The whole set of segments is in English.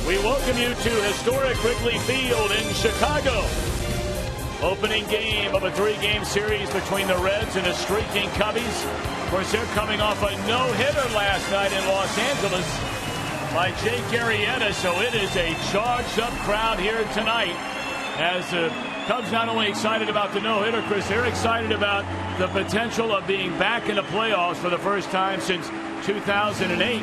We welcome you to historic Wrigley Field in Chicago. Opening game of a 3-game series between the Reds and the streaking Cubbies. Of course, they're coming off a no-hitter last night in Los Angeles by Jake Arrieta, so it is a charged-up crowd here tonight as the Cubs not only excited about the no-hitter, Chris, they're excited about the potential of being back in the playoffs for the first time since 2008.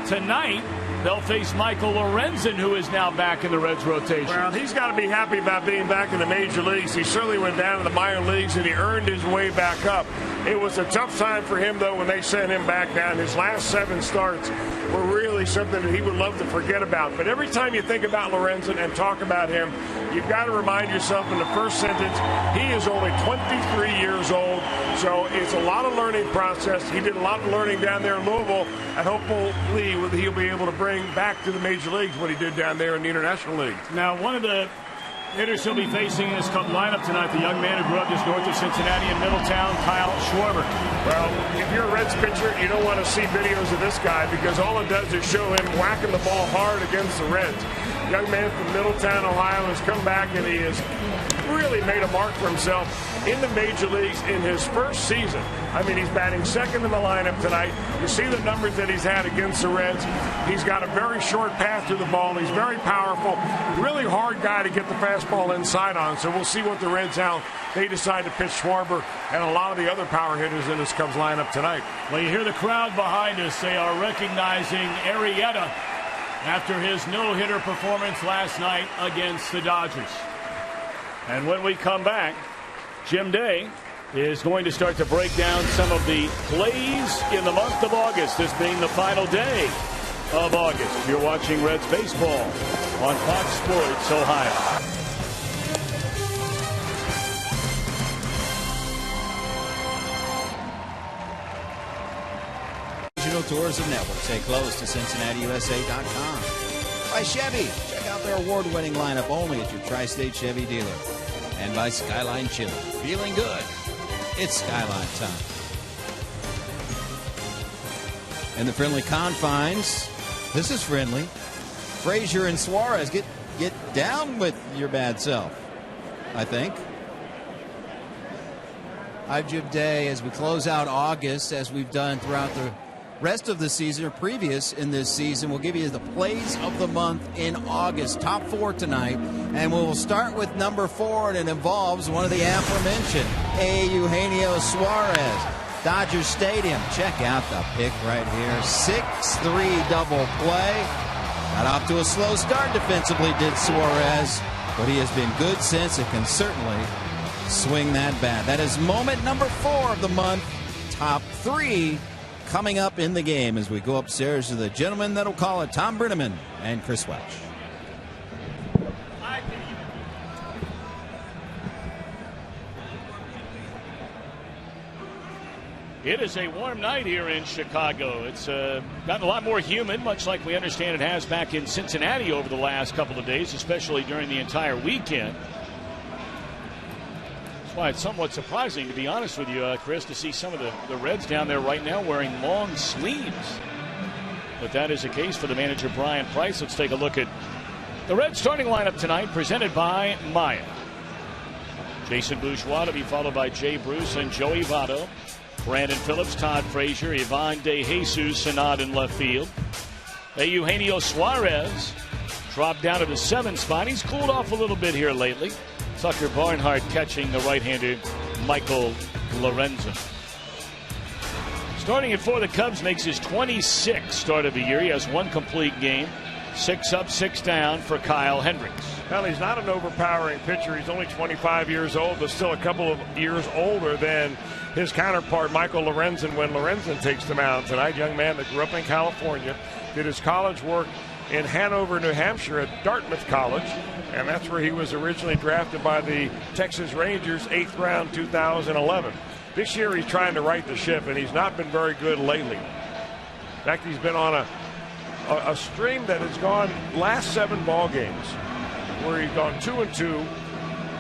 Tonight, they'll face Michael Lorenzen, who is now back in the Reds rotation. Well, he's got to be happy about being back in the major leagues. He certainly went down to the minor leagues, and he earned his way back up. It was a tough time for him, though, when they sent him back down. His last 7 starts were really something that he would love to forget about. But every time you think about Lorenzen and talk about him, you've got to remind yourself in the first sentence, he is only 23 years old, so it's a lot of learning process. He did a lot of learning down there in Louisville, and hopefully he'll be able to bring back to the major leagues what he did down there in the International League. Now, one of the hitters he'll be facing in his Cub lineup tonight, the young man who grew up just north of Cincinnati in Middletown, Kyle Schwarber. Well, if you're a Reds pitcher, you don't want to see videos of this guy because all it does is show him whacking the ball hard against the Reds. Young man from Middletown, Ohio, has come back and he has really made a mark for himself in the major leagues in his first season. I mean, he's batting second in the lineup tonight. You see the numbers that he's had against the Reds. He's got a very short path to the ball. He's very powerful. Really hard guy to get the fastball inside on. So we'll see what the Reds, how they decide to pitch Schwarber and a lot of the other power hitters in this Cubs lineup tonight. Well, you hear the crowd behind us. They are recognizing Arrieta after his no-hitter performance last night against the Dodgers. And when we come back, Jim Day is going to start to break down some of the plays in the month of August, this being the final day of August. You're watching Reds baseball on Fox Sports Ohio. Tourism Network. Stay close to CincinnatiUSA.com. By Chevy. Check out their award-winning lineup only at your Tri-State Chevy dealer. And by Skyline Chili. Feeling good. It's Skyline time. In the friendly confines, this is friendly. Frazier and Suarez, get down with your bad self, I think. I'm Jim Day as we close out August, as we've done throughout the rest of the season or previous in this season. We'll give you the plays of the month in August. Top 4 tonight. And we'll start with number 4, and it involves one of the aforementioned, Eugenio Suarez. Dodger Stadium. Check out the pick right here. 6-3 double play. Got off to a slow start defensively, did Suarez. But he has been good since and can certainly swing that bat. That is moment number 4 of the month. Top 3 coming up in the game as we go upstairs to the gentleman that'll call it, Tom Brenneman and Chris Welch. It is a warm night here in Chicago. It's gotten a lot more humid, much like we understand it has back in Cincinnati over the last couple of days, especially during the entire weekend. That's why it's somewhat surprising, to be honest with you, Chris, to see some of the Reds down there right now wearing long sleeves. But that is the case for the manager, Brian Price. Let's take a look at the Reds starting lineup tonight, presented by Maya. Jason Bourgeois to be followed by Jay Bruce and Joey Votto. Brandon Phillips, Todd Frazier, Ivan De Jesus, Sanad in left field. Eugenio Suarez dropped down to the 7th spot. He's cooled off a little bit here lately. Tucker Barnhart catching the right-hander Michael Lorenzen. Starting at 4, the Cubs makes his 26th start of the year. He has 1 complete game. 6 up, 6 down for Kyle Hendricks. Well, he's not an overpowering pitcher. He's only 25 years old, but still a couple of years older than his counterpart, Michael Lorenzen, when Lorenzen takes the mound tonight. Young man that grew up in California, did his college work in Hanover, New Hampshire at Dartmouth College, and that's where he was originally drafted by the Texas Rangers, 8th round, 2011. This year he's trying to right the ship, and he's not been very good lately. In fact, he's been on a stream that has gone last 7 ball games where he's gone 2-2,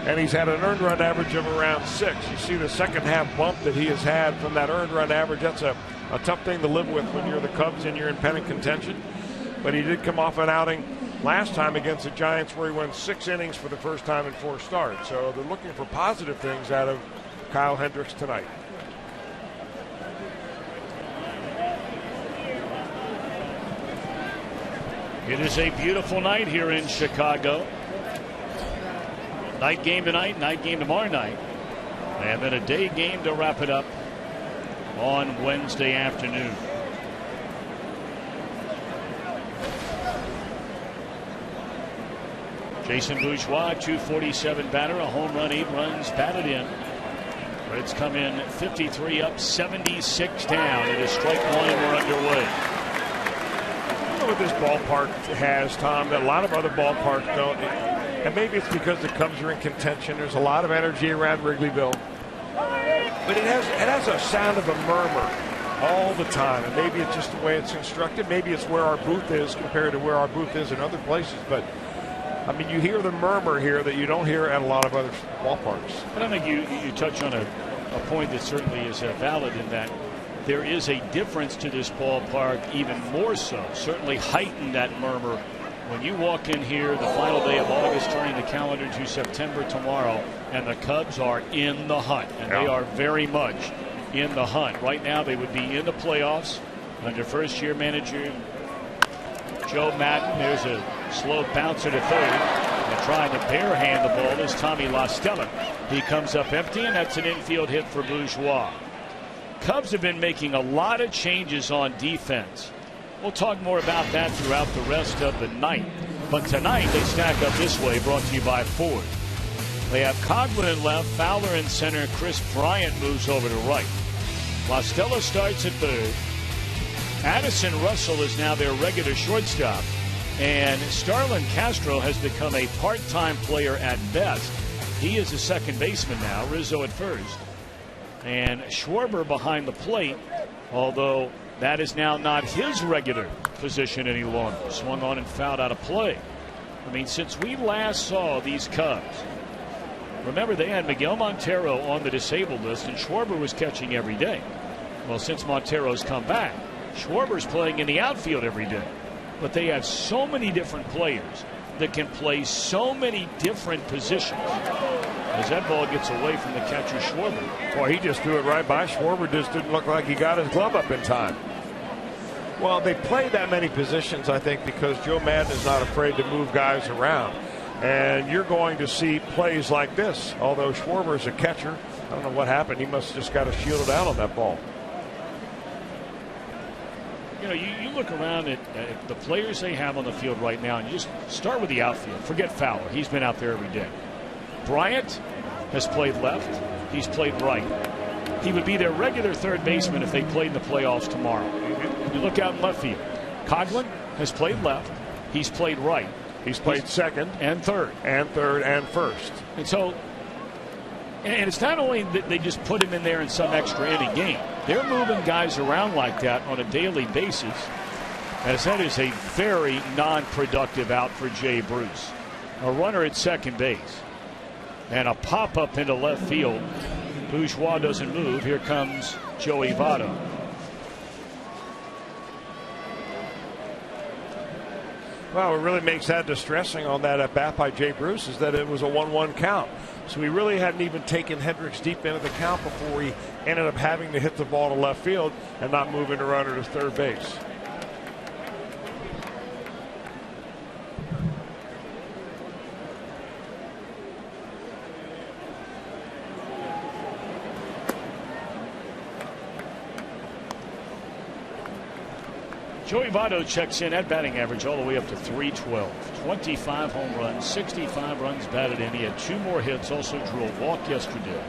and he's had an earned run average of around 6. You see the second half bump that he has had from that earned run average. That's a tough thing to live with when you're the Cubs and you're in pennant contention. But he did come off an outing last time against the Giants, where he went 6 innings for the first time in 4 starts. So they're looking for positive things out of Kyle Hendricks tonight. It is a beautiful night here in Chicago. Night game tonight, night game tomorrow night, and then a day game to wrap it up on Wednesday afternoon. Jason Bourgeois, .247 batter, a home run, 8 runs batted in. Reds come in 53 up, 76 down. It is strike one and we're underway. You know what this ballpark has, Tom, that a lot of other ballparks don't. And maybe it's because the Cubs are in contention. There's a lot of energy around Wrigleyville. But it has a sound of a murmur all the time. And maybe it's just the way it's constructed. Maybe it's where our booth is compared to where our booth is in other places. But, I mean, you hear the murmur here that you don't hear at a lot of other ballparks. But I think you touch on a point that certainly is valid in that there is a difference to this ballpark, even more so. Certainly heightened that murmur. When you walk in here the final day of August, turning the calendar to September tomorrow, and the Cubs are in the hunt, and they are very much in the hunt. Right now they would be in the playoffs under first-year manager Joe Madden. There's a slow bouncer to third, and trying to barehand the ball is Tommy La Stella. He comes up empty, and that's an infield hit for Bourgeois. Cubs have been making a lot of changes on defense. We'll talk more about that throughout the rest of the night. But tonight they stack up this way, brought to you by Ford. They have Coghlan in left, Fowler in center, Chris Bryant moves over to right. La Stella starts at third. Addison Russell is now their regular shortstop. And Starlin Castro has become a part-time player at best. He is a second baseman now, Rizzo at first. And Schwarber behind the plate, although that is now not his regular position any longer. Swung on and fouled out of play. I mean, since we last saw these Cubs, remember they had Miguel Montero on the disabled list, and Schwarber was catching every day. Well, since Montero's come back, Schwarber's playing in the outfield every day. But they have so many different players that can play so many different positions. As that ball gets away from the catcher, Schwarber. Boy, he just threw it right by. Schwarber just didn't look like he got his glove up in time. Well, they play that many positions, I think, because Joe Madden is not afraid to move guys around. And you're going to see plays like this. Although Schwarber is a catcher, I don't know what happened. He must have just got to shield it out on that ball. You know, you look around at the players they have on the field right now, and you just start with the outfield. Forget Fowler. He's been out there every day. Bryant has played left. He's played right. He would be their regular third baseman if they played in the playoffs tomorrow. You look out in left field. Coghlan has played left. He's played right. He's played second and third. And third and first. And so, and it's not only that they just put him in there in some extra inning game. They're moving guys around like that on a daily basis, as that is a very non-productive out for Jay Bruce. A runner at second base. And a pop-up into left field. Bourgeois doesn't move. Here comes Joey Votto. Well, what really makes that distressing on that at bat by Jay Bruce is that it was a 1-1 count. So he really hadn't even taken Hendricks deep into the count before he ended up having to hit the ball to left field and not moving a runner to third base. Joey Votto checks in at batting average all the way up to .312. 25 home runs, 65 runs batted in. He had 2 more hits, also drew a walk yesterday.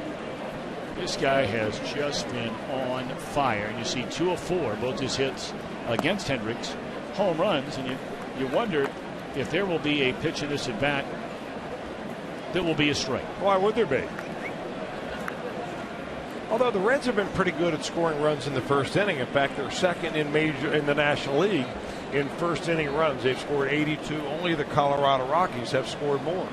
This guy has just been on fire. And you see 2 of 4, both his hits against Hendricks, home runs. And you wonder if there will be a pitch in this at bat that will be a strike. Why would there be? Although the Reds have been pretty good at scoring runs in the first inning. In fact, they're second in the National League in first inning runs. They've scored 82. Only the Colorado Rockies have scored more.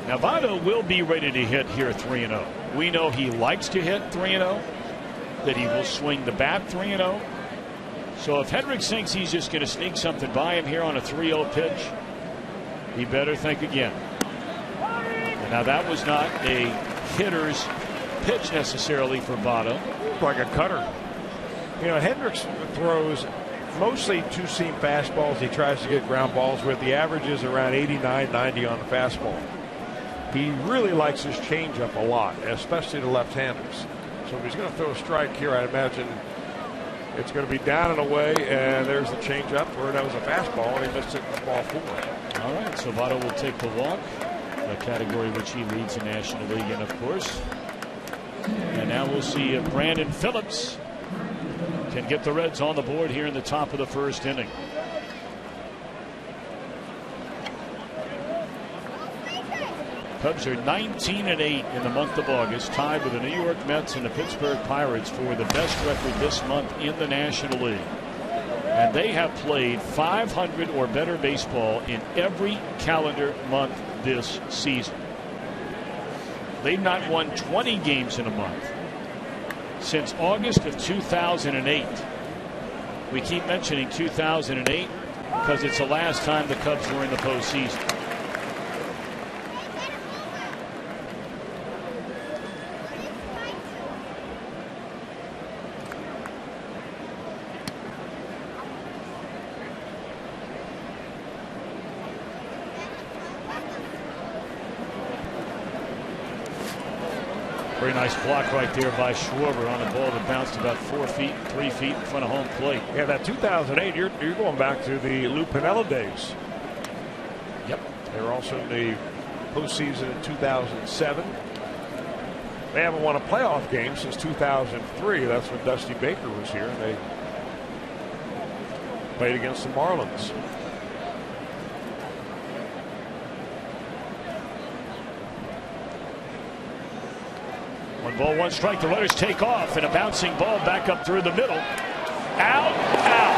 Now, Votto will be ready to hit here 3-0. We know he likes to hit 3-0, that he will swing the bat 3-0. So if Hendricks thinks he's just going to sneak something by him here on a 3-0 pitch, he better think again. And now, that was not a hitter's pitch necessarily for Votto. Like a cutter. You know, Hendricks throws mostly two-seam fastballs. He tries to get ground balls with. The average is around 89, 90 on the fastball. He really likes his changeup a lot, especially to left-handers. So if he's going to throw a strike here, I imagine it's going to be down and away, and there's the changeup, where that was a fastball, and he missed it in ball 4. All right, so Votto will take the walk, a category which he leads the National League in, of course. And now we'll see if Brandon Phillips can get the Reds on the board here in the top of the first inning. Cubs are 19-8 in the month of August, tied with the New York Mets and the Pittsburgh Pirates for the best record this month in the National League. And they have played 500 or better baseball in every calendar month this season. They've not won 20 games in a month since August of 2008. We keep mentioning 2008 because it's the last time the Cubs were in the postseason. Very nice block right there by Schwarber on a ball that bounced about 4 feet, 3 feet in front of home plate. Yeah, that 2008, you're going back to the Lou Piniella days. Yep. They were also in the postseason in 2007. They haven't won a playoff game since 2003. That's when Dusty Baker was here, and they played against the Marlins. One ball, one strike. The runners take off, and a bouncing ball back up through the middle. Out, out.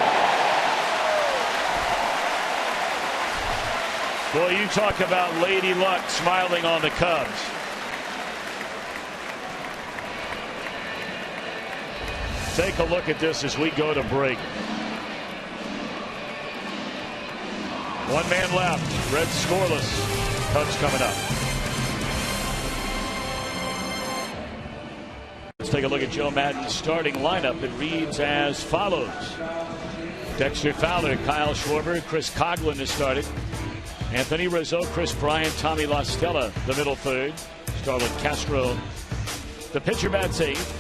Boy, you talk about Lady Luck smiling on the Cubs. Take a look at this as we go to break. One man left. Reds scoreless. Cubs coming up. Let's take a look at Joe Maddon's starting lineup. It reads as follows. Dexter Fowler, Kyle Schwarber, Chris Coghlan has started. Anthony Rizzo, Chris Bryant, Tommy La Stella, the middle third. Starlin Castro, the pitcher, bats eighth.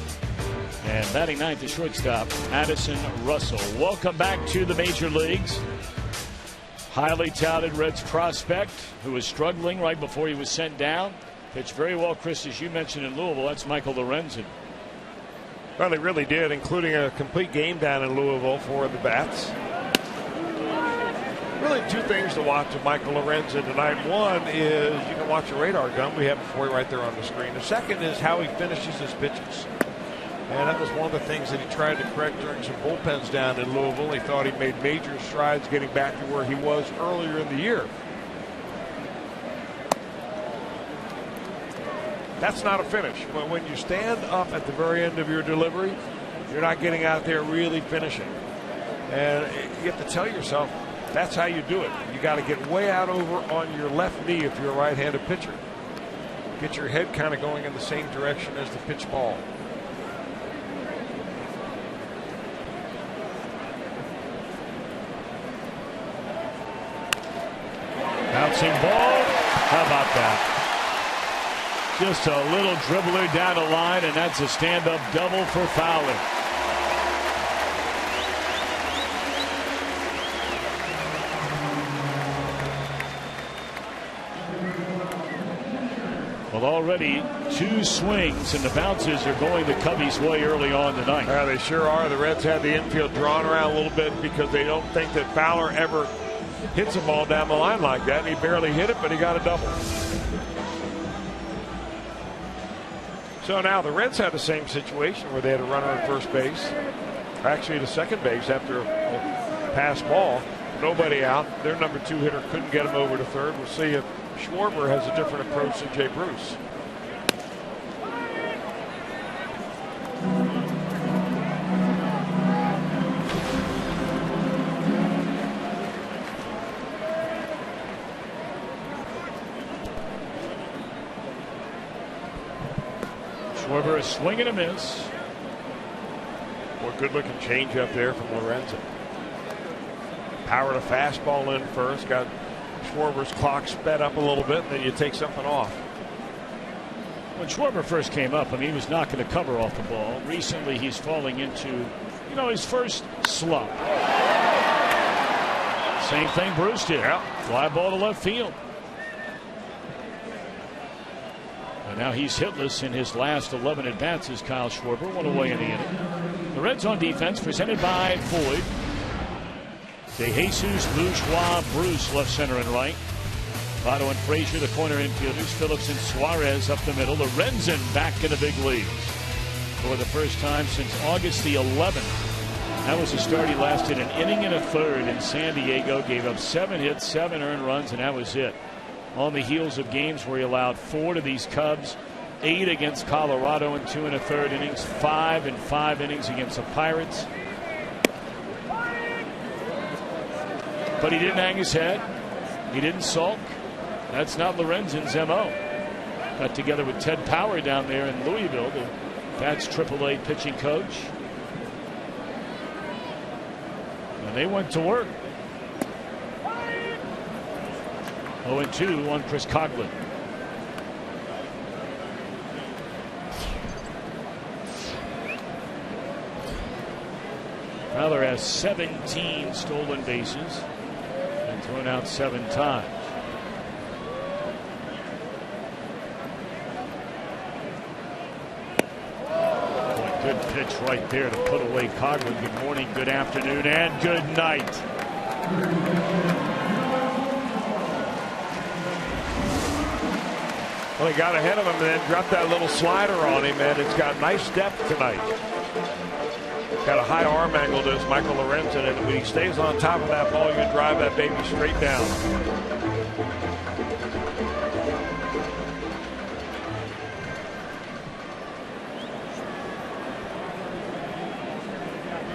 And batting ninth, the shortstop, Addison Russell. Welcome back to the major leagues. Highly touted Reds prospect who was struggling right before he was sent down. Pitched very well, Chris, as you mentioned in Louisville. That's Michael Lorenzen. Well, they really did, including a complete game down in Louisville for the Bats. Really two things to watch of Michael Lorenzen tonight. One is you can watch a radar gun. We have it for you right there on the screen. The second is how he finishes his pitches. And that was one of the things that he tried to correct during some bullpens down in Louisville. He thought he made major strides getting back to where he was earlier in the year. That's not a finish. But when you stand up at the very end of your delivery, you're not getting out there really finishing. And you have to tell yourself, that's how you do it. You got to get way out over on your left knee if you're a right-handed pitcher. Get your head kind of going in the same direction as the pitch ball. Bouncing ball. How about that? Just a little dribbler down the line, and that's a stand-up double for Fowler. Well, already two swings, and the bounces are going the Cubbies' way early on tonight. Yeah, they sure are. The Reds had the infield drawn around a little bit because they don't think that Fowler ever hits a ball down the line like that. And he barely hit it, but he got a double. So now the Reds had the same situation where they had a runner at first base, actually to second base after a pass ball. Nobody out. Their number two hitter couldn't get him over to third. We'll see if Schwarber has a different approach than Jay Bruce. Schwarber a swing and a miss. Well, good looking change up there from Lorenzen. Powered a fastball in first, got Schwarber's clock sped up a little bit, and then you take something off. When Schwarber first came up, I mean, he was not going to cover off the ball. Recently, he's falling into, his first slump. Same thing Bruce did. Yeah. Fly ball to left field. And now he's hitless in his last 11 at-bats as Kyle Schwarber, one away in the inning. The Reds on defense, presented by Boyd. De Jesus, Bourgeois, Bruce, left, center, and right. Votto and Frazier, the corner infielders. Phillips and Suarez up the middle. Lorenzen back in the big leagues for the first time since August the 11th. That was a start. He lasted an inning and a third in San Diego. Gave up 7 hits, 7 earned runs, and that was it. On the heels of games where he allowed 4 to these Cubs, 8 against Colorado in 2 1/3 innings, 5 in 5 innings against the Pirates. But he didn't hang his head. He didn't sulk. That's not Lorenzen's M.O. Got together with Ted Power down there in Louisville. That's AAA pitching coach. And they went to work. 0-2 on Chris Coghlan. Fowler has 17 stolen bases and thrown out 7 times. Boy, good pitch right there to put away Coghlan. Good morning, good afternoon, and good night. Well, he got ahead of him and then dropped that little slider on him, and it's got nice depth tonight. Got a high arm angle to this Michael Lorenzen, and when he stays on top of that ball, you can drive that baby straight down.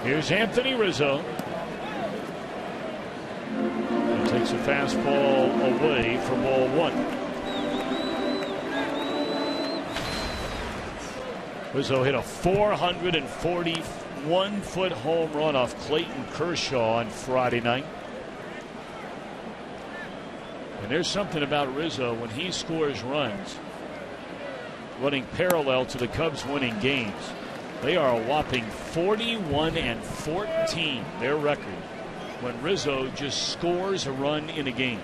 Here's Anthony Rizzo. He takes a fastball away for ball 1. Rizzo hit a 441-foot home run off Clayton Kershaw on Friday night. And there's something about Rizzo when he scores runs, running parallel to the Cubs winning games. They are a whopping 41-14, their record, when Rizzo just scores a run in a game.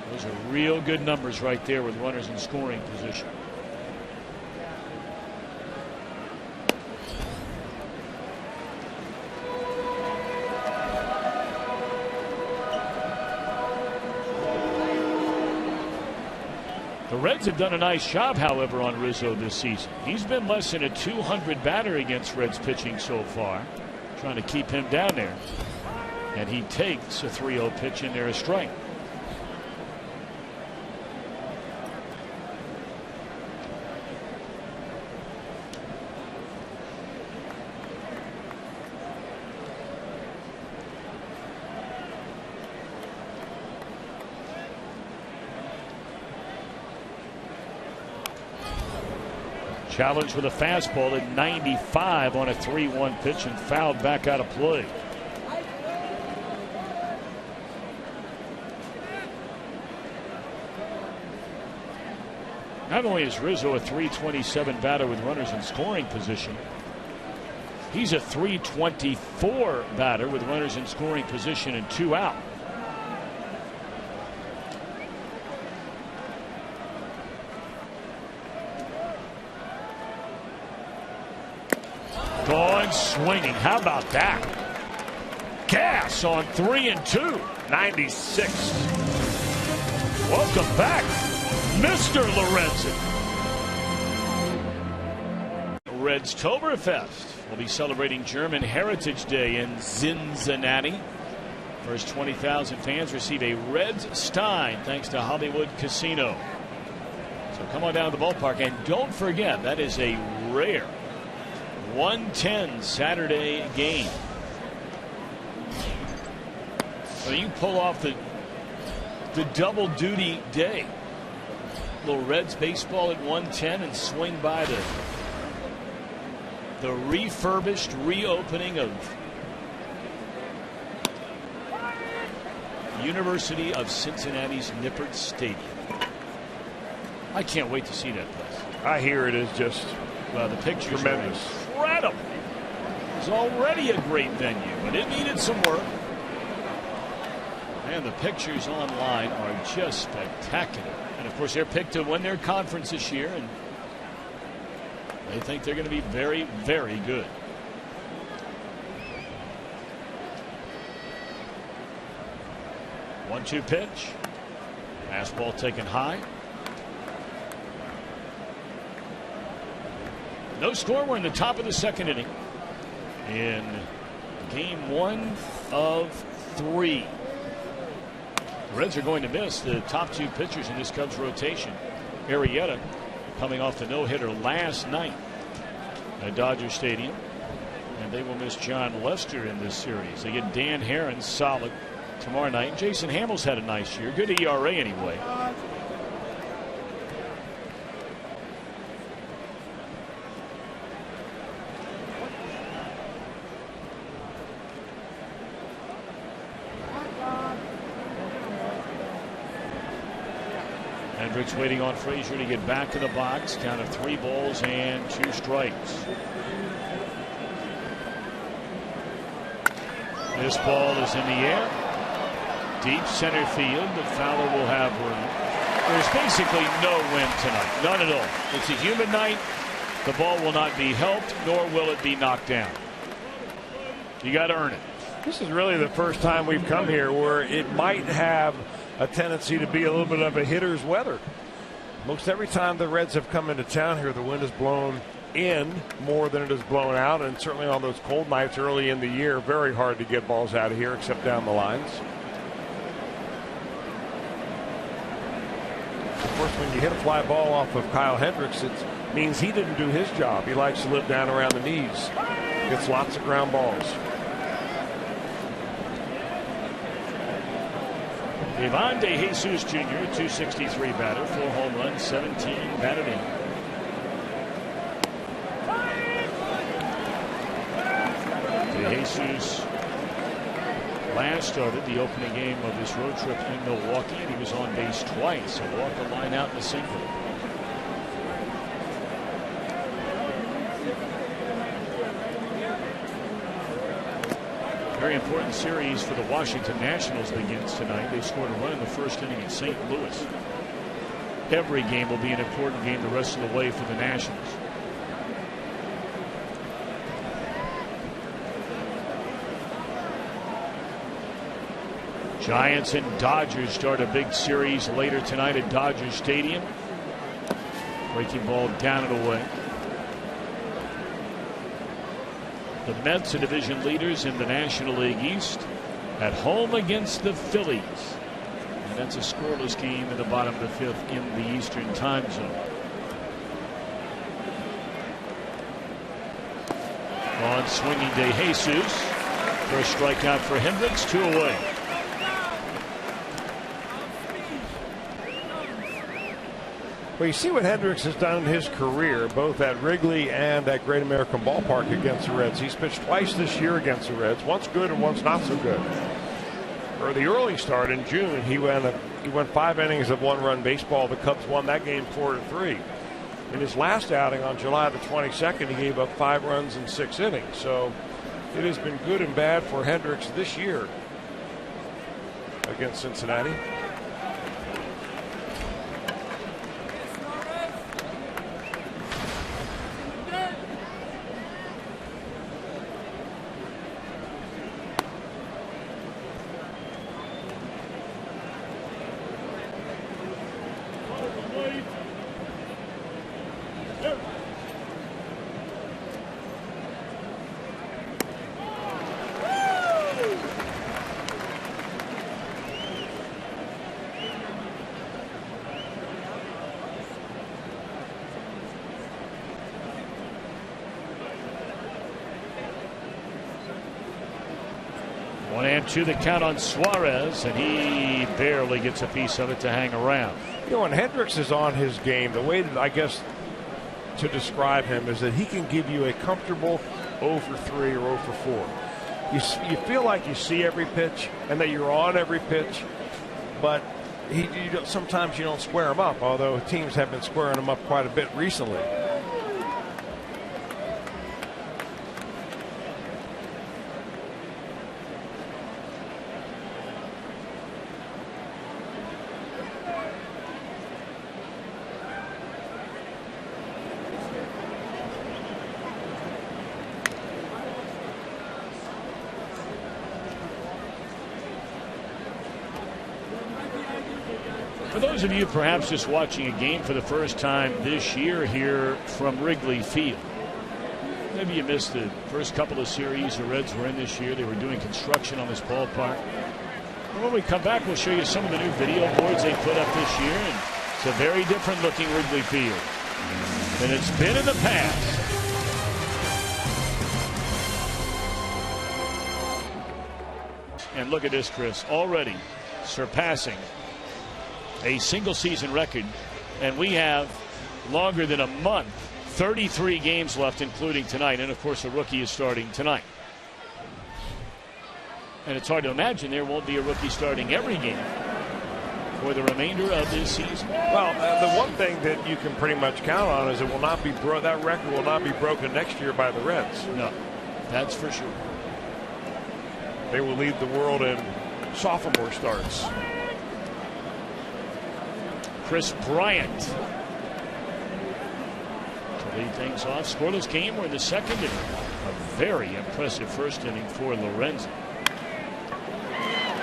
Those are real good numbers right there with runners in scoring position. The Reds have done a nice job, however, on Rizzo this season. He's been less than a 200 batter against Reds pitching so far, trying to keep him down there. And he takes a 3-0 pitch in there, a strike. Challenged with a fastball at 95 on a 3-1 pitch and fouled back out of play. Not only is Rizzo a 327 batter with runners in scoring position, he's a 324 batter with runners in scoring position and 2 out. Going swinging. How about that? Gas on 3-2. 96. Welcome back, Mr. Lorenzen. Redstoberfest will be celebrating German Heritage Day in Cincinnati. First 20,000 fans receive a Reds Stein thanks to Hollywood Casino. So come on down to the ballpark, and don't forget that is a rare 1:10 Saturday game. So you pull off the double duty day. Little Reds baseball at 1:10 and swing by the refurbished reopening of University of Cincinnati's Nippert Stadium. I can't wait to see that place. I hear it is just the pictures tremendous. Are incredible. It's already a great venue, but it needed some work. And the pictures online are just spectacular. And of course, they're picked to win their conference this year, and they think they're going to be very, very good. One-two pitch. Fastball taken high. No score. We're in the top of the second inning in game 1 of 3. The Reds are going to miss the top 2 pitchers in this Cubs rotation. Arrieta coming off the no-hitter last night at Dodger Stadium. And they will miss John Lester in this series. They get Dan Herron solid tomorrow night. Jason Hamels had a nice year. Good ERA anyway. Hendricks waiting on Frazier to get back to the box. Count of 3 balls and 2 strikes. This ball is in the air. Deep center field, but Fowler will have room. There's basically no wind tonight. None at all. It's a humid night. The ball will not be helped, nor will it be knocked down. You got to earn it. This is really the first time we've come here where it might have a tendency to be a little bit of a hitter's weather. Most every time the Reds have come into town here, the wind has blown in more than it has blown out, and certainly on those cold nights early in the year, very hard to get balls out of here except down the lines. Of course, when you hit a fly ball off of Kyle Hendricks, it means he didn't do his job. He likes to live down around the knees. Gets lots of ground balls. Ivan De Jesus Jr., 263 batter, 4 home runs, 17 batted in. De Jesus last started the opening game of this road trip in Milwaukee, and he was on base twice. So walked the line out in the single. Very important series for the Washington Nationals begins tonight. They scored a run in the first inning in St. Louis. Every game will be an important game the rest of the way for the Nationals. Giants and Dodgers start a big series later tonight at Dodger Stadium. Breaking ball down and away. The Mets are division leaders in the National League East at home against the Phillies. And that's a scoreless game in the bottom of the 5th in the Eastern time zone. On swinging De Jesus. First strikeout for Hendricks, 2 away. Well, you see what Hendricks has done in his career, both at Wrigley and at Great American Ballpark against the Reds. He's pitched twice this year against the Reds, once good and once not so good. For the early start in June, he went 5 innings of 1-run baseball. The Cubs won that game 4-3. In his last outing on July the 22nd, he gave up 5 runs in 6 innings. So it has been good and bad for Hendricks this year against Cincinnati. 1-2 the count on Suarez, and he barely gets a piece of it to hang around. You know, when Hendricks is on his game, the way that I guess to describe him is that he can give you a comfortable 0 for 3 or 0 for 4. You feel like you see every pitch and that you're on every pitch, but sometimes you don't square him up, although teams have been squaring him up quite a bit recently. For those of you perhaps just watching a game for the first time this year here from Wrigley Field, maybe you missed the first couple of series the Reds were in this year. They were doing construction on this ballpark. And when we come back, we'll show you some of the new video boards they put up this year. And it's a very different looking Wrigley Field than it's been in the past. And look at this, Chris, already surpassing a single season record, and we have longer than a month, 33 games left, including tonight, and of course a rookie is starting tonight. And it's hard to imagine there won't be a rookie starting every game for the remainder of this season. Well, the one thing that you can pretty much count on is it will not be that record will not be broken next year by the Reds. No, that's for sure. They will lead the world in sophomore starts. Chris Bryant to lead things off. Scoreless game. We're in the second inning. A very impressive first inning for Lorenzen.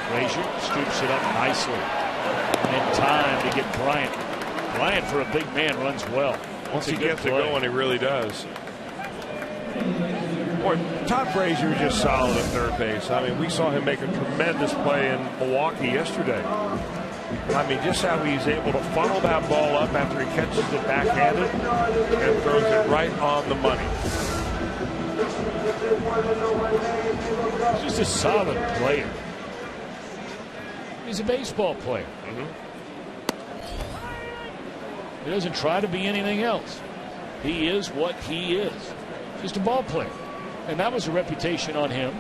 Frazier scoops it up nicely. In time to get Bryant. Bryant, for a big man, runs well. Once he gets it going, he really does. Boy, Todd Frazier is just solid at third base. I mean, we saw him make a tremendous play in Milwaukee yesterday. I mean, just how he's able to funnel that ball up after he catches it backhanded and throws it right on the money. He's just a solid player. He's a baseball player. He doesn't try to be anything else. He is what he is. Just a ball player. And that was a reputation on him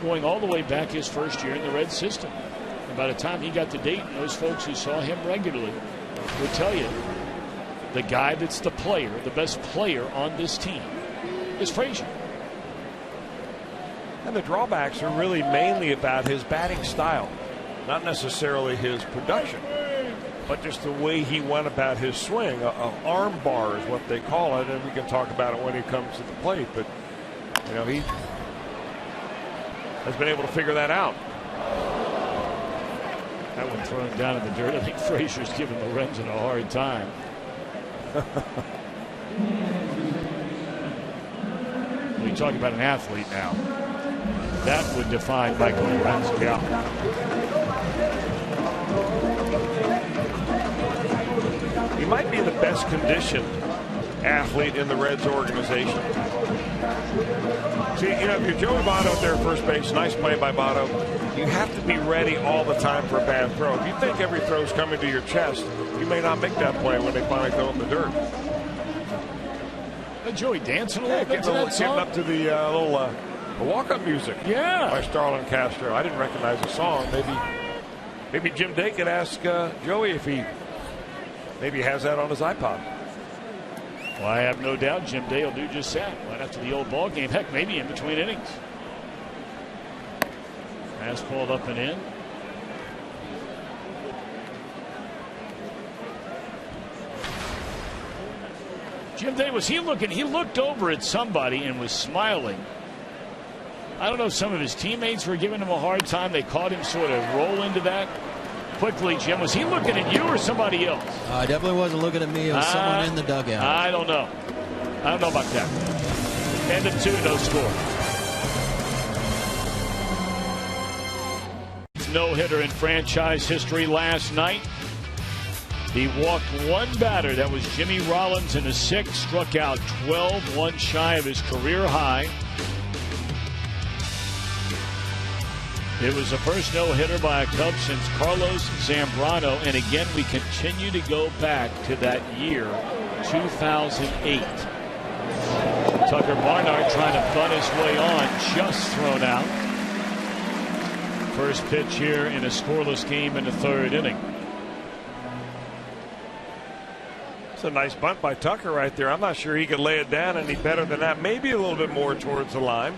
going all the way back his first year in the Red system. And by the time he got to Dayton, those folks who saw him regularly would tell you the guy that's the player, the best player on this team is Frazier. And the drawbacks are really mainly about his batting style, not necessarily his production, but just the way he went about his swing. An arm bar is what they call it, and we can talk about it when he comes to the plate. But, you know, he has been able to figure that out. That one thrown down in the dirt. I think Frazier's giving Lorenzen a hard time. When you talk about an athlete now, that would define Michael Lorenzen. Yeah. He might be the best conditioned athlete in the Reds organization. See, you know, if you're Joey Votto at their first base, nice play by Votto, you have to be ready all the time for a bad throw. If you think every throw's coming to your chest, you may not make that play when they finally throw it in the dirt. Joey dancing a little bit to that Getting song. up to the little walk-up music. Yeah. By Starlin Castro. I didn't recognize the song. Maybe Jim Day could ask Joey if he maybe has that on his iPod. Well, I have no doubt Jim Day will do just that right after the old ball game. Heck, maybe in between innings. Fastball up and in. Jim Day, was he looking? He looked over at somebody and was smiling. I don't know if some of his teammates were giving him a hard time. They caught him sort of roll into that. Quickly, Jim, was he looking at you or somebody else? I definitely wasn't looking at me. It was someone in the dugout. I don't know. I don't know about that. End of 2, no score. No-hitter in franchise history last night. He walked one batter. That was Jimmy Rollins in the 6th. Struck out 12, one shy of his career high. It was the first no-hitter by a Cub since Carlos Zambrano, and again we continue to go back to that year, 2008. Tucker Barnard trying to butt his way on, just thrown out. First pitch here in a scoreless game in the third inning. It's a nice bunt by Tucker right there. I'm not sure he could lay it down any better than that. Maybe a little bit more towards the line.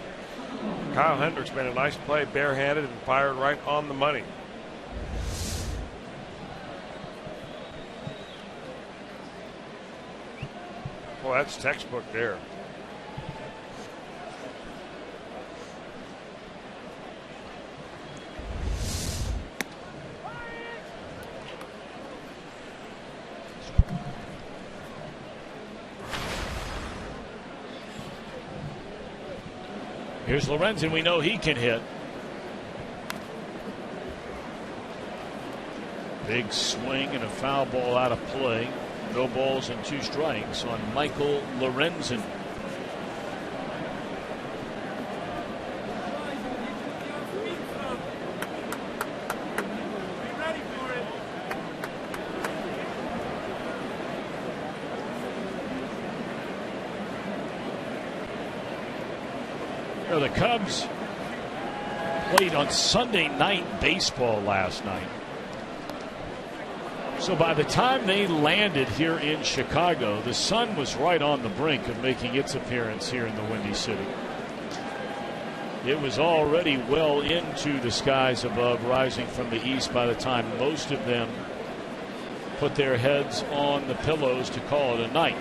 Kyle Hendricks made a nice play, barehanded, and fired right on the money. Well, that's textbook there. Here's Lorenzen. We know he can hit. Big swing and a foul ball out of play. No balls and 2 strikes on Michael Lorenzen. The Cubs played on Sunday Night Baseball last night. So by the time they landed here in Chicago, the sun was right on the brink of making its appearance here in the Windy City. It was already well into the skies above, rising from the east by the time most of them put their heads on the pillows to call it a night.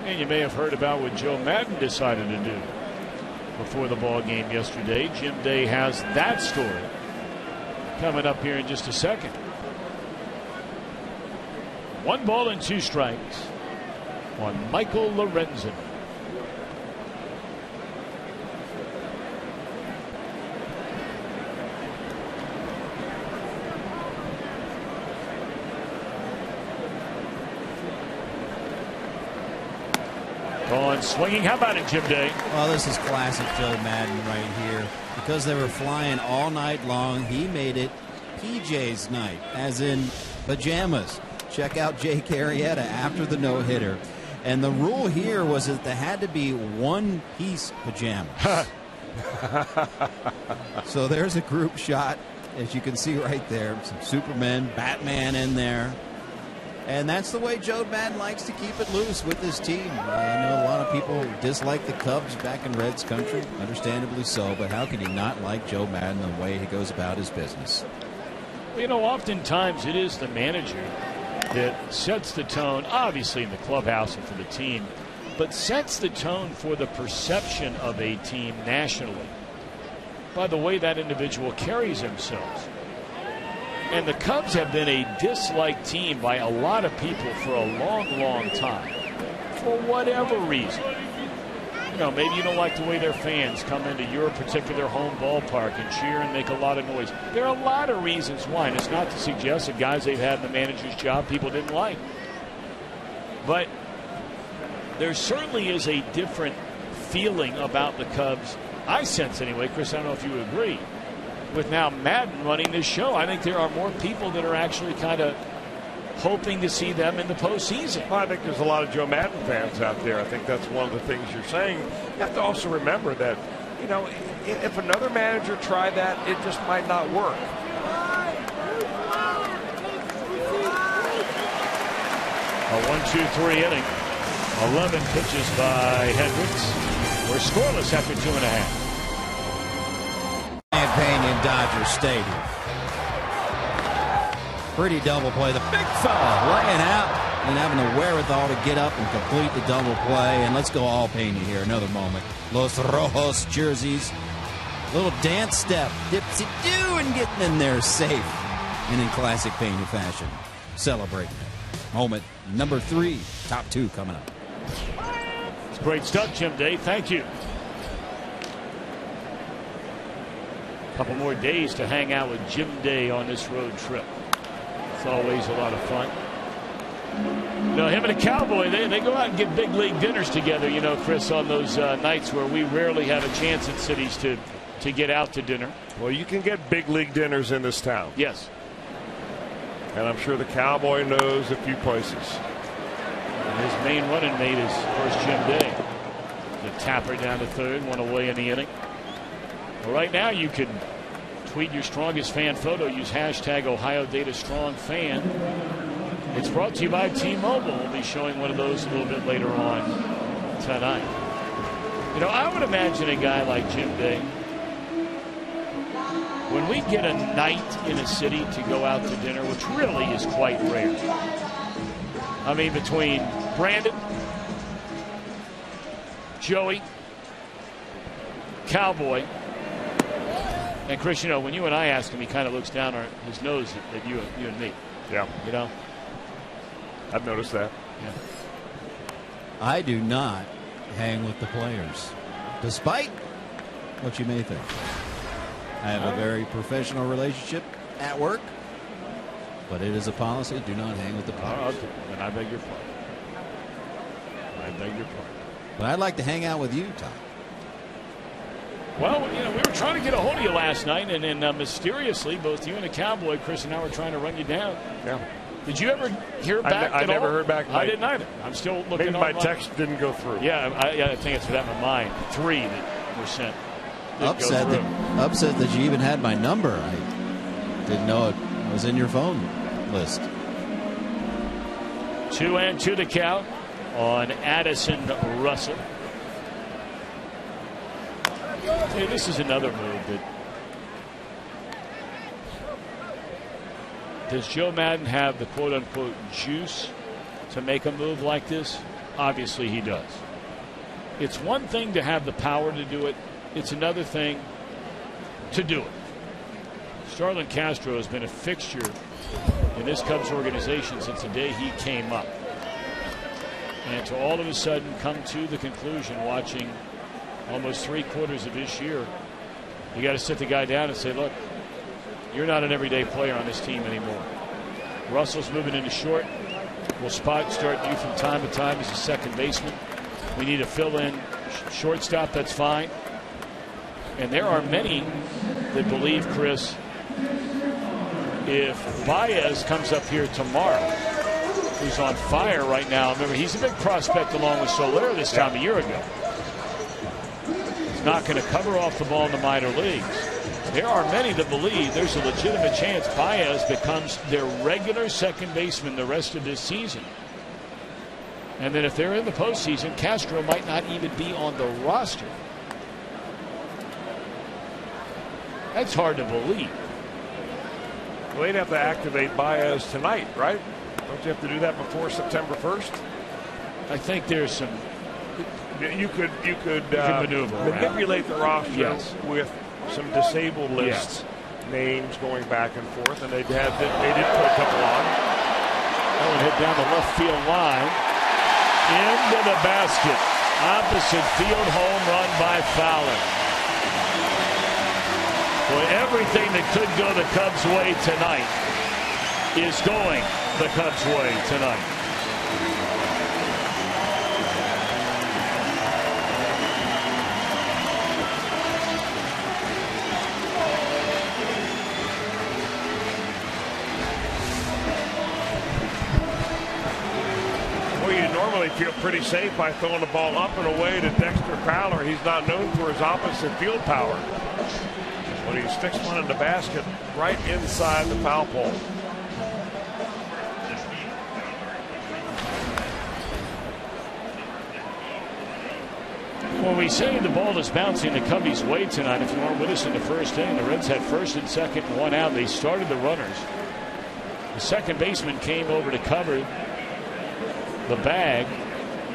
And you may have heard about what Joe Madden decided to do before the ball game yesterday. Jim Day has that story coming up here in just a second. 1 ball and 2 strikes on Michael Lorenzen. On swinging. How about it, Jim Day? Well, this is classic Joe Madden right here. Because they were flying all night long, he made it PJ's night, as in pajamas. Check out Jake Arrieta after the no-hitter. And the rule here was that there had to be 1-piece pajamas. So there's a group shot, as you can see right there. Some Superman, Batman in there. And that's the way Joe Madden likes to keep it loose with his team. I know a lot of people dislike the Cubs back in Reds country, understandably so, but how can you not like Joe Madden and the way he goes about his business? You know, oftentimes it is the manager that sets the tone, obviously in the clubhouse and for the team, but sets the tone for the perception of a team nationally by the way that individual carries himself. And the Cubs have been a disliked team by a lot of people for a long, long time, for whatever reason. You know, maybe you don't like the way their fans come into your particular home ballpark and cheer and make a lot of noise. There are a lot of reasons why, and it's not to suggest that guys they've had in the manager's job people didn't like. But there certainly is a different feeling about the Cubs, I sense anyway. Chris, I don't know if you would agree. With now Madden running this show, I think there are more people that are actually kind of hoping to see them in the postseason. Well, I think there's a lot of Joe Madden fans out there. I think that's one of the things you're saying. You have to also remember that, you know, if another manager tried that, it just might not work. A 1-2-3 inning. 11 pitches by Hendricks. We're scoreless after 2.5. Campaign in Dodger Stadium. Pretty double play. The big fella laying out and having the wherewithal to get up and complete the double play. And let's go all Pena here. Another moment. Los Rojos jerseys. Little dance step. Dipsy-doo and getting in there safe. And in classic Pena fashion. Celebrating it. Moment number 3. Top 2 coming up. It's great stuff, Jim Day. Thank you. Couple more days to hang out with Jim Day on this road trip. It's always a lot of fun. No, him and a Cowboy, they go out and get big league dinners together, you know, Chris, on those nights where we rarely have a chance in cities to get out to dinner. Well, you can get big league dinners in this town. Yes. And I'm sure the Cowboy knows a few places. And his main running mate is, of course, Jim Day. The tapper down to third, one away in the inning. Well, right now you can tweet your strongest fan photo. Use hashtag #OhioDataStrongFan. It's brought to you by T-Mobile. We'll be showing one of those a little bit later on tonight. You know, I would imagine a guy like Jim Day, when we get a night in a city to go out to dinner, which really is quite rare. I mean, between Brandon, Joey, Cowboy, and Chris, you know, when you and I ask him, he kind of looks down his nose at you and me. Yeah. You know? I've noticed that. Yeah. I do not hang with the players, despite what you may think. I have a very professional relationship at work, but it is a policy, do not hang with the players. And I beg your pardon. I beg your pardon. But I'd like to hang out with you, Tom. Well, you know, we were trying to get a hold of you last night, and then mysteriously, both you and the Cowboy, Chris and I, were trying to run you down. Yeah. Did you ever hear back I never heard back. I didn't either. I'm still looking. Maybe my text didn't go through. Yeah, I think it's for that in my mind. 3 that were sent. Upset that you even had my number. I didn't know it was in your phone list. 2-2 the count on Addison Russell. Hey, this is another move that. Does Joe Madden have the quote-unquote juice to make a move like this? Obviously he does. It's one thing to have the power to do it. It's another thing to do it. Starlin Castro has been a fixture in this Cubs organization since the day he came up. And to all of a sudden come to the conclusion, watching almost 3/4 of this year, you got to sit the guy down and say, look, you're not an everyday player on this team anymore. Russell's moving into short. We'll start you from time to time as a second baseman. We need a fill-in shortstop, that's fine. And there are many that believe, Chris, if Baez comes up here tomorrow, who's on fire right now, remember, he's a big prospect along with Soler this time a year ago. He's not going to cover off the ball in the minor leagues. There are many that believe there's a legitimate chance Baez becomes their regular second baseman the rest of this season. And then if they're in the postseason, Castro might not even be on the roster. That's hard to believe. Well, they'd have to activate Baez tonight, right? Don't you have to do that before September 1st? I think there's some. You could maneuver manipulate the roster with some disabled lists, yes, names going back and forth, and they did put a couple on. That one hit down the left field line into the basket. Opposite field, home run by Fowler. Boy, everything that could go the Cubs' way tonight is going the Cubs' way tonight. Feel pretty safe by throwing the ball up and away to Dexter Fowler. He's not known for his opposite field power, but he sticks one in the basket right inside the foul pole. Well, we say the ball is bouncing the Cubbies' way tonight. If you weren't with us in the first inning, the Reds had first and second, one out. They started the runners. The second baseman came over to cover the bag,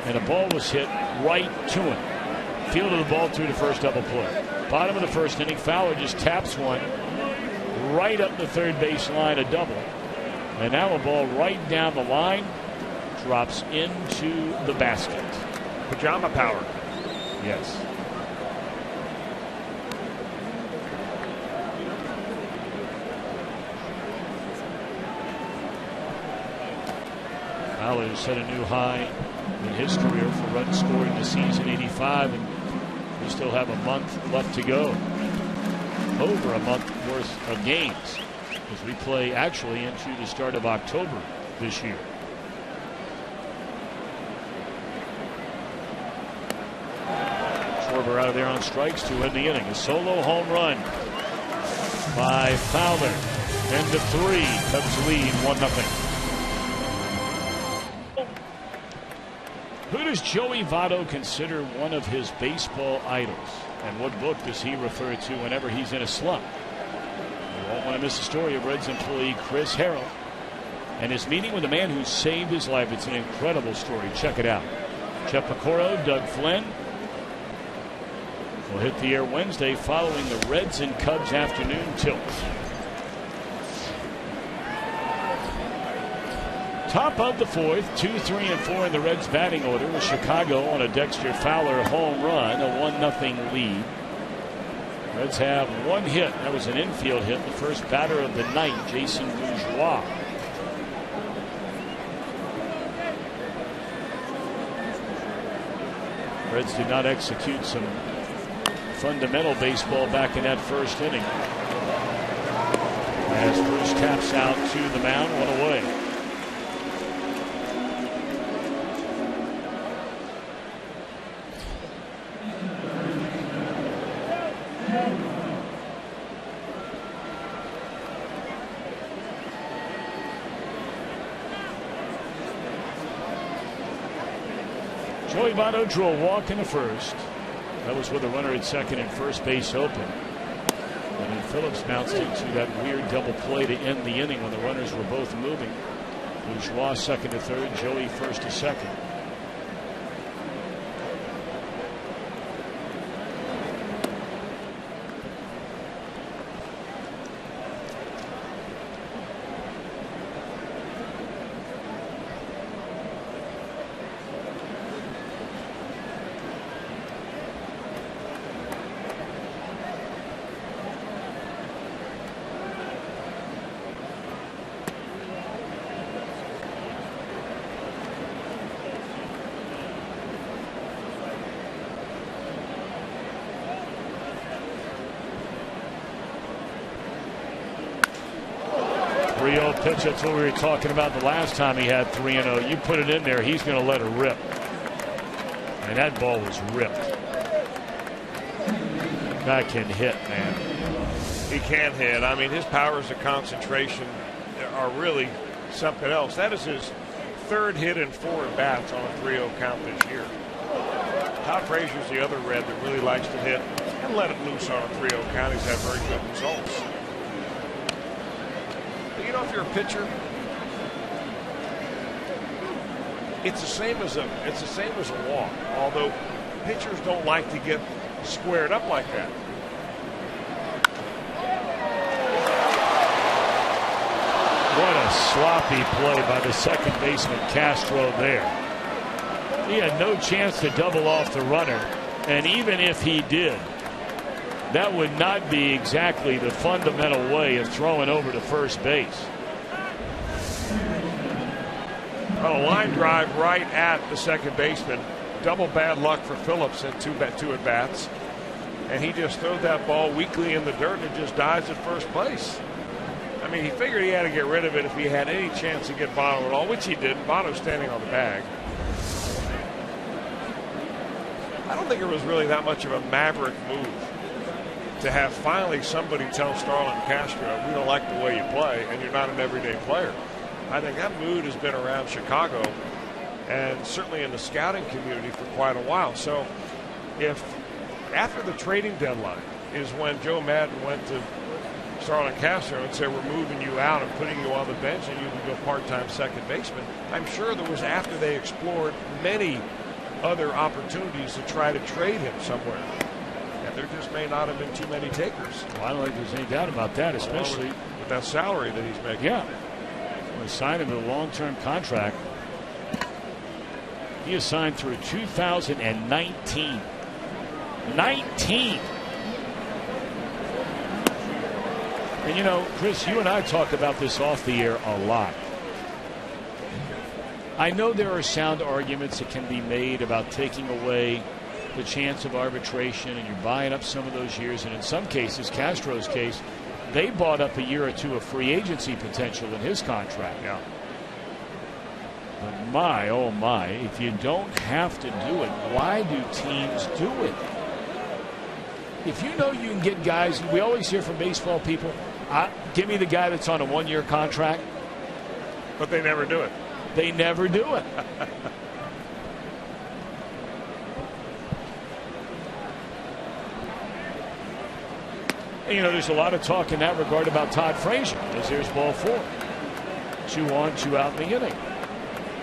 and the ball was hit right to him. Fielded the ball through the first double play. Bottom of the first inning, Fowler just taps one right up the third base line, a double. And now a ball right down the line, drops into the basket. Pajama power. Yes. Fowler set a new high in his career for runs scored in the season, 85, and we still have a month left to go. Over a month worth of games as we play actually into the start of October this year. Schwarber out of there on strikes to end the inning. A solo home run by Fowler. End of 3. Cubs lead 1-0. Who does Joey Votto consider one of his baseball idols? And what book does he refer to whenever he's in a slump? You won't want to miss the story of Reds employee Chris Harrell and his meeting with a man who saved his life. It's an incredible story. Check it out. Chet Picoro, Doug Flynn will hit the air Wednesday following the Reds and Cubs afternoon tilt. Top of the 4th, 2, 3, and 4 in the Reds batting order with Chicago on a Dexter Fowler home run, a 1-0 lead. Reds have 1 hit. That was an infield hit. The first batter of the night, Jason Bourgeois. Reds did not execute some fundamental baseball back in that first inning. As first taps out to the mound, 1 away. Joey Votto drew a walk in the first. That was with a runner at second and first base open. And then Phillips bounced into that weird double play to end the inning when the runners were both moving. Bourgeois second to third, Joey first to second. Pitch, that's what we were talking about the last time he had 3-0. You put it in there, he's going to let it rip. And that ball was ripped. Guy can hit, man. He can hit. I mean, his powers of concentration are really something else. That is his 3rd hit in 4 at-bats on a 3-0 count this year. Todd Frazier's the other Red that really likes to hit and let it loose on a 3-0 count. He's had very good results. You know, if you're a pitcher, it's the same as a walk. Although pitchers don't like to get squared up like that. What a sloppy play by the second baseman Castro there. He had no chance to double off the runner, and even if he did, that would not be exactly the fundamental way of throwing over to first base. A line drive right at the second baseman. Double bad luck for Phillips in 2 at-bats. And he just threw that ball weakly in the dirt and it just dies at first place. I mean, he figured he had to get rid of it if he had any chance to get Votto at all, which he didn't. Votto's standing on the bag. I don't think it was really that much of a maverick move to have finally somebody tell Starlin Castro, we don't like the way you play and you're not an everyday player. I think that mood has been around Chicago and certainly in the scouting community for quite a while. So if after the trading deadline is when Joe Maddon went to Starlin Castro and said, we're moving you out and putting you on the bench and you can go part-time second baseman, I'm sure there was after they explored many other opportunities to try to trade him somewhere. And there just may not have been too many takers. Well, I don't think there's any doubt about that, especially with that salary that he's making. Yeah. Well, he signed him to a long-term contract. He is signed through 2019. 19. And you know, Chris, you and I talk about this off the air a lot. I know there are sound arguments that can be made about taking away the chance of arbitration, and you're buying up some of those years. And in some cases, Castro's case, they bought up a year or two of free agency potential in his contract. Yeah. But my, oh my, if you don't have to do it, why do teams do it? If you know you can get guys, we always hear from baseball people, give me the guy that's on a one-year contract. But they never do it. They never do it. And, you know, there's a lot of talk in that regard about Todd Frazier, as there's ball 4. 2 on, 2 out in the inning.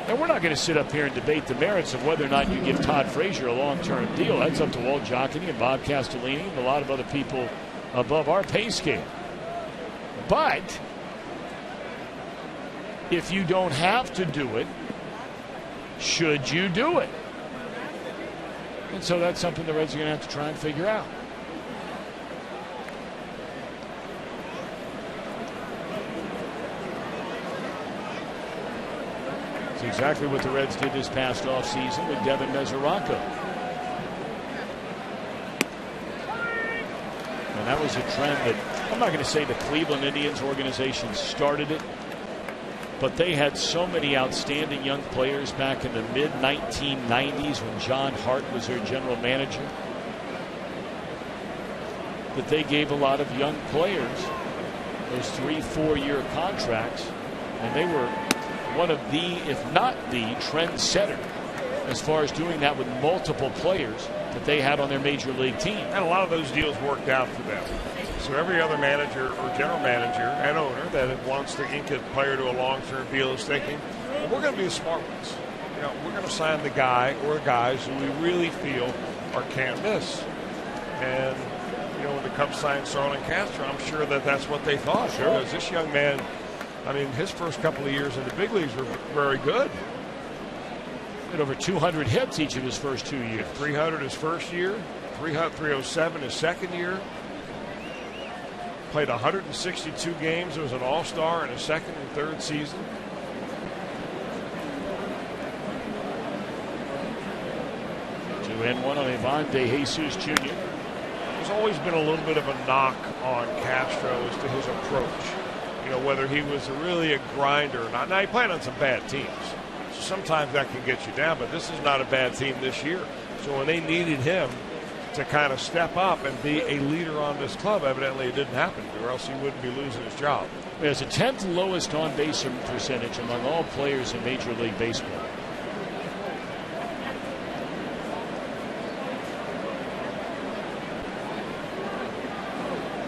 And we're not going to sit up here and debate the merits of whether or not you give Todd Frazier a long-term deal. That's up to Walt Jocketty and Bob Castellini and a lot of other people above our pay scale. But if you don't have to do it, should you do it? And so that's something the Reds are going to have to try and figure out. It's exactly what the Reds did this past offseason with Devin Mesoraco. And that was a trend that, I'm not going to say the Cleveland Indians organization started it, but they had so many outstanding young players back in the mid-1990s when John Hart was their general manager, that they gave a lot of young players those 3-4-year contracts, and they were one of the, if not the, trendsetter as far as doing that with multiple players that they had on their major league team. And a lot of those deals worked out for them. So every other manager or general manager and owner that wants to ink a player to a long-term deal is thinking, well, we're going to be the smart ones. You know, we're going to sign the guy or the guys who we really feel are can't miss. And, you know, when the Cubs signed Starlin Castro, I'm sure that that's what they thought. Sure. Because this young man, I mean, his first couple of years in the big leagues were very good. Had over 200 hits each of his first 2 years. 300 his first year, 307 his second year. Played 162 games. Was an all-star in his second and third season. Two and one on Ivan De Jesus Jr. There's always been a little bit of a knock on Castro as to his approach. You know, whether he was really a grinder or not. Now, he played on some bad teams. So sometimes that can get you down, but this is not a bad team this year. So when they needed him to kind of step up and be a leader on this club, evidently it didn't happen, or else he wouldn't be losing his job. He has the 10th lowest on-base percentage among all players in Major League Baseball.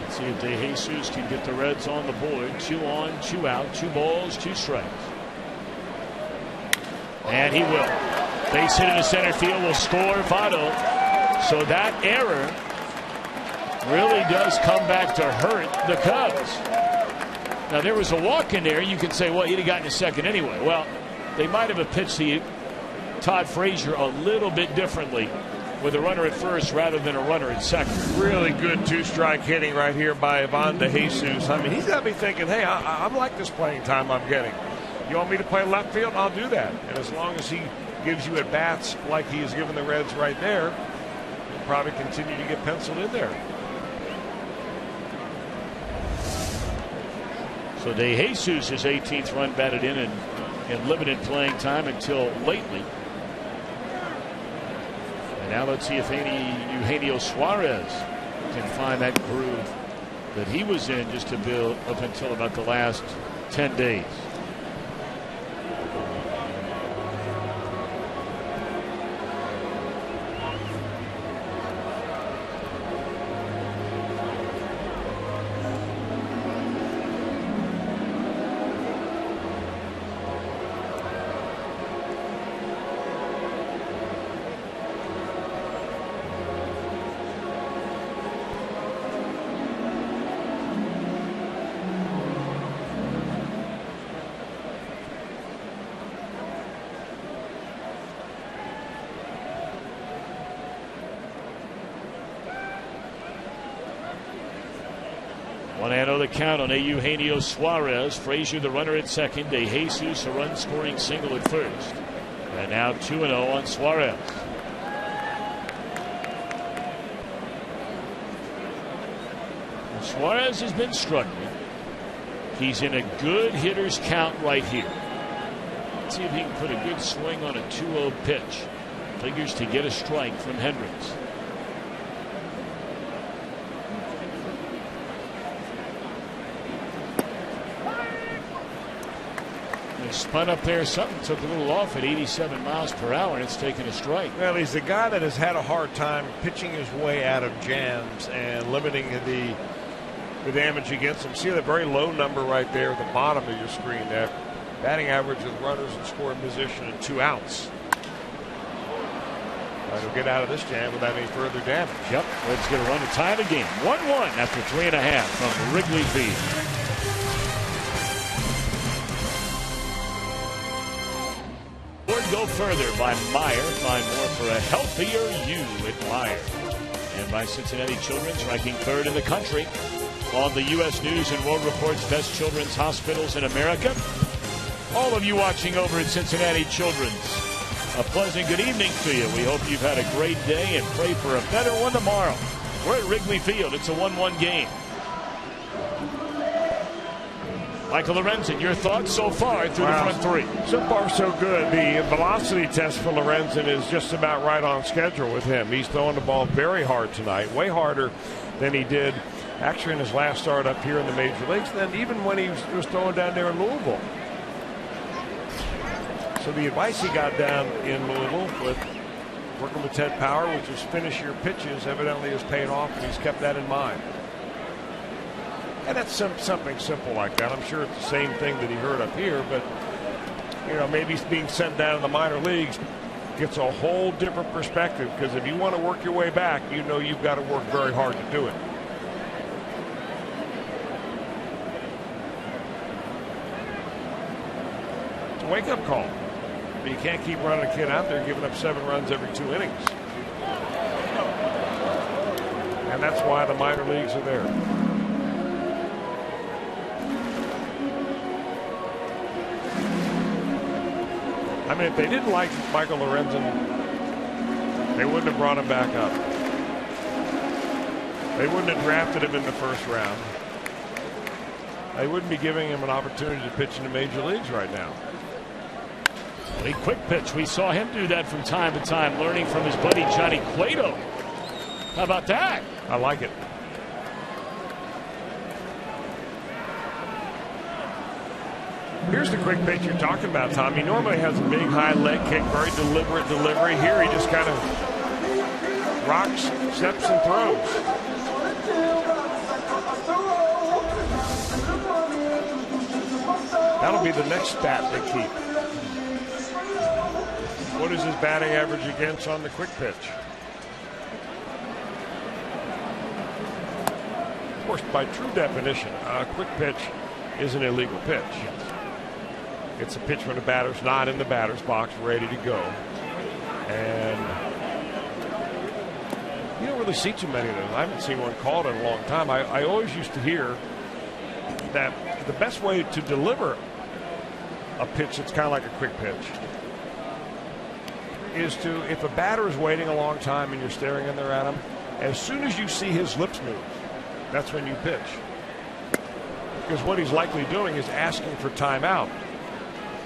See if De Jesus can get the Reds on the board. 2 on, 2 out, 2 balls, 2 strikes. And he will. Base hit into center field will score Votto. So that error really does come back to hurt the Cubs. Now, there was a walk in there. You can say, well, he'd have gotten a second anyway. Well, they might have pitched Todd Frazier a little bit differently with a runner at first rather than a runner at second. Really good 2-strike hitting right here by Ivan De Jesus. I mean, he's got me thinking, hey, I like this playing time I'm getting. You want me to play left field? I'll do that. And as long as he gives you at bats like he has given the Reds right there, he'll probably continue to get penciled in there. So De Jesus, his 18th run batted in limited playing time until lately. And now let's see if Eugenio Suarez can find that groove that he was in just to build up until about the last 10 days. 1-0 the count on a Eugenio Suarez. Frazier the runner at second. De Jesus a run scoring single at first. And now 2-0 on Suarez. And Suarez has been struggling. He's in a good hitter's count right here. Let's see if he can put a good swing on a 2-0 pitch. Figures to get a strike from Hendricks. Spun up there, something took a little off at 87 miles per hour, and it's taken a strike. Well, he's the guy that has had a hard time pitching his way out of jams and limiting the damage against him. See the very low number right there at the bottom of your screen there. Batting average with runners in scoring position and 2 outs. He'll get out of this jam without any further damage. Yep, Reds get a run to tie the game. 1-1 after 3.5 from Wrigley Field. Go further by Meyer. Find more for a healthier you at Meyer. And by Cincinnati Children's, ranking 3rd in the country on the U.S. News and World Report's best children's hospitals in America. All of you watching over at Cincinnati Children's, a pleasant good evening to you. We hope you've had a great day and pray for a better one tomorrow. We're at Wrigley Field. It's a 1-1 game. Michael Lorenzen, your thoughts so far through the front 3? So far, so good. The velocity test for Lorenzen is just about right on schedule with him. He's throwing the ball very hard tonight, way harder than he did actually in his last start up here in the major leagues, and even when he was throwing down there in Louisville. So the advice he got down in Louisville with working with Ted Power, which is finish your pitches, evidently has paid off, and he's kept that in mind. And that's something simple like that. I'm sure it's the same thing that he heard up here, but maybe being sent down in the minor leagues gets a whole different perspective, because if you want to work your way back, you've got to work very hard to do it. It's a wake-up call. But you can't keep running a kid out there giving up 7 runs every 2 innings. And that's why the minor leagues are there. I mean, if they didn't like Michael Lorenzen, they wouldn't have brought him back up. They wouldn't have drafted him in the first round. They wouldn't be giving him an opportunity to pitch in the major leagues right now. A quick pitch. We saw him do that from time to time, learning from his buddy Johnny Cueto. How about that? I like it. Here's the quick pitch you're talking about, Tom. He normally has a big high leg kick, very deliberate delivery. Here he just kind of rocks, steps, and throws. That'll be the next stat they keep. What is his batting average against on the quick pitch? Of course, by true definition, a quick pitch is an illegal pitch. It's a pitch when the batter's not in the batter's box, ready to go. And you don't really see too many of those. I haven't seen one called in a long time. I always used to hear that the best way to deliver a pitch that's kind of like a quick pitch is to, if a batter is waiting a long time and you're staring in there at him, as soon as you see his lips move, that's when you pitch. Because what he's likely doing is asking for timeout.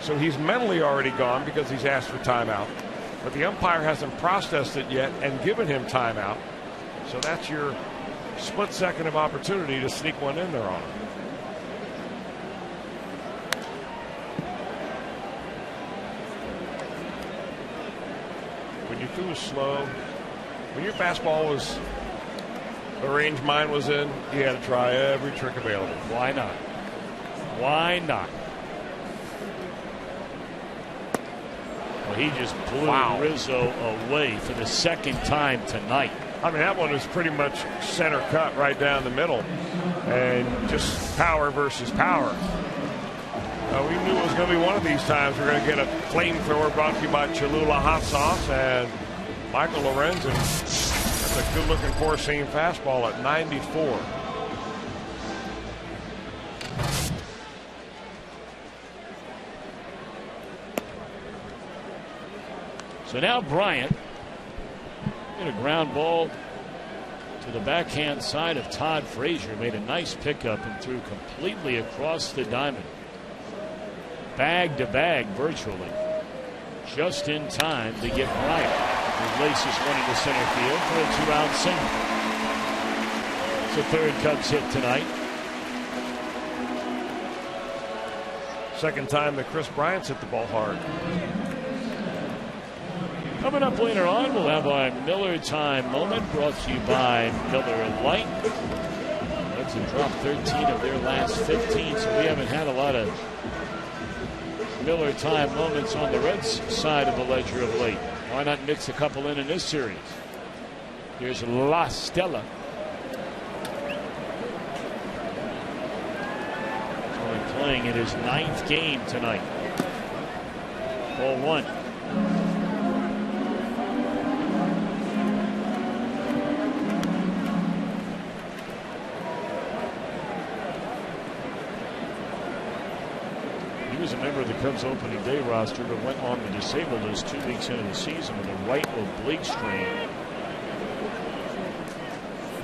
So he's mentally already gone because he's asked for timeout. But the umpire hasn't processed it yet and given him timeout. So that's your split second of opportunity to sneak one in there on him. When you threw slow, when your fastball was the range mine was in, you had to try every trick available. Why not? Why not? Well, he just blew Rizzo away for the second time tonight. I mean, that one was pretty much center cut right down the middle. And just power versus power. We knew it was going to be one of these times. We're going to get a flamethrower brought to you by Cholula Hot Sauce. And Michael Lorenzen, that's a good-looking four-seam fastball at 94. So now Bryant hit a ground ball to the backhand side of Todd Frazier. Made a nice pickup and threw completely across the diamond. Bag to bag virtually. Just in time to get Bryant, who laces one into center field for a 2-out single. It's the third Cubs hit tonight. Second time that Chris Bryant's hit the ball hard. Coming up later on, we'll have our Miller Time moment brought to you by Miller Lite. Reds have dropped 13 of their last 15, so we haven't had a lot of Miller Time moments on the Reds side of the ledger of late. Why not mix a couple in this series? Here's La Stella. Only playing in his 9th game tonight. Ball 1. He was a member of the Cubs opening day roster, but went on the disabled list 2 weeks into the season with a right oblique strain.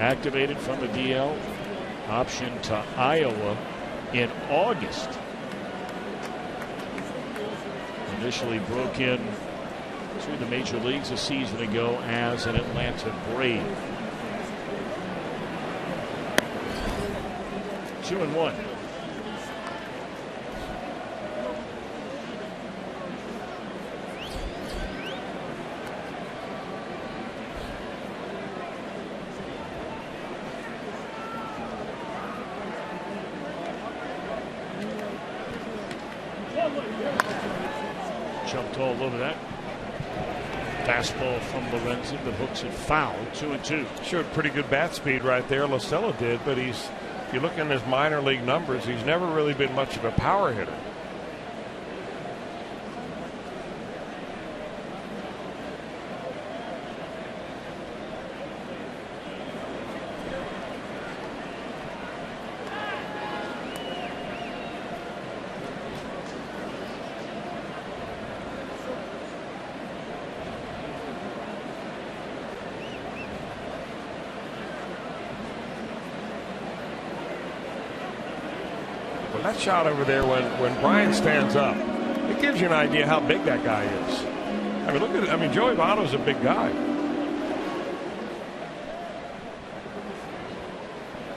Activated from the DL, option to Iowa in August. Initially broke in to the major leagues a season ago as an Atlanta Brave. 2-1. Jumped all over that. Fastball from Lorenzen, but hooks it foul. 2-2. Showed pretty good bat speed right there. La Stella did, but if you look in his minor league numbers, he's never really been much of a power hitter. That shot over there, when Bryant stands up, it gives you an idea how big that guy is. I mean, look at it. I mean, Joey Votto's a big guy.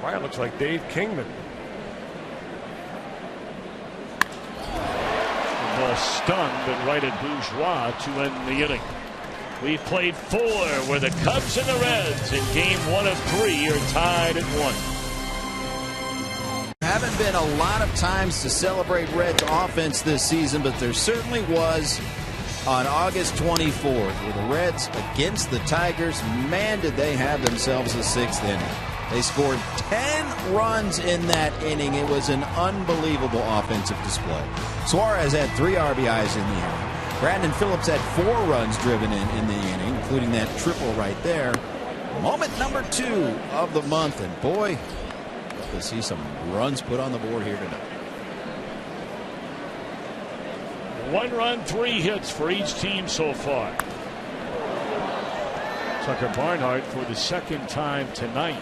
Bryant looks like Dave Kingman. The ball stung, but right at Bourgeois to end the inning. We played 4 where the Cubs and the Reds in game 1 of 3 are tied at 1. Haven't been a lot of times to celebrate Reds offense this season, but there certainly was on August 24th where the Reds against the Tigers, man, did they have themselves a 6th inning. They scored 10 runs in that inning. It was an unbelievable offensive display. Suarez had 3 RBIs in the inning. Brandon Phillips had 4 runs driven in the inning, including that triple right there. Moment number 2 of the month, and boy, to see some runs put on the board here tonight. 1 run, 3 hits for each team so far. Tucker Barnhart, for the 2nd time tonight,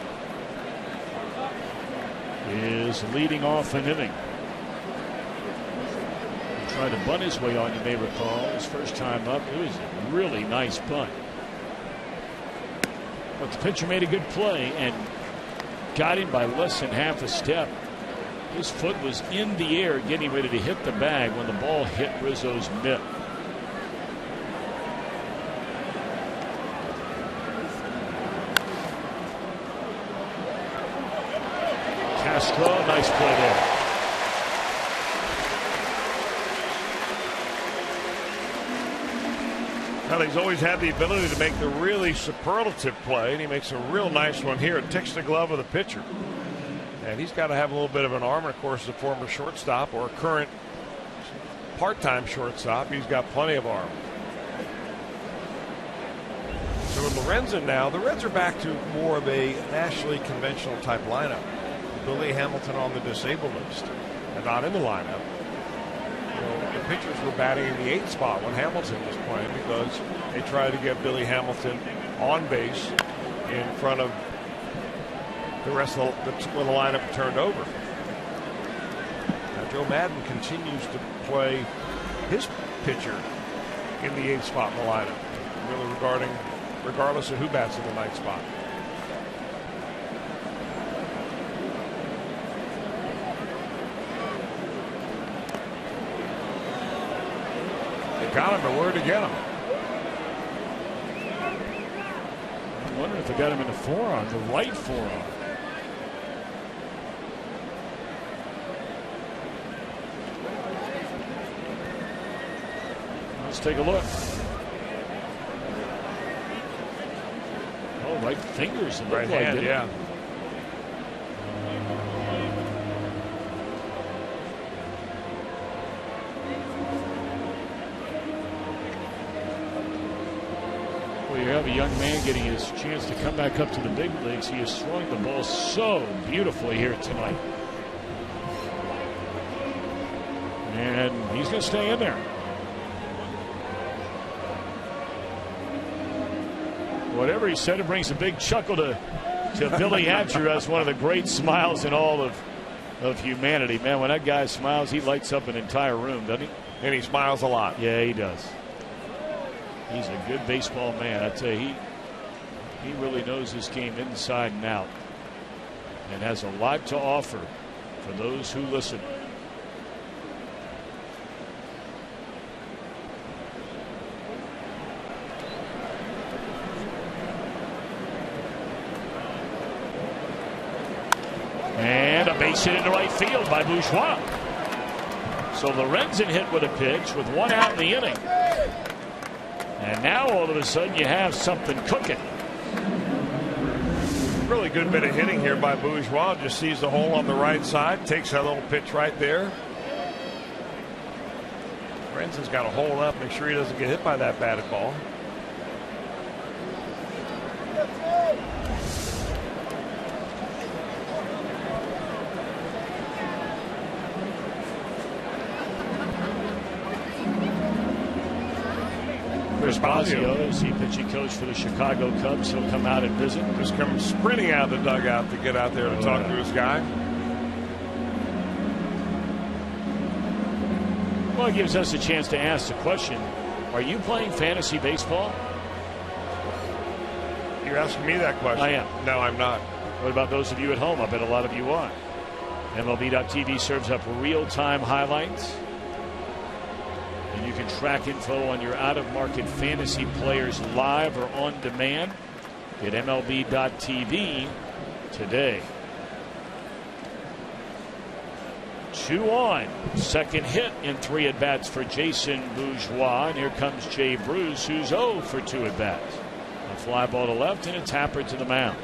is leading off an inning. He tried to bunt his way on, you may recall. His first time up, it was a really nice bunt. But the pitcher made a good play and got him by less than half a step. His foot was in the air getting ready to hit the bag when the ball hit Rizzo's mitt. Castro, nice play there. Well, he's always had the ability to make the really superlative play, and he makes a real nice one here. It ticks the glove of the pitcher. And he's got to have a little bit of an arm. And, of course, a former shortstop or a current part-time shortstop, he's got plenty of arm. So with Lorenzen now, the Reds are back to more of a nationally conventional type lineup. Billy Hamilton on the disabled list and not in the lineup. You know, the pitchers were batting in the 8th spot when Hamilton was playing because they tried to get Billy Hamilton on base in front of the rest of when the lineup turned over. Now Joe Madden continues to play his pitcher in the 8th spot in the lineup, really regardless of who bats in the 9th spot. They got him, but where to get him? I'm wondering if they got him in the forearm, the right forearm. Let's take a look. Oh, right fingers. Right hand, yeah. Well, you have a young man getting his chance to come back up to the big leagues. He has swung the ball so beautifully here tonight. And he's going to stay in there. Whatever he said, it brings a big chuckle to Billy Hatcher. That's one of the great smiles in all of humanity. Man, when that guy smiles, he lights up an entire room, doesn't he? And he smiles a lot. Yeah, he does. He's a good baseball man. I tell you, he really knows this game inside and out and has a lot to offer for those who listen. And a base hit into right field by Bourgeois. So Lorenzen hit with a pitch with 1 out in the inning. And now all of a sudden you have something cooking. Really good bit of hitting here by Bourgeois. Just sees the hole on the right side. Takes that little pitch right there. Lorenzen's got to hold up, make sure he doesn't get hit by that batted ball. Bosio is the pitching coach for the Chicago Cubs. He'll come out and visit. Just come sprinting out of the dugout to get out there to talk to his guy. Well, it gives us a chance to ask the question, are you playing fantasy baseball? You're asking me that question? I am. No, I'm not. What about those of you at home? I bet a lot of you are. MLB.TV serves up real-time highlights. And you can track info on your out-of-market fantasy players live or on demand at MLB.TV today. 2 on. Second hit in 3 at-bats for Jason Bourgeois. And here comes Jay Bruce, who's 0 for 2 at-bats. A fly ball to left and a tapper to the mound.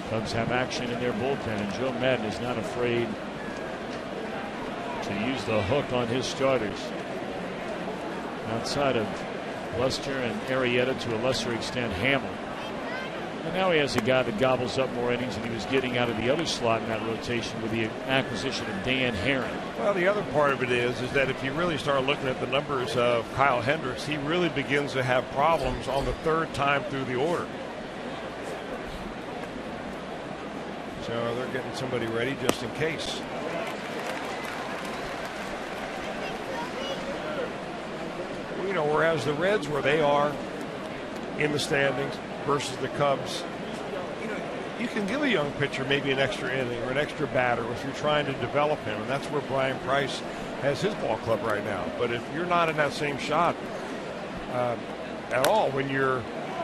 Cubs have action in their bullpen, and Joe Madden is not afraid to use the hook on his starters. Outside of Lester and Arrieta, to a lesser extent Hamill. And now he has a guy that gobbles up more innings than he was getting out of the other slot in that rotation with the acquisition of Dan Herron. Well, the other part of it is that if you really start looking at the numbers of Kyle Hendricks, he really begins to have problems on the 3rd time through the order. So they're getting somebody ready just in case. Well, you know, whereas the Reds, where they are in the standings versus the Cubs, you know, you can give a young pitcher maybe an extra inning or an extra batter if you're trying to develop him, and that's where Brian Price has his ball club right now. But if you're not in that same shot at all when you're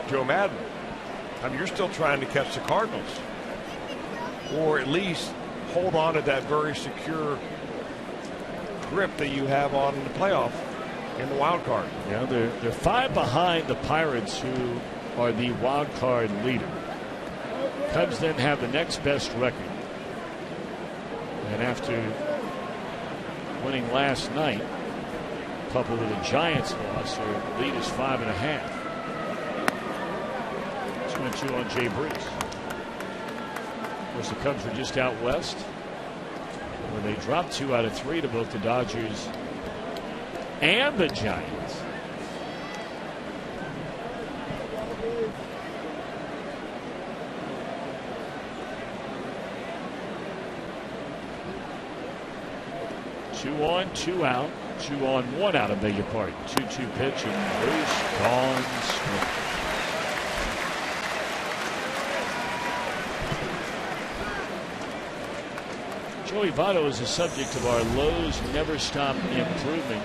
Joe Madden, I mean, you're still trying to catch the Cardinals, or at least hold on to that very secure grip that you have on the playoff in the wild card. Yeah, they're 5 behind the Pirates, who are the wild card leader. Cubs then have the next best record, and after winning last night, coupled with a Giants loss, their lead is 5.5. 2-2 on Jay Bruce. course, the Cubs were just out west, where they dropped 2 out of 3 to both the Dodgers and the Giants. Two on, 2 out. 2 on, 1 out, I beg your pardon. 2-2 pitch and Bruce gone straight. Joey Votto is the subject of our Lowe's Never Stop Improving.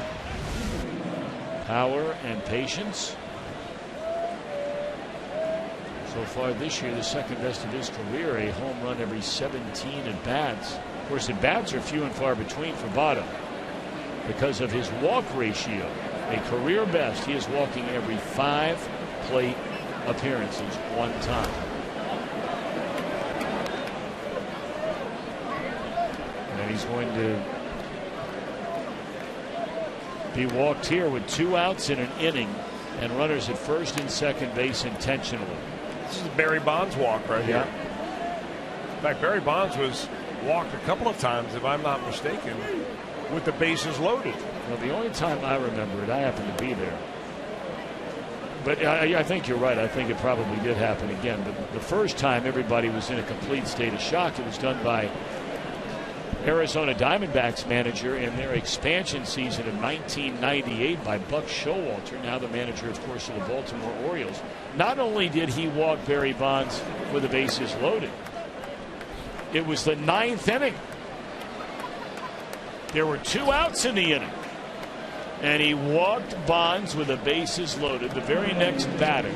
Power and patience. So far this year, the second best of his career, a home run every 17 at bats. Of course, at bats are few and far between for Votto because of his walk ratio. A career best, he is walking every 5 plate appearances one time. And he's going to be walked here with 2 outs in an inning and runners at first and second base intentionally. This is Barry Bonds' walk right here. In fact, Barry Bonds was walked a couple of times, if I'm not mistaken, with the bases loaded. Well, the only time I remember it, I happened to be there. But I think you're right. I think it probably did happen again. But the first time, everybody was in a complete state of shock. It was done by Arizona Diamondbacks manager in their expansion season of 1998 by Buck Showalter, now the manager, of course, of the Baltimore Orioles. Not only did he walk Barry Bonds with the bases loaded, it was the 9th inning. There were 2 outs in the inning, and he walked Bonds with the bases loaded. The very next batter,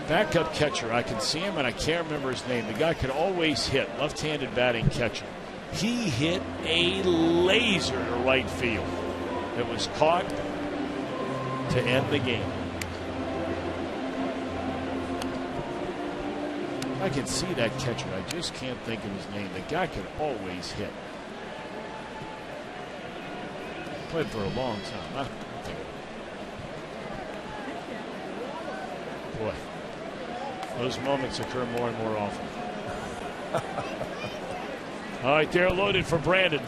backup catcher, I can see him and I can't remember his name. The guy could always hit, left-handed batting catcher. He hit a laser to right field. It was caught to end the game. I can see that catcher. I just can't think of his name. The guy could always hit. Played for a long time. Boy, those moments occur more and more often. All right, they're loaded for Brandon.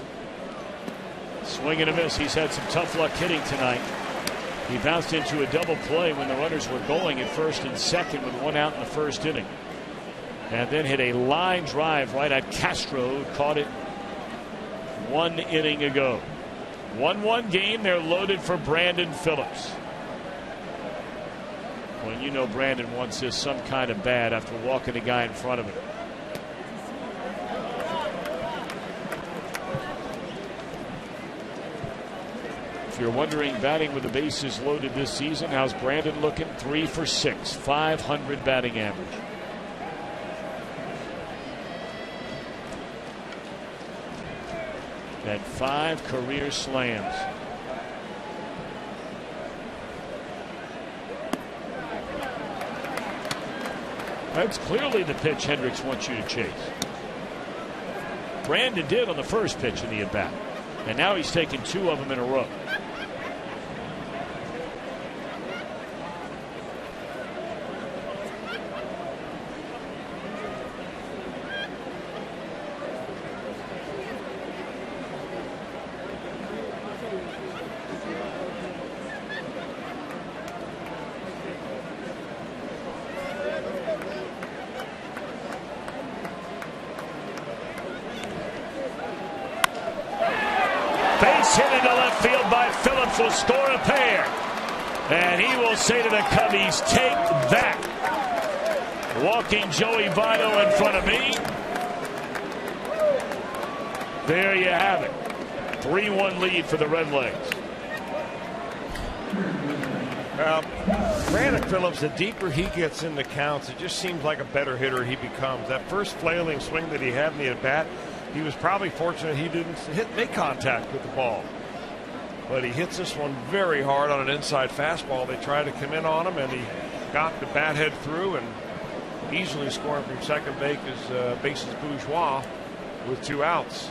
Swing and a miss. He's had some tough luck hitting tonight. He bounced into a double play when the runners were going at first and second with 1 out in the first inning. And then hit a line drive right at Castro. Caught it 1 inning ago. 1-1 game. They're loaded for Brandon Phillips. Well, you know Brandon wants this some kind of bad after walking the guy in front of him. If you're wondering, batting with the bases loaded this season, how's Brandon looking? 3 for 6, 500 batting average. Had 5 career slams. That's clearly the pitch Hendricks wants you to chase. Brandon did on the first pitch in the at-bat. And now he's taken 2 of them in a row. Hit into left field by Phillips will score a pair. And he will say to the Cubbies, take that. Walking Joey Votto in front of me. There you have it. 3-1 lead for the Redlegs. Well, Brandon Phillips, the deeper he gets in the counts, it just seems like a better hitter he becomes. That first flailing swing that he had in the at-bat, he was probably fortunate he didn't make contact with the ball. But he hits this one very hard on an inside fastball. They tried to come in on him, and he got the bat head through and easily scoring from second base bases bourgeois with 2 outs.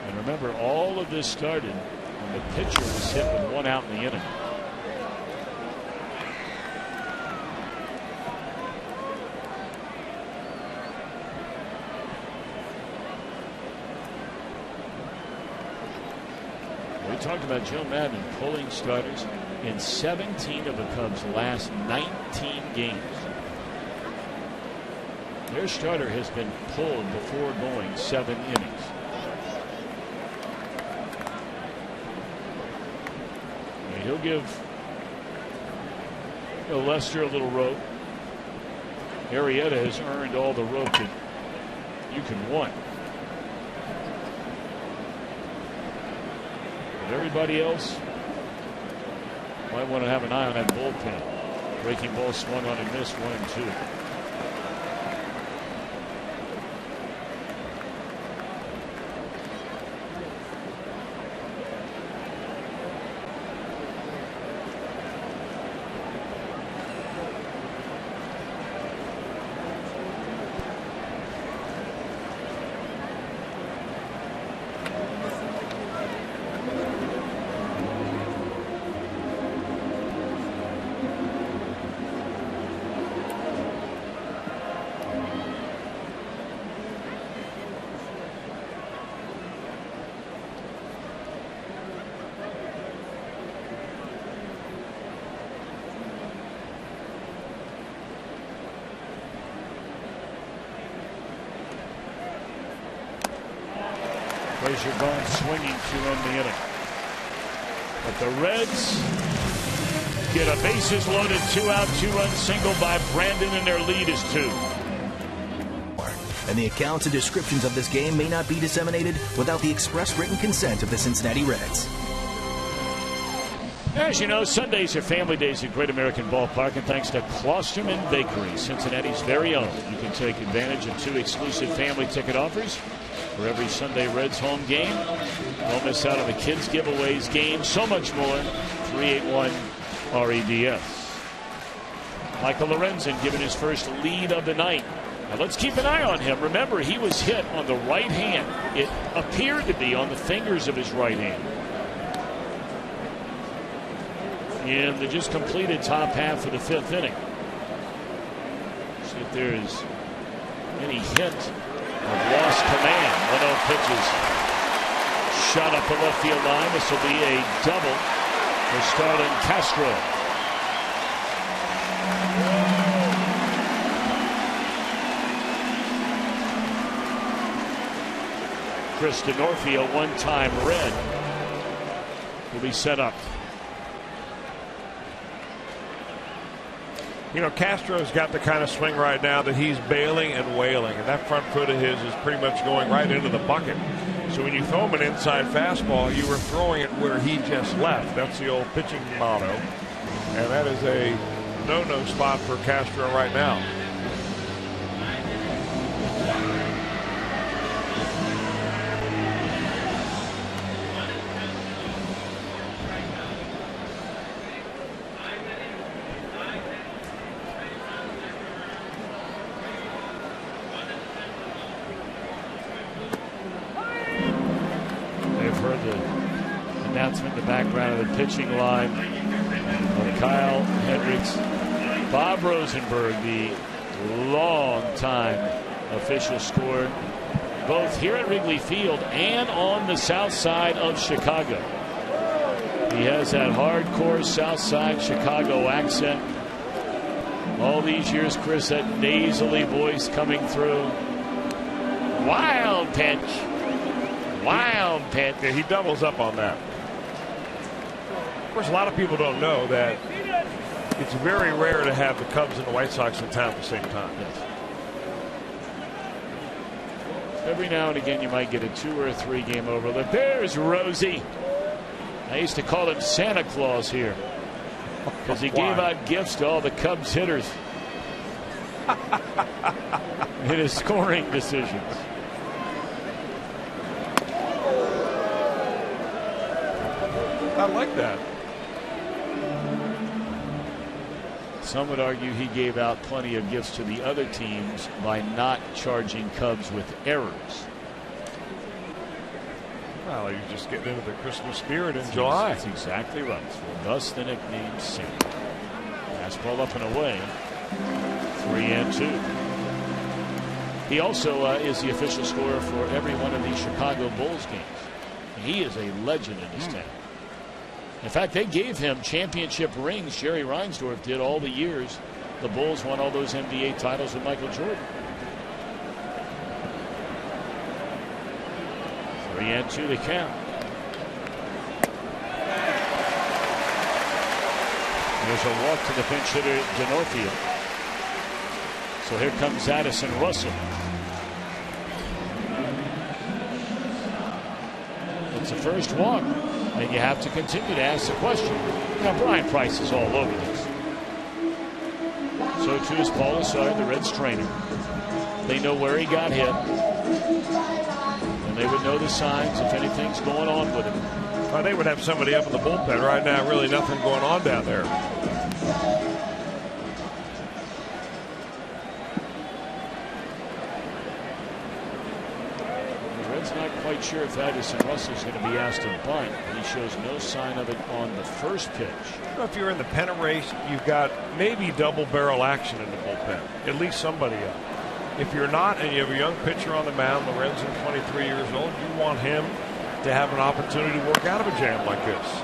And remember, all of this started when the pitcher was hit with 1 out in the inning. We talked about Joe Madden pulling starters in 17 of the Cubs' last 19 games. Their starter has been pulled before going 7 innings. And he'll give Lester a little rope. Arrieta has earned all the rope that you can want. But everybody else might want to have an eye on that bullpen. Breaking ball swung on and missed, 1-2. Frazier going swinging to end the inning. But the Reds get a bases loaded, 2-out, 2-run single by Brandon, and their lead is 2. And the accounts and descriptions of this game may not be disseminated without the express written consent of the Cincinnati Reds. As you know, Sundays are family days at Great American Ballpark, and thanks to Klosterman Bakery, Cincinnati's very own, you can take advantage of 2 exclusive family ticket offers for every Sunday Reds home game. Don't miss out on the kids giveaways, games, so much more. 381-REDS. Michael Lorenzen given his first lead of the night. Now let's keep an eye on him. Remember, he was hit on the right hand. It appeared to be on the fingers of his right hand. In the just completed top half of the 5th inning. See if there is any hint of lost command. 1-0 pitches shot up the left field line. This will be a double for Starlin Castro. Chris DeNorfie, a one-time Red, will be set up. You know, Castro's got the kind of swing right now that he's bailing and wailing, and that front foot of his is pretty much going right into the bucket. So when you throw him an inside fastball, you were throwing it where he just left. That's the old pitching motto, and that is a no-no spot for Castro right now. Pitching line of Kyle Hendricks. Bob Rosenberg, the long-time official scorer, both here at Wrigley Field and on the south side of Chicago. He has that hardcore south side Chicago accent. All these years, Chris, that nasally voice coming through. Wild pitch. Wild pitch. Yeah, he doubles up on that. Of course, a lot of people don't know that it's very rare to have the Cubs and the White Sox in town at the same time. Yes. Every now and again, you might get a 2 or 3 game overlook. There's Rosie. I used to call him Santa Claus here because he gave out gifts to all the Cubs hitters in his scoring decisions. I like that. Some would argue he gave out plenty of gifts to the other teams by not charging Cubs with errors. Well, you just get into the Christmas spirit in July. That's exactly right. So thus the nickname Santa. Fastball up and away. 3-2. He also is the official scorer for every one of these Chicago Bulls games. He is a legend in this town. In fact, they gave him championship rings. Jerry Reinsdorf did all the years the Bulls won all those NBA titles with Michael Jordan. 3-2 the count. There's a walk to the pinch hitter, Denorfia. So here comes Addison Russell. It's the first walk, and you have to continue to ask the question. Now, Brian Price is all over this. So too is Paul Asard, the Reds trainer. They know where he got hit, and they would know the signs if anything's going on with him. Well, they would have somebody up in the bullpen right now. Really nothing going on down there. Not quite sure if Addison Russell's going to be asked to bunt. He shows no sign of it on the first pitch. If you're in the pennant race, you've got maybe double barrel action in the bullpen. At least somebody up. If you're not and you have a young pitcher on the mound, Lorenzen, 23 years old, you want him to have an opportunity to work out of a jam like this.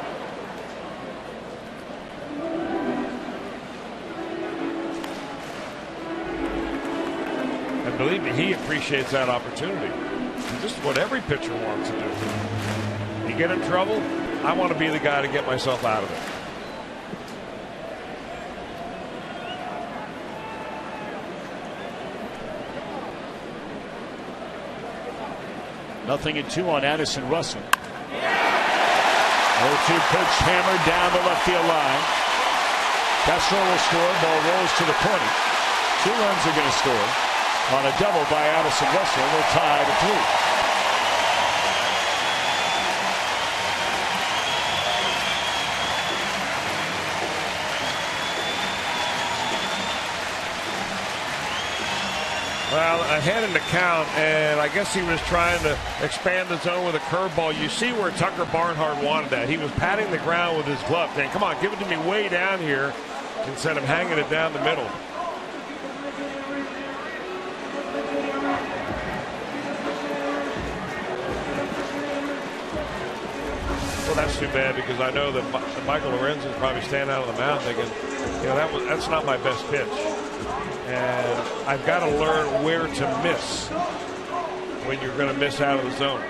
And believe me, he appreciates that opportunity. This is what every pitcher wants to do. You get in trouble, I want to be the guy to get myself out of it. Nothing in 2 on Addison Russell. 0-2 pitch hammered down the left field line. Castro will score. Ball rolls to the 20. 2 runs are going to score on a double by Addison Russell. They're tied at 3. Well, ahead in the count, and I guess he was trying to expand the zone with a curveball. You see where Tucker Barnhart wanted that. He was patting the ground with his glove, saying, come on, give it to me way down here, instead of hanging it down the middle. Well, that's too bad, because I know that Michael Lorenzen is probably standing out on the mound thinking, you know, that's not my best pitch. And I've got to learn where to miss when you're going to miss out of the zone.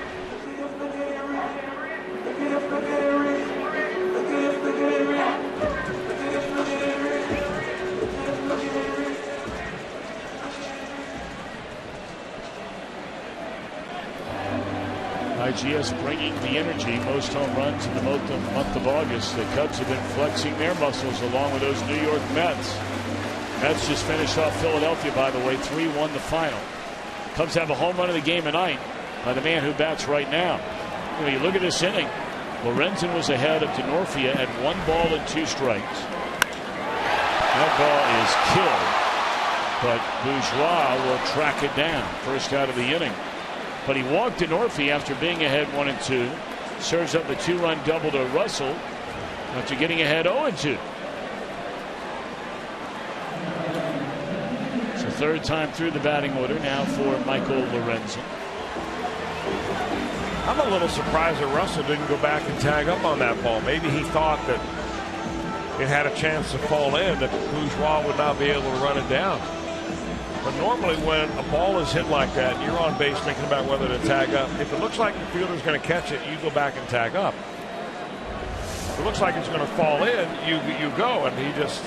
IGS bringing the energy, most home runs in the month of August. The Cubs have been flexing their muscles along with those New York Mets. Mets just finished off Philadelphia, by the way, 3-1 the final. Cubs have a home run of the game tonight by the man who bats right now. You know, you look at this inning. Lorenzen was ahead of Denorfia at 1 ball and 2 strikes. That ball is killed, but Bourgeois will track it down. First out of the inning. But he walked Denorfia after being ahead 1-2. Serves up the 2-run double to Russell after getting ahead 0-2. Third time through the batting order now for Michael Lorenzen. I'm a little surprised that Russell didn't go back and tag up on that ball. Maybe he thought that it had a chance to fall in, that Bourgeois would not be able to run it down. But normally when a ball is hit like that, you're on base thinking about whether to tag up. If it looks like the fielder's going to catch it, you go back and tag up. If it looks like it's going to fall in, you go, and he just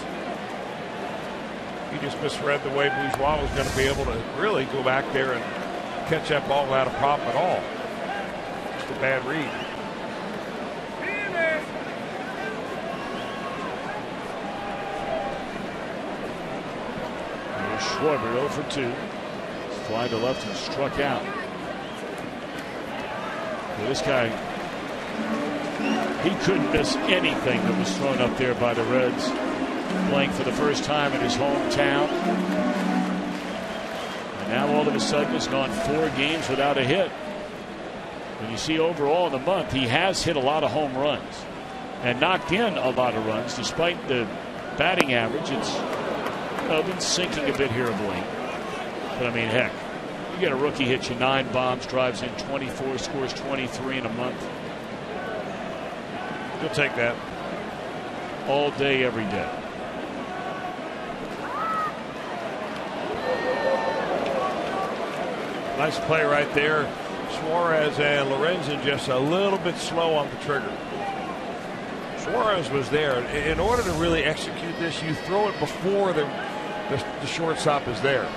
misread the way Bourgeois was going to be able to really go back there and catch that ball without a problem at all. Just a bad read. Here's Schwarber 0 for 2. Fly to left and struck out. Well, this guy, he couldn't miss anything that was thrown up there by the Reds. Playing for the first time in his hometown. And now all of a sudden has gone 4 games without a hit. When you see overall in the month, he has hit a lot of home runs and knocked in a lot of runs despite the batting average. It's been sinking a bit here of late. But I mean, heck, you get a rookie hit you 9 bombs, drives in 24, scores 23 in a month. You'll take that. All day, every day. Nice play right there. Suarez and Lorenzen just a little bit slow on the trigger. Suarez was there. In order to really execute this, you throw it before the shortstop is there.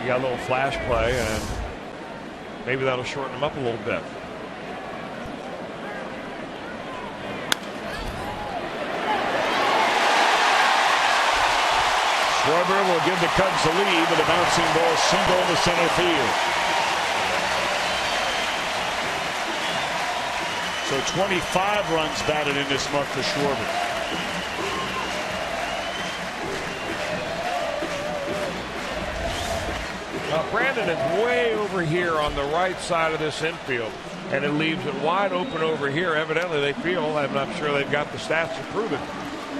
You got a little flash play, and maybe that'll shorten him up a little bit. Schwarber will give the Cubs the lead with a bouncing ball single to center field. So 25 runs batted in this month for Schwarber. Now Brandon is way over here on the right side of this infield, and it leaves it wide open over here. Evidently they feel, I'm not sure they've got the stats to prove it,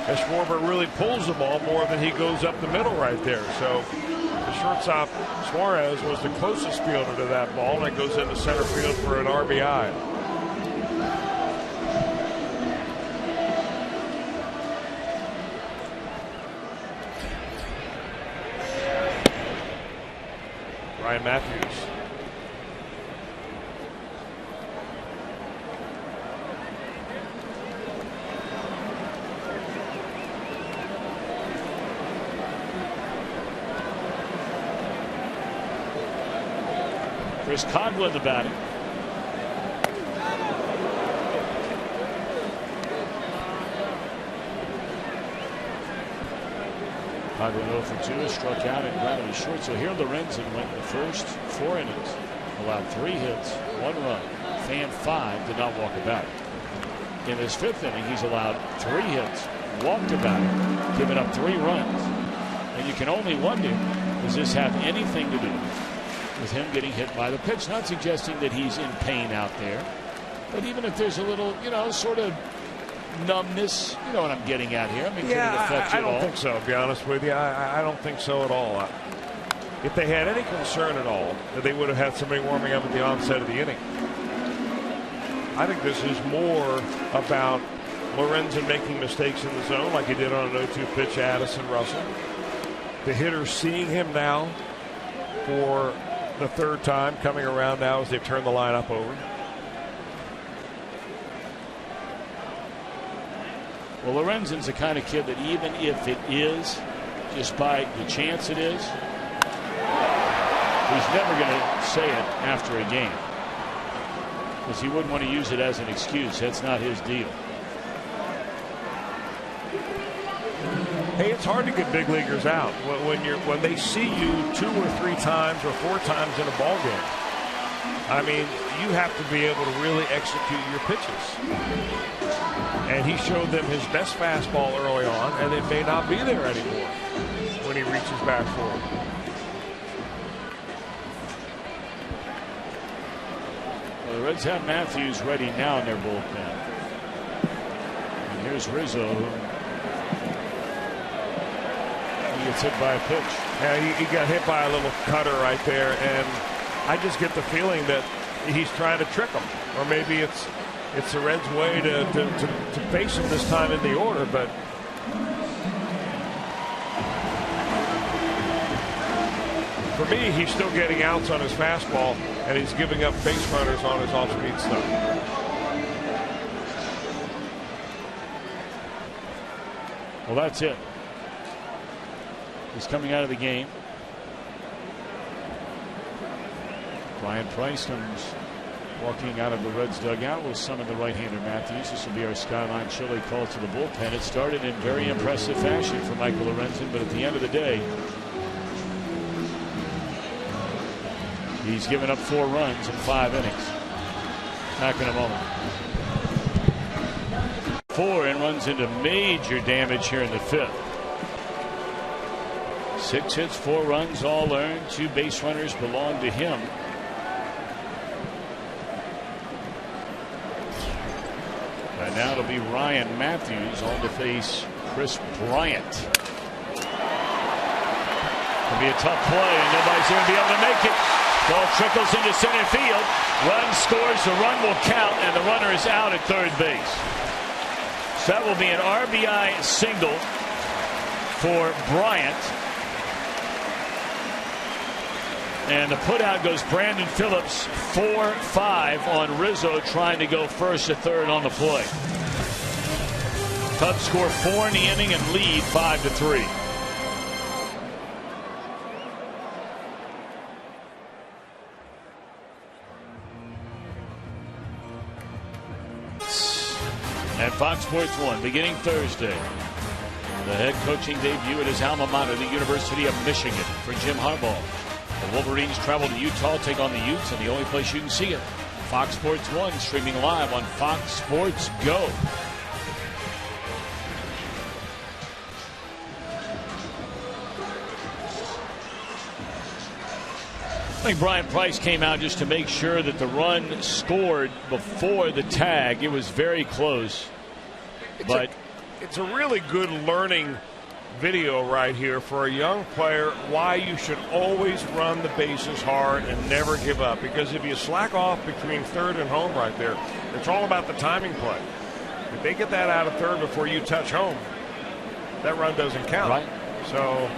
as Schwarber really pulls the ball more than he goes up the middle right there. So the shortstop, Suarez, was the closest fielder to that ball, and it goes into center field for an RBI. Ryan Matthews. Chris Coghlan the batting. Coghlan 0 for 2, struck out and grounded to short. So here Lorenzen went the first 4 innings, allowed 3 hits, 1 run, fanned 5, did not walk a batter. In his 5th inning, he's allowed 3 hits, walked a batter, given up 3 runs. And you can only wonder, does this have anything to do with him getting hit by the pitch? Not suggesting that he's in pain out there, but even if there's a little, sort of numbness, you know what I'm getting at here. I mean, yeah, could it affect you I don't think so, to be honest with you. I don't think so at all. If they had any concern at all, that they would have had somebody warming up at the onset of the inning. I think this is more about Lorenzen making mistakes in the zone, like he did on an 0-2 pitch to Addison Russell. The hitter seeing him now for the 3rd time, coming around now as they've turned the lineup over. Well, Lorenzen's the kind of kid that even if it is, just by the chance it is, he's never going to say it after a game, because he wouldn't want to use it as an excuse. That's not his deal. Hey, it's hard to get big leaguers out when they see you 2 or 3 times or 4 times in a ball game. I mean, you have to be able to really execute your pitches. And he showed them his best fastball early on, and it may not be there anymore when he reaches back forward. Well, the Reds have Matthews ready now in their bullpen. And here's Rizzo. He gets hit by a pitch. Yeah, he got hit by a little cutter right there, and I just get the feeling that he's trying to trick him, or maybe it's the Reds' way to face him this time in the order. But for me, he's still getting outs on his fastball, and he's giving up base runners on his off-speed stuff. Well, that's it. He's coming out of the game. Brian Price comes walking out of the Reds dugout. Will summon the right-hander Matthews. This will be our Skyline Chili call to the bullpen. It started in very impressive fashion for Michael Lorenzen, but at the end of the day, he's given up 4 runs in 5 innings. Back in a moment. 4 and runs into major damage here in the 5th. 6 hits, 4 runs, all earned. 2 base runners belong to him. And now it'll be Ryan Matthews on to face Chris Bryant. It'll be a tough play, and nobody's going to be able to make it. Ball trickles into center field. Run scores, the run will count, and the runner is out at 3rd base. So that will be an RBI single for Bryant. And the putout goes Brandon Phillips, 4-5 on Rizzo, trying to go first to third on the play. Cubs score 4 in the inning and lead 5-3. At Fox Sports 1, beginning Thursday, the head coaching debut at his alma mater, the University of Michigan, for Jim Harbaugh. The Wolverines travel to Utah, take on the Utes, and the only place you can see it, Fox Sports 1, streaming live on Fox Sports Go. I think Brian Price came out just to make sure that the run scored before the tag. It was very close. But it's a really good learning video right here for a young player, why you should always run the bases hard and never give up. Because if you slack off between third and home right there, it's all about the timing play. If they get that out of third before you touch home, that run doesn't count. Right. So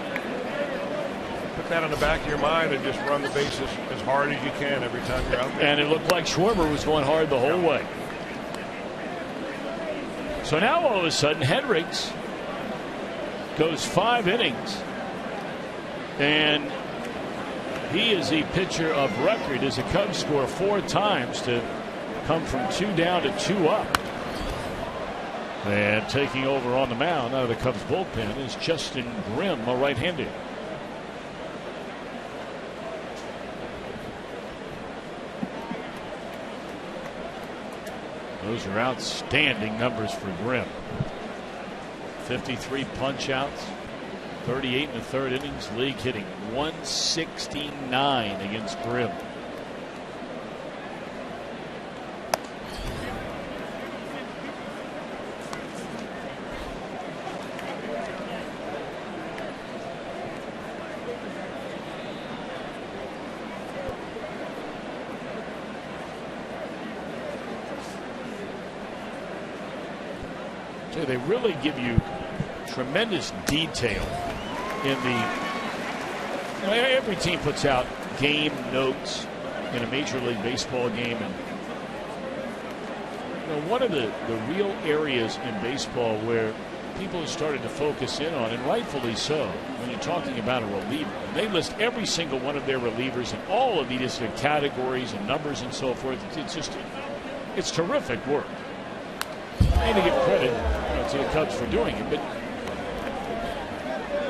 put that in the back of your mind and just run the bases as hard as you can every time you're out there. And it looked like Schwarber was going hard the whole way. So now all of a sudden Hendricks goes 5 innings, and he is the pitcher of record as the Cubs score 4 times to come from 2 down to 2 up. And taking over on the mound out of the Cubs bullpen is Justin Grimm, a right-hander. Those are outstanding numbers for Grimm. 53 punch-outs, 38 in the third innings, league hitting 169 against Grimm. They really give you tremendous detail in the. Every team puts out game notes in a Major League Baseball game, and one of the real areas in baseball where people have started to focus in on, and rightfully so, when you're talking about a reliever, and they list every single one of their relievers in all of these categories and numbers and so forth. It's terrific work. And to give credit to the Cubs for doing it, but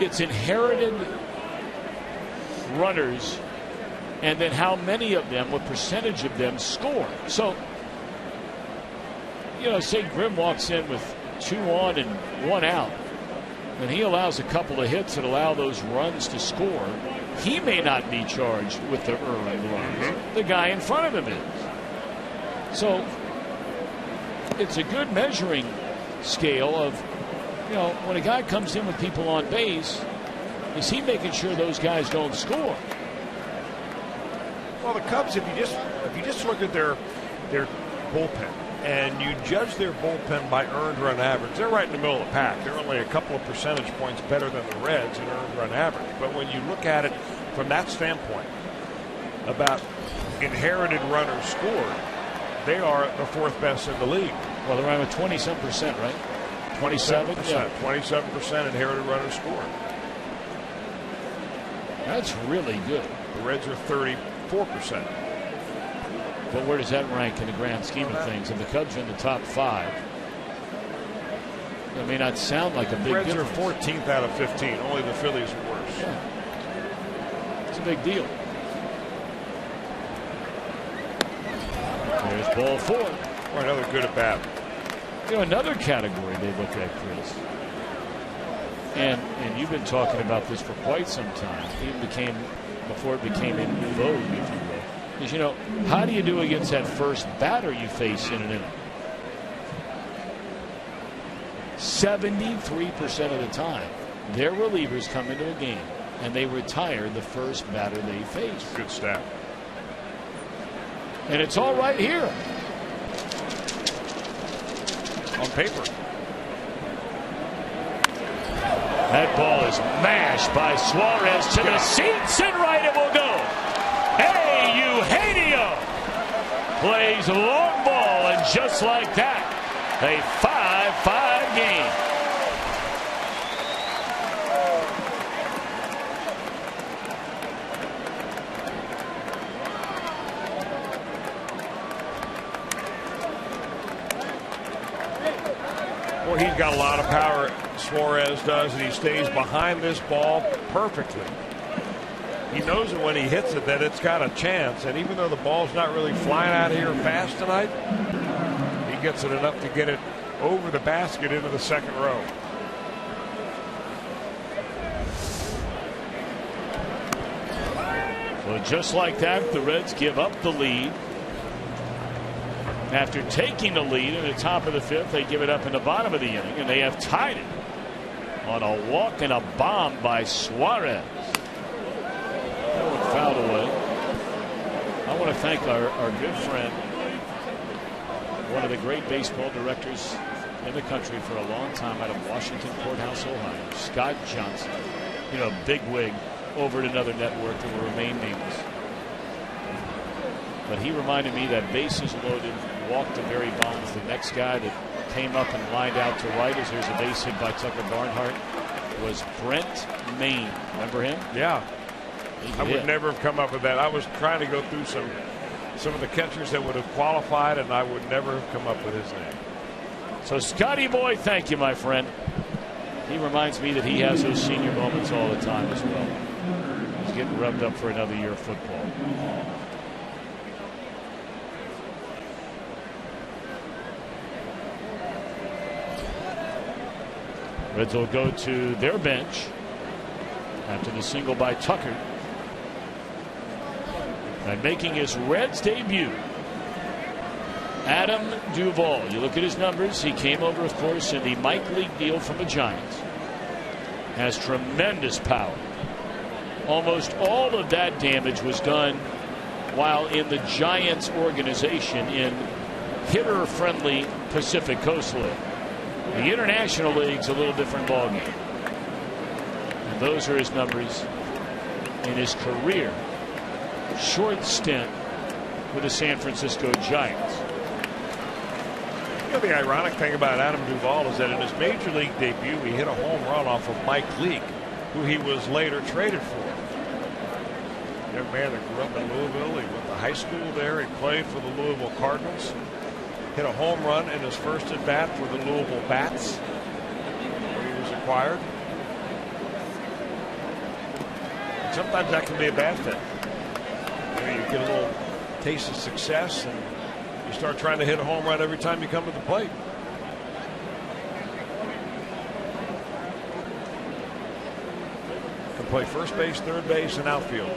it's inherited runners, and then how many of them, what percentage of them score. So, say Grimm walks in with 2 on and 1 out, and he allows a couple of hits that allow those runs to score. He may not be charged with the early runs. The guy in front of him is. So it's a good measuring scale of, when a guy comes in with people on base, is he making sure those guys don't score? Well, the Cubs, if you just look at their bullpen and you judge their bullpen by earned run average, they're right in the middle of the pack. They're only a couple of percentage points better than the Reds in earned run average. But when you look at it from that standpoint about inherited runners scored, they are the 4th best in the league. Well, they're around 27%, right? 27%. Yeah. 27% inherited runners scored. That's really good. The Reds are 34%. But where does that rank in the grand scheme of things? And the Cubs are in the top 5. It may not sound like a big Reds difference. are 14th out of 15. Only the Phillies are worse. Yeah. It's a big deal. There's ball 4. Or another good at bat. Another category they look at, Chris. And you've been talking about this for quite some time. Even before it became in vogue, if you will. Is, how do you do against that first batter you face in an inning? 73% of the time, their relievers come into a game and they retire the first batter they face. Good stat. And it's all right here. On paper. That ball is mashed by Suarez to the seats, and right it will go. Hey, Eugenio plays a long ball, and just like that, a 5-5 game. Well, he's got a lot of power, Suarez does, and he stays behind this ball perfectly. He knows that when he hits it that it's got a chance, and even though the ball's not really flying out here fast tonight, he gets it enough to get it over the basket into the second row. Well, just like that, the Reds give up the lead. After taking the lead in the top of the fifth, they give it up in the bottom of the inning, and they have tied it on a walk and a bomb by Suarez. That one fouled away. I want to thank our good friend, one of the great baseball directors in the country for a long time out of Washington Courthouse, Ohio, Scott Johnson. You know, big wig over at another network that will remain nameless. But he reminded me that bases loaded, walked to Barry Bonds. The next guy that came up and lined out to right as there's a base hit by Tucker Barnhart was Brent Maine. Remember him? Yeah. I would never have come up with that. I was trying to go through some of the catchers that would have qualified, and I would never have come up with his name. So, Scotty boy, thank you, my friend. He reminds me that he has those senior moments all the time as well. He's getting rubbed up for another year of football. Reds will go to their bench after the single by Tucker. And making his Reds debut, Adam Duvall. You look at his numbers. He came over, of course, in the Mike Leake deal from the Giants. Has tremendous power. Almost all of that damage was done while in the Giants organization in hitter-friendly Pacific Coast League. The International League's a little different ballgame. And those are his numbers in his career. Short stint with the San Francisco Giants. You know, the ironic thing about Adam Duvall is that in his major league debut, he hit a home run off of Mike Leake, who he was later traded for. Young man that grew up in Louisville. He went to high school there. He played for the Louisville Cardinals. Hit a home run in his first at bat for the Louisville Bats when he was acquired. And sometimes that can be a bad thing. You get a little taste of success and you start trying to hit a home run every time you come to the plate. Can play first base, third base, and outfield.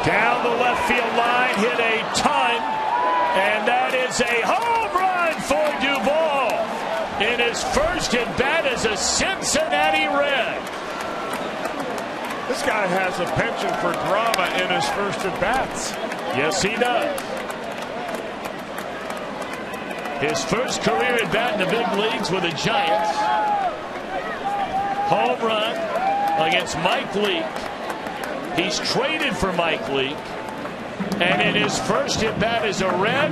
Down the left field line, hit a ton, and that is a home run for Duvall in his first at bat as a Cincinnati Red. This guy has a penchant for drama in his first at bats. Yes, he does. His first career at bat in the big leagues with the Giants. Home run against Mike Leake. He's traded for Mike Leake, and in his first at bat as a Red,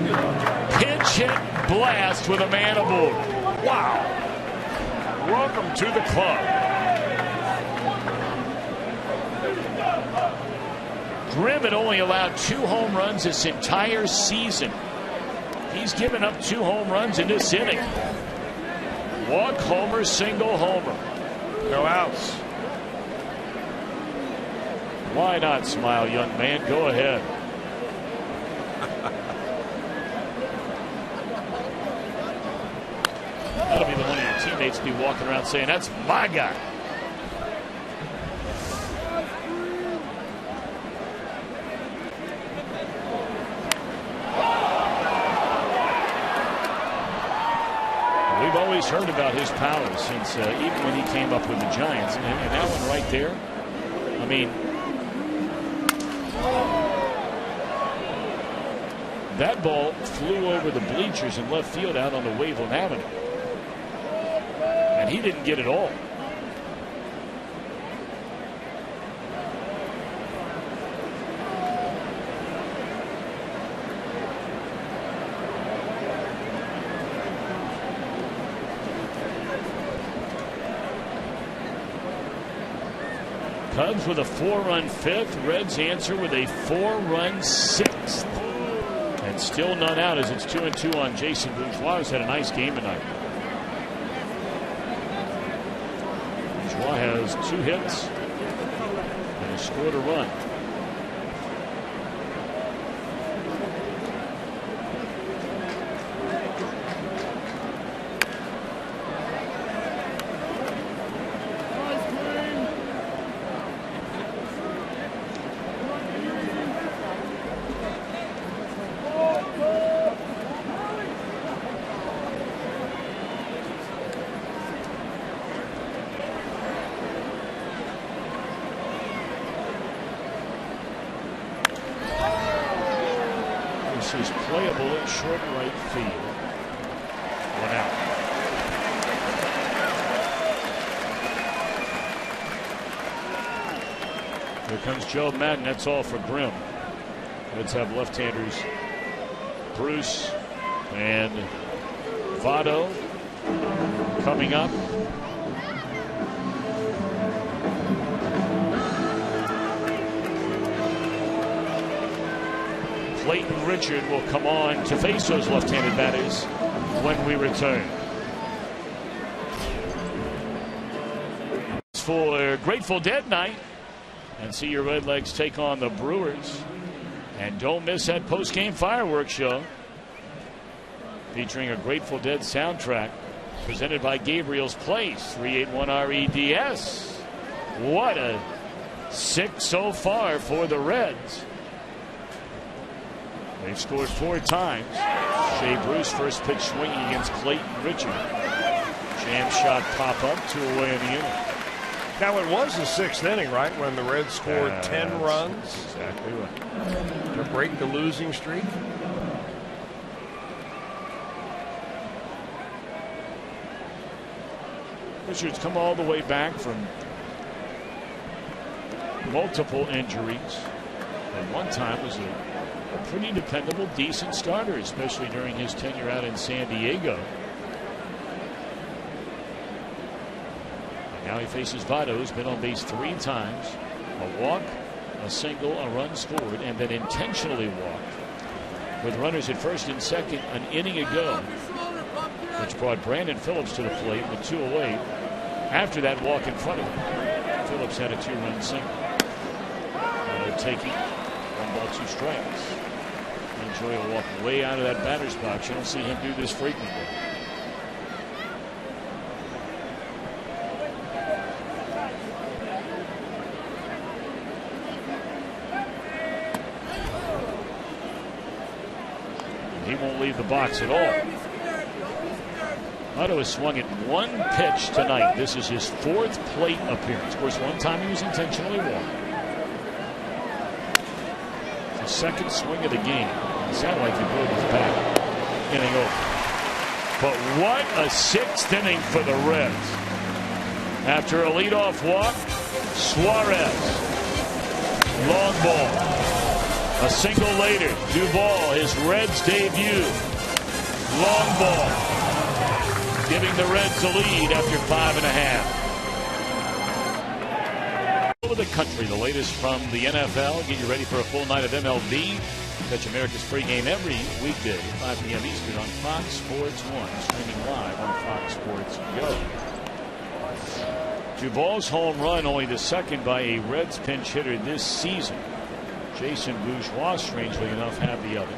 pinch hit blast with a man aboard. Wow! Welcome to the club. Grimm had only allowed 2 home runs this entire season. He's given up 2 home runs in this inning. Walk, homer, single, homer. No outs. Why not smile, young man? Go ahead. That'll be the one of your teammates be walking around saying, "That's my guy." We've always heard about his power since even when he came up with the Giants. And that one right there, I mean, that ball flew over the bleachers in left field out on the Waveland Avenue. And he didn't get it all. Cubs with a 4-run 5th. Reds answer with a 4-run 6th. And still none out as it's 2-2 on Jason Bourgeois, who's had a nice game tonight. Bourgeois has 2 hits and has scored a run. Is playable at short right field. 1 out. Here comes Joe Madden. That's all for Grimm. Let's have left-handers Bruce and Votto coming up. Clayton Richard will come on to face those left-handed batters when we return. It's for Grateful Dead night, and see your Redlegs take on the Brewers. And don't miss that post-game fireworks show featuring a Grateful Dead soundtrack presented by Gabriel's Place, 381 REDS. What a 6 so far for the Reds. They've scored 4 times. Shea Bruce first pitch swinging against Clayton Richard. Jam shot pop up, 2 away in the inning. Now it was the 6th inning, right, when the Reds scored 10 runs. Exactly right. To break the losing streak. Richard's come all the way back from multiple injuries. At one time was a pretty dependable, decent starter, especially during his tenure out in San Diego. And now he faces Votto, who's been on base 3 times. A walk, a single, a run scored, and then intentionally walked with runners at first and second an inning ago, which brought Brandon Phillips to the plate with 2 away. After that walk in front of him, Phillips had a 2-run single. Taking 1 ball, 2 strikes. Enjoy a walk way out of that batter's box. You don't see him do this frequently. He won't leave the box at all. Votto has swung at 1 pitch tonight. This is his 4th plate appearance. Of course, one time he was intentionally walked. Second swing of the game. It sounded like he broke his back. Inning over. But what a 6th inning for the Reds. After a leadoff walk, Suarez. Long ball. A single later, Duvall, his Reds debut. Long ball. Giving the Reds a lead after 5 1/2. the country. The latest from the NFL. Get you ready for a full night of MLB. Catch America's pregame every weekday at 5 p.m. Eastern on Fox Sports 1. Streaming live on Fox Sports Go. Duvall's home run, only the second by a Reds pinch hitter this season. Jason Bourgeois, strangely enough, had the other.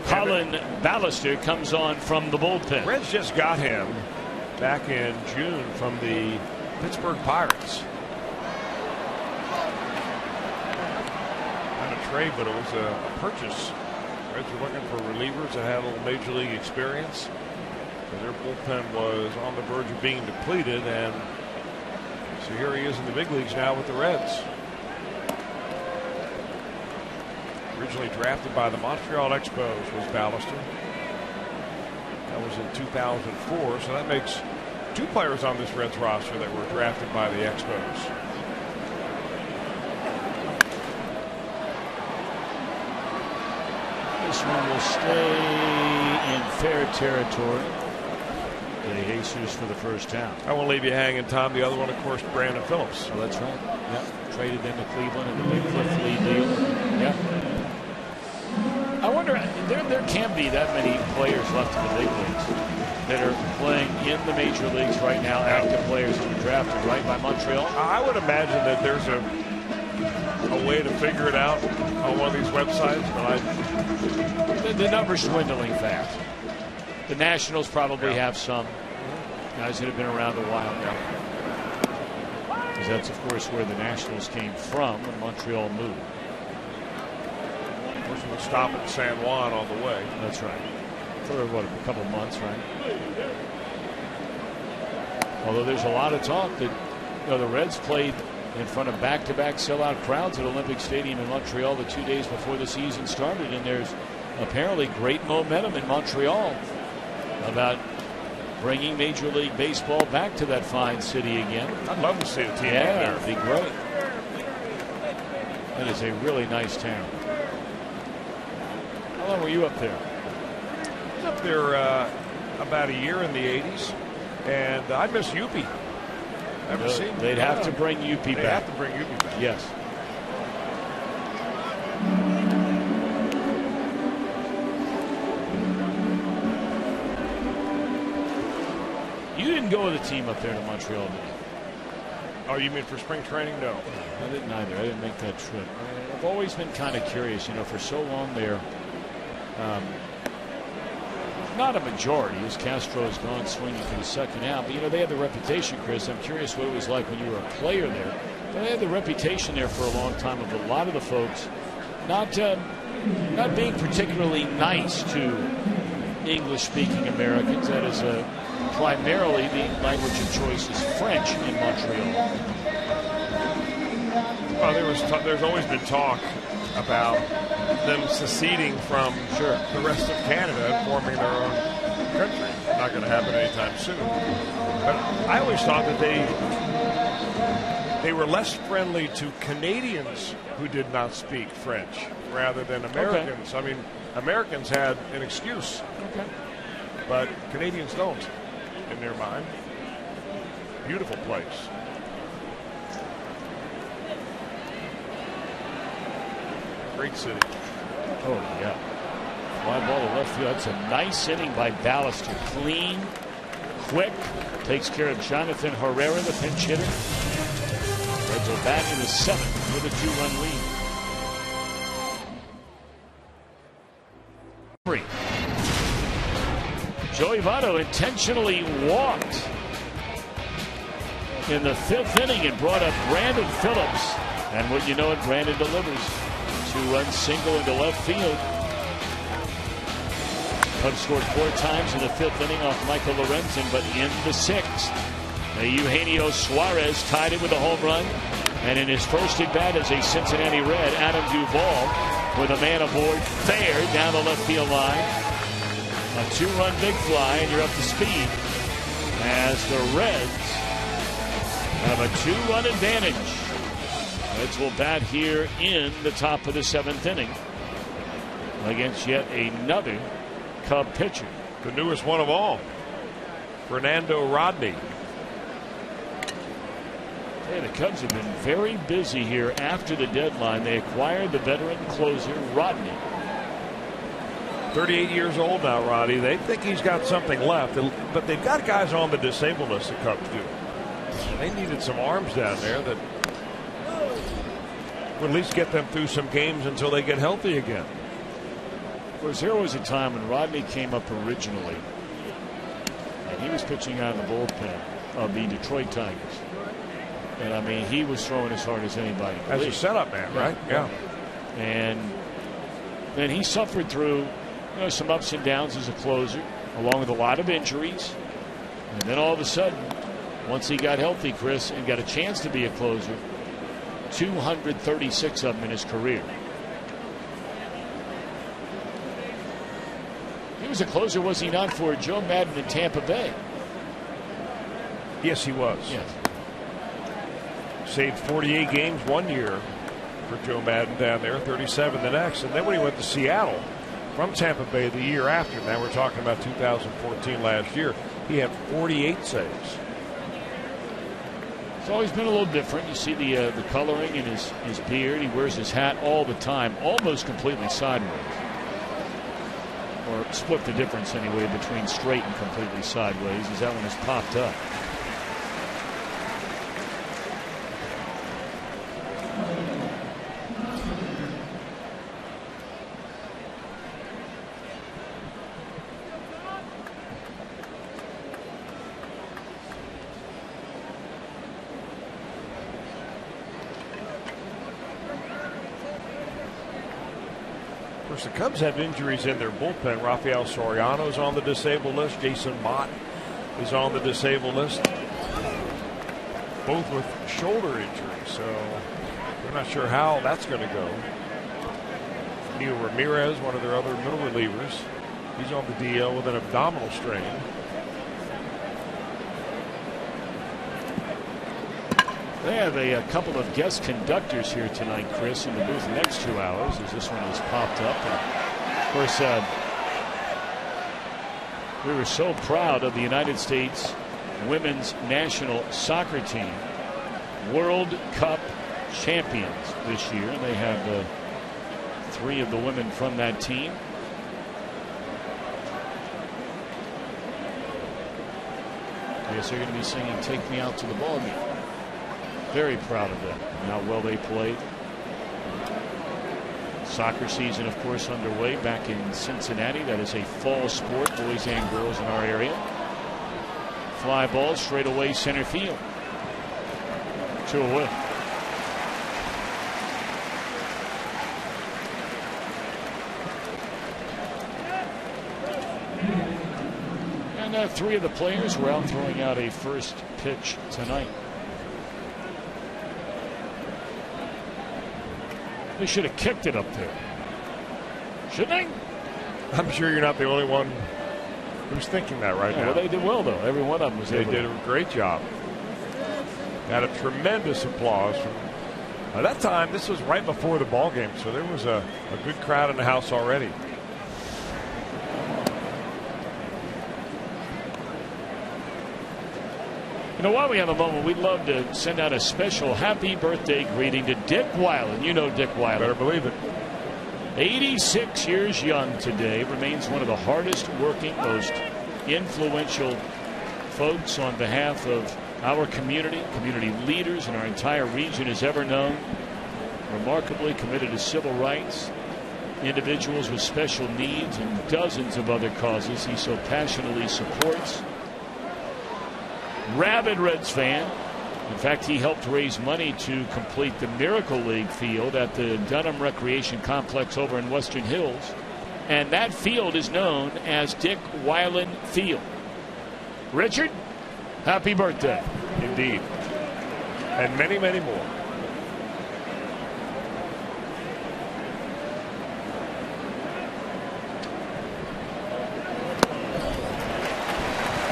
Colin Ballister comes on from the bullpen. Reds just got him back in June from the Pittsburgh Pirates. Not a trade, but it was a purchase. Reds were looking for relievers that had a little major league experience. So their bullpen was on the verge of being depleted, and so here he is in the big leagues now with the Reds. Originally drafted by the Montreal Expos was Ballister. That was in 2004, so that makes two players on this Reds roster that were drafted by the Expos. This one will stay in fair territory. De Jesus for the first down. I won't leave you hanging, Tom. The other one, of course, Brandon Phillips. Oh, that's right. Yep. Traded into Cleveland in the big Cliff Lee deal. Yep. I wonder, there can't be that many players left in the big leagues that are playing in the major leagues right now, active players that were drafted right by Montreal. I would imagine that there's a way to figure it out on one of these websites, but the numbers dwindling fast. The Nationals probably have some guys that have been around a while now. Because that's, of course, where the Nationals came from when Montreal moved. Of course, we'll stop at San Juan on the way. That's right. For, what, a couple months, right? Although there's a lot of talk that the Reds played in front of back-to-back sellout crowds at Olympic Stadium in Montreal the 2 days before the season started, and there's apparently great momentum in Montreal about bringing Major League Baseball back to that fine city again. I'd love to see a team there. It'd be great. That is a really nice town. How long were you up there? I was up there about a year in the 80s, and I miss Yuppie. They'd have to bring Yuppie back. They'd have to bring Yuppie back. Yes. You didn't go with a team up there to Montreal, did you? Oh, you mean for spring training? No. I didn't either. I didn't make that trip. I've always been kind of curious, for so long there. Not a majority, as Castro has gone swinging for the second out. But, they had the reputation, Chris. I'm curious what it was like when you were a player there. But they had the reputation there for a long time of a lot of the folks not being particularly nice to English-speaking Americans. That is primarily the language of choice is French in Montreal. Well, there's always been talk about them seceding from the rest of Canada and forming their own country. Not going to happen anytime soon. But I always thought that they were less friendly to Canadians who did not speak French rather than Americans. Okay. I mean, Americans had an excuse, but Canadians don't in their mind. Beautiful place. Great city. Oh, yeah. Fly ball to left field. That's a nice inning by Ballister. Clean, quick. Takes care of Jonathan Herrera, the pinch hitter. Reds are back in the seventh with a 2-run lead. Joey Votto intentionally walked in the fifth inning and brought up Brandon Phillips. And what you know it, Brandon delivers. 2-run single into left field. Cubs scored 4 times in the fifth inning off Michael Lorenzen, but in the sixth, Eugenio Suarez tied it with a home run. And in his first at bat as a Cincinnati Red, Adam Duvall with a man aboard fair down the left field line. A 2-run big fly, and you're up to speed as the Reds have a 2-run advantage. Reds will bat here in the top of the seventh inning against yet another Cub pitcher. The newest one of all, Fernando Rodney. Hey, the Cubs have been very busy here after the deadline. They acquired the veteran closer, Rodney. 38 years old now, Rodney. They think he's got something left, but they've got guys on the disabled list, the Cubs do. They needed some arms down there that would at least get them through some games until they get healthy again. Of course, there was a time when Rodney came up originally, and he was pitching out of the bullpen of the Detroit Tigers. And, I mean, he was throwing as hard as anybody. As a setup man, right? Yeah. And then he suffered through some ups and downs as a closer, along with a lot of injuries. And then all of a sudden, once he got healthy, Chris, and got a chance to be a closer, 236 of them in his career. He was a closer, was he not, for Joe Madden in Tampa Bay? Yes, he was. Yes. Saved 48 games one year for Joe Madden down there, 37 the next. And then when he went to Seattle from Tampa Bay the year after, now we're talking about 2014 last year, he had 48 saves. It's always been a little different. You see the coloring in his beard. He wears his hat all the time, almost completely sideways. Or split the difference anyway between straight and completely sideways, as that one has popped up. The Cubs have injuries in their bullpen. Rafael Soriano's on the disabled list. Jason Mott is on the disabled list. Both with shoulder injuries, so we're not sure how that's going to go. Neil Ramirez, one of their other middle relievers, he's on the DL with an abdominal strain. They have a couple of guest conductors here tonight, Chris, in the booth the next 2 hours, as this one has popped up. And of course, we were so proud of the United States women's national soccer team, World Cup champions this year. They have 3 of the women from that team. I guess they're going to be singing "Take Me Out to the Ball Game." Very proud of them and how well they played. Soccer season, of course, underway back in Cincinnati. That is a fall sport, boys and girls in our area. Fly ball straight away center field. 2 away. And 3 of the players were out throwing out a first pitch tonight. They should have kicked it up there. Shouldn't they? I'm sure you're not the only one who's thinking that right now. Well, they did well, though. Every one of them was able. They did a great job. Had a tremendous applause from. By that time, this was right before the ball game, so there was a good crowd in the house already. You know, while we have a moment, we'd love to send out a special happy birthday greeting to Dick Weiland. You know Dick Weiland. Better believe it. 86 years young today. Remains one of the hardest working, most influential folks on behalf of our community leaders in our entire region has ever known. Remarkably committed to civil rights, individuals with special needs, and dozens of other causes he so passionately supports. Rabid Reds fan. In fact, he helped raise money to complete the Miracle League field at the Dunham Recreation Complex over in Western Hills. And that field is known as Dick Weiland Field. Richard, happy birthday. Indeed. And many, many more.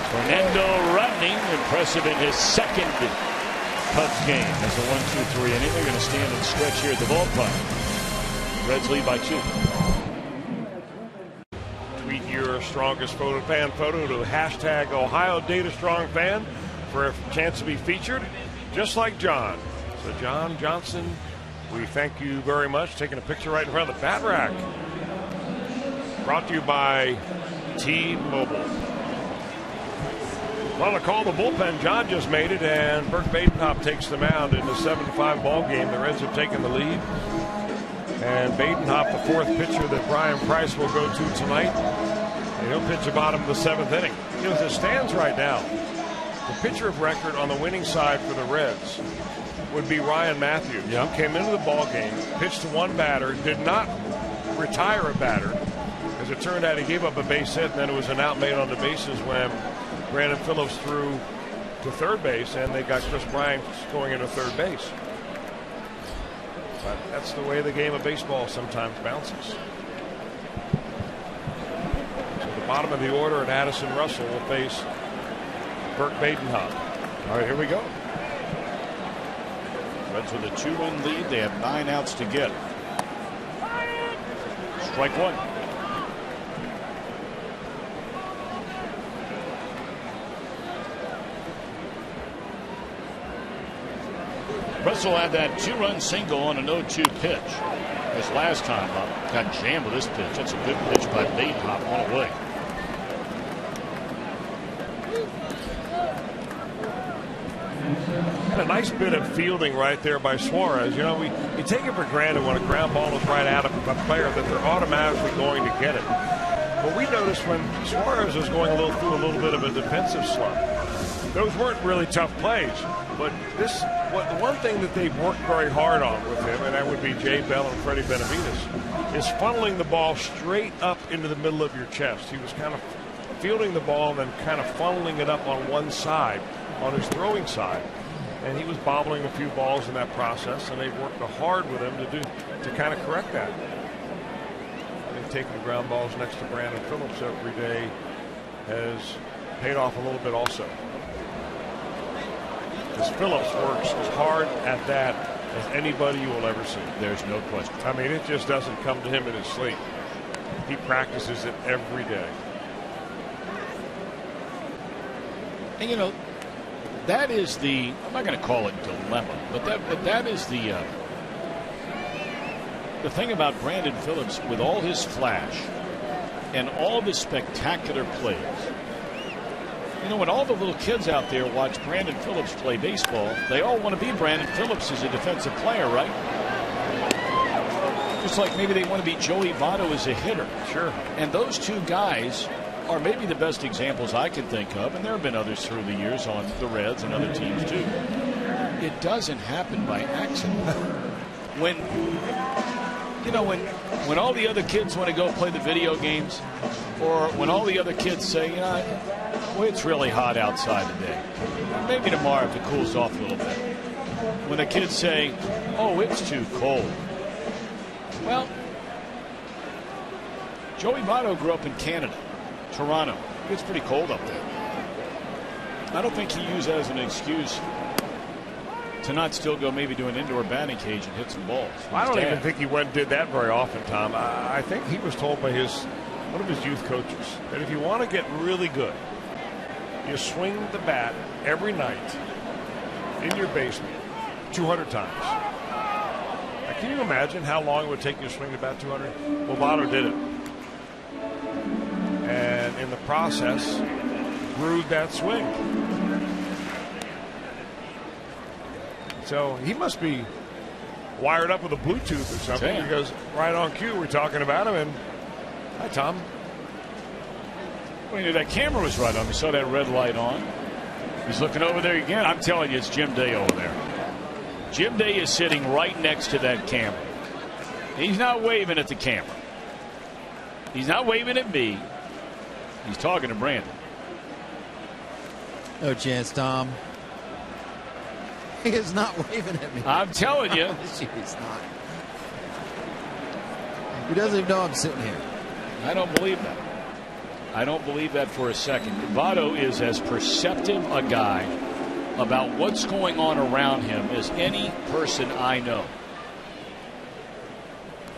Fernando Rodney, impressive in his second Cubs game as a 1-2-3 inning. They're going to stand and stretch here at the ballpark. Reds lead by 2. Tweet your their strongest fan photo to hashtag Ohio Data Strong Fan for a chance to be featured, just like John. So John Johnson, we thank you very much. Taking a picture right in front of the bat rack. Brought to you by T-Mobile. Well, to call the bullpen, John just made it, and Burke Badenhop takes the mound in the 7-5 ball game. The Reds have taken the lead. And Badenhop, the fourth pitcher that Brian Price will go to tonight. And he'll pitch the bottom of the 7th inning. You know, as it stands right now, the pitcher of record on the winning side for the Reds would be Ryan Matthews, who came into the ball game, pitched to one batter, did not retire a batter. As it turned out, he gave up a base hit, and then it was an out made on the bases when Brandon Phillips threw to third base, and they got Chris Bryant going into third base. But that's the way the game of baseball sometimes bounces. So the bottom of the order, and Addison Russell will face Burke Badenhop. All right, here we go. Reds with a 2-1 lead. They have 9 outs to get. Strike one. Russell had that 2-run single on a 0-2 pitch. This last time up, got jammed with this pitch. That's a good pitch by Badenhop, one away. And a nice bit of fielding right there by Suarez. You know, we take it for granted when a ground ball is right out of a player that they're automatically going to get it. But we noticed when Suarez was going through a little bit of a defensive slump, those weren't really tough plays. But the one thing that they've worked very hard on with him, and that would be Jay Bell and Freddie Benavides, is funneling the ball straight up into the middle of your chest. He was kind of fielding the ball and then kind of funneling it up on one side, on his throwing side. And he was bobbling a few balls in that process, and they've worked hard with him to kind of correct that. I think taking the ground balls next to Brandon Phillips every day has paid off a little bit also. Because Phillips works as hard at that as anybody you will ever see. There's no question. I mean, it just doesn't come to him in his sleep. He practices it every day. And, you know, that is the, I'm not going to call it dilemma, but that is the thing about Brandon Phillips with all his flash and all the spectacular plays. You know, when all the little kids out there watch Brandon Phillips play baseball, they all want to be Brandon Phillips as a defensive player, right? Just like maybe they want to be Joey Votto as a hitter. Sure. And those two guys are maybe the best examples I can think of, and there have been others through the years on the Reds and other teams too. It doesn't happen by accident. When all the other kids want to go play the video games, or when all the other kids say, you know, well, it's really hot outside today. Maybe tomorrow if it cools off a little bit. When the kids say, oh, it's too cold. Well, Joey Votto grew up in Canada, Toronto. It gets pretty cold up there. I don't think he used that as an excuse to not still go maybe to an indoor batting cage and hit some balls. I don't even think he went and did that very often, Tom. I think he was told by one of his youth coaches that if you want to get really good, you swing the bat every night in your basement 200 times. Now, can you imagine how long it would take you to swing the bat 200? Well, Votto did it. And in the process, grew that swing. So he must be wired up with a Bluetooth or something, because right on cue we're talking about him. And hi, Tom. Well, you know, that camera was right on. We saw that red light on. He's looking over there again. I'm telling you, it's Jim Day over there. Jim Day is sitting right next to that camera. He's not waving at the camera. He's not waving at me. He's talking to Brandon. No chance, Tom. He is not waving at me. I'm telling you. He's not. He doesn't even know I'm sitting here. I don't believe that. I don't believe that for a second. Votto is as perceptive a guy about what's going on around him as any person I know.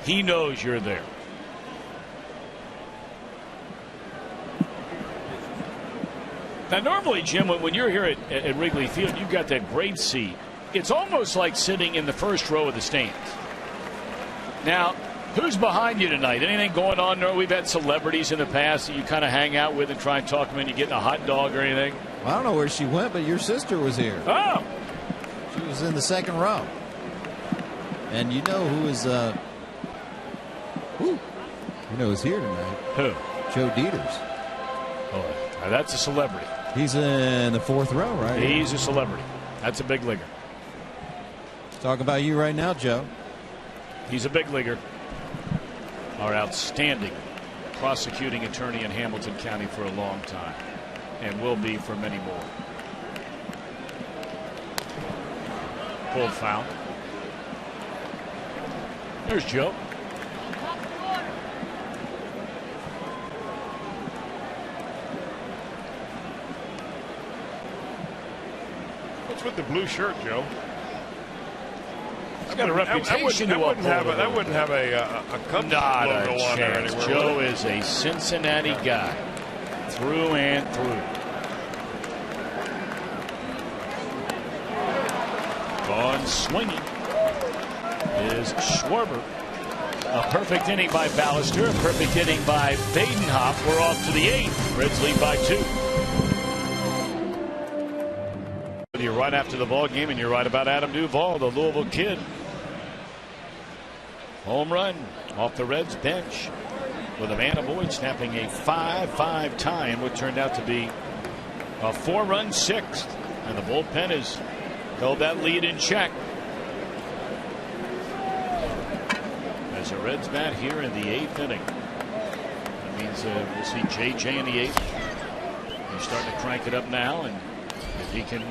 He knows you're there. Now, normally, Jim, when you're here at Wrigley Field, you've got that great seat. It's almost like sitting in the first row of the stands. Now, who's behind you tonight? Anything going on there? We've had celebrities in the past that you kind of hang out with and try and talk them into getting a hot dog or anything. Well, I don't know where she went, but your sister was here. Oh! She was in the second row. And you know who is who's here tonight? Who? Joe Dieters. Oh, now that's a celebrity. He's in the fourth row, right? He's a celebrity. That's a big leaguer. Talking about you right now, Joe. He's a big leaguer. Our outstanding prosecuting attorney in Hamilton County for a long time, and will be for many more. Pulled foul. There's Joe. What's with the blue shirt, Joe? He's got a reputation to uphold. That wouldn't have a Cubs Not logo a on there chance. anywhere. Joe is a Cincinnati guy, through and through. Gone swinging is Schwarber. A perfect inning by Ballister. A perfect inning by Badenhop. We're off to the 8th. Reds lead by 2. You're right after the ball game, and you're right about Adam Duvall, the Louisville kid. Home run off the Reds bench with Amanda Boyd snapping a 5-5 tie in what turned out to be a 4-run 6th. And the bullpen has held that lead in check. As the Reds bat here in the 8th inning. That means we'll see JJ in the 8th. He's starting to crank it up now, and if he can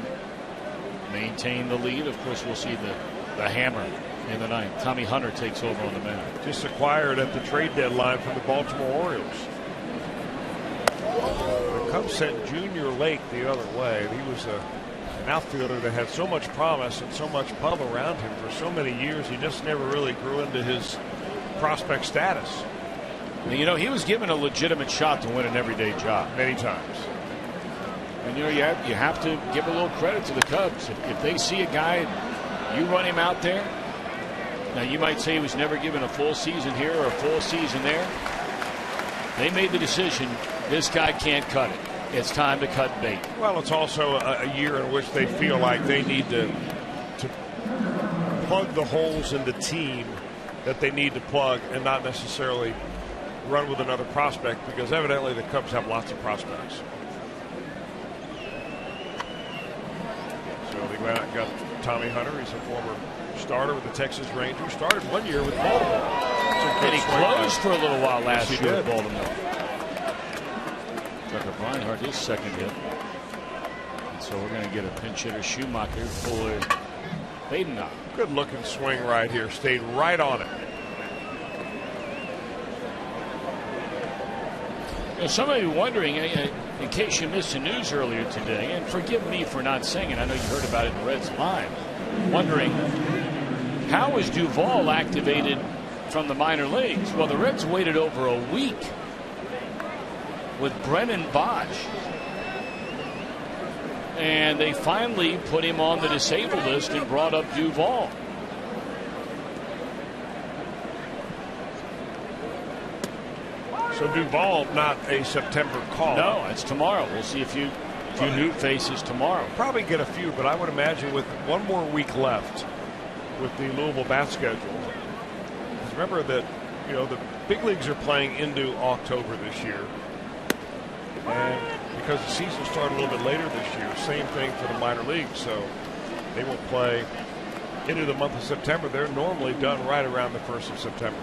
maintain the lead, of course, we'll see the hammer in the 9th. Tommy Hunter takes over on the mound. Just acquired at the trade deadline from the Baltimore Orioles. The Cubs sent Junior Lake the other way. He was an outfielder that had so much promise and so much pub around him for so many years. He just never really grew into his prospect status. You know, he was given a legitimate shot to win an everyday job Many times. and you know you have to give a little credit to the Cubs. If they see a guy, you run him out there. Now you might say he was never given a full season here or a full season there. They made the decision, this guy can't cut it. It's time to cut bait. Well, it's also a year in which they feel like they need to plug the holes in the team that they need to plug, and not necessarily run with another prospect, because evidently the Cubs have lots of prospects. So they went out and got Tommy Hunter. He's a former starter with the Texas Rangers. Started 1 year with Baltimore. And he closed for a little while last Yes, year did. with Baltimore. Tucker Reinhardt, his second hit. And so we're going to get a pinch hitter, Schumacher, for Badenhop. Good looking swing right here. Stayed right on it. You know, some of you wondering, in case you missed the news earlier today, and forgive me for not saying it, I know you heard about it in Reds Live, wondering how was Duvall activated from the minor leagues? Well, the Reds waited over a week with Brennan Bosch, and they finally put him on the disabled list and brought up Duvall. So Duvall, not a September call. No, it's tomorrow. We'll see a few new faces tomorrow. Probably get a few, but I would imagine with one more week left with the Louisville bat schedule. Remember that, you know, the big leagues are playing into October this year. And because the season started a little bit later this year, same thing for the minor leagues. So they will play into the month of September. They're normally done right around the 1st of September.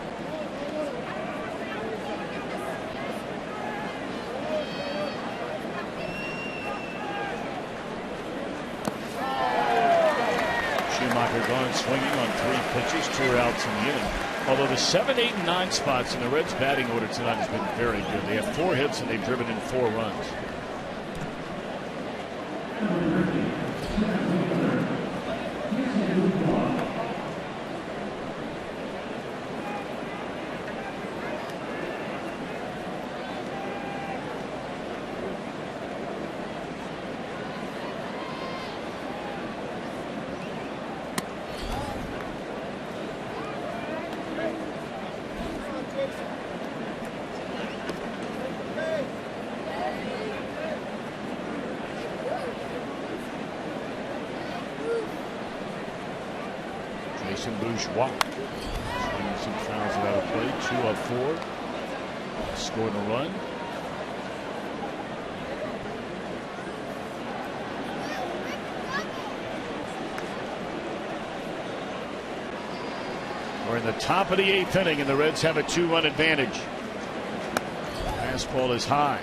Schumacher gone swinging on 3 pitches, 2 outs in the inning. Although the 7, 8, and 9 spots in the Reds batting order tonight has been very good. They have 4 hits and they've driven in 4 runs. Jason Bourgeois. Swinging some fouls out of play. 2 of 4. Scored a run. We're in the top of the 8th inning, and the Reds have a 2-run advantage. Fastball is high.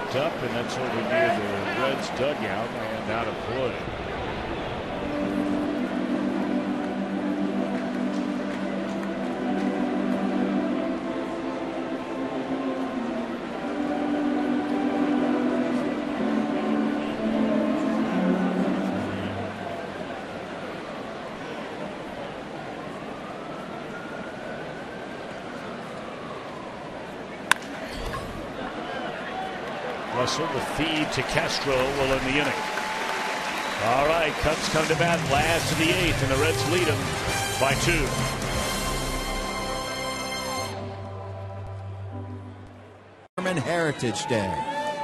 Up, and that's over near the Reds dugout and out of play. Russell, the feed to Castro will end the inning. All right, Cubs come to bat last of the 8th, and the Reds lead them by 2. Heritage Day.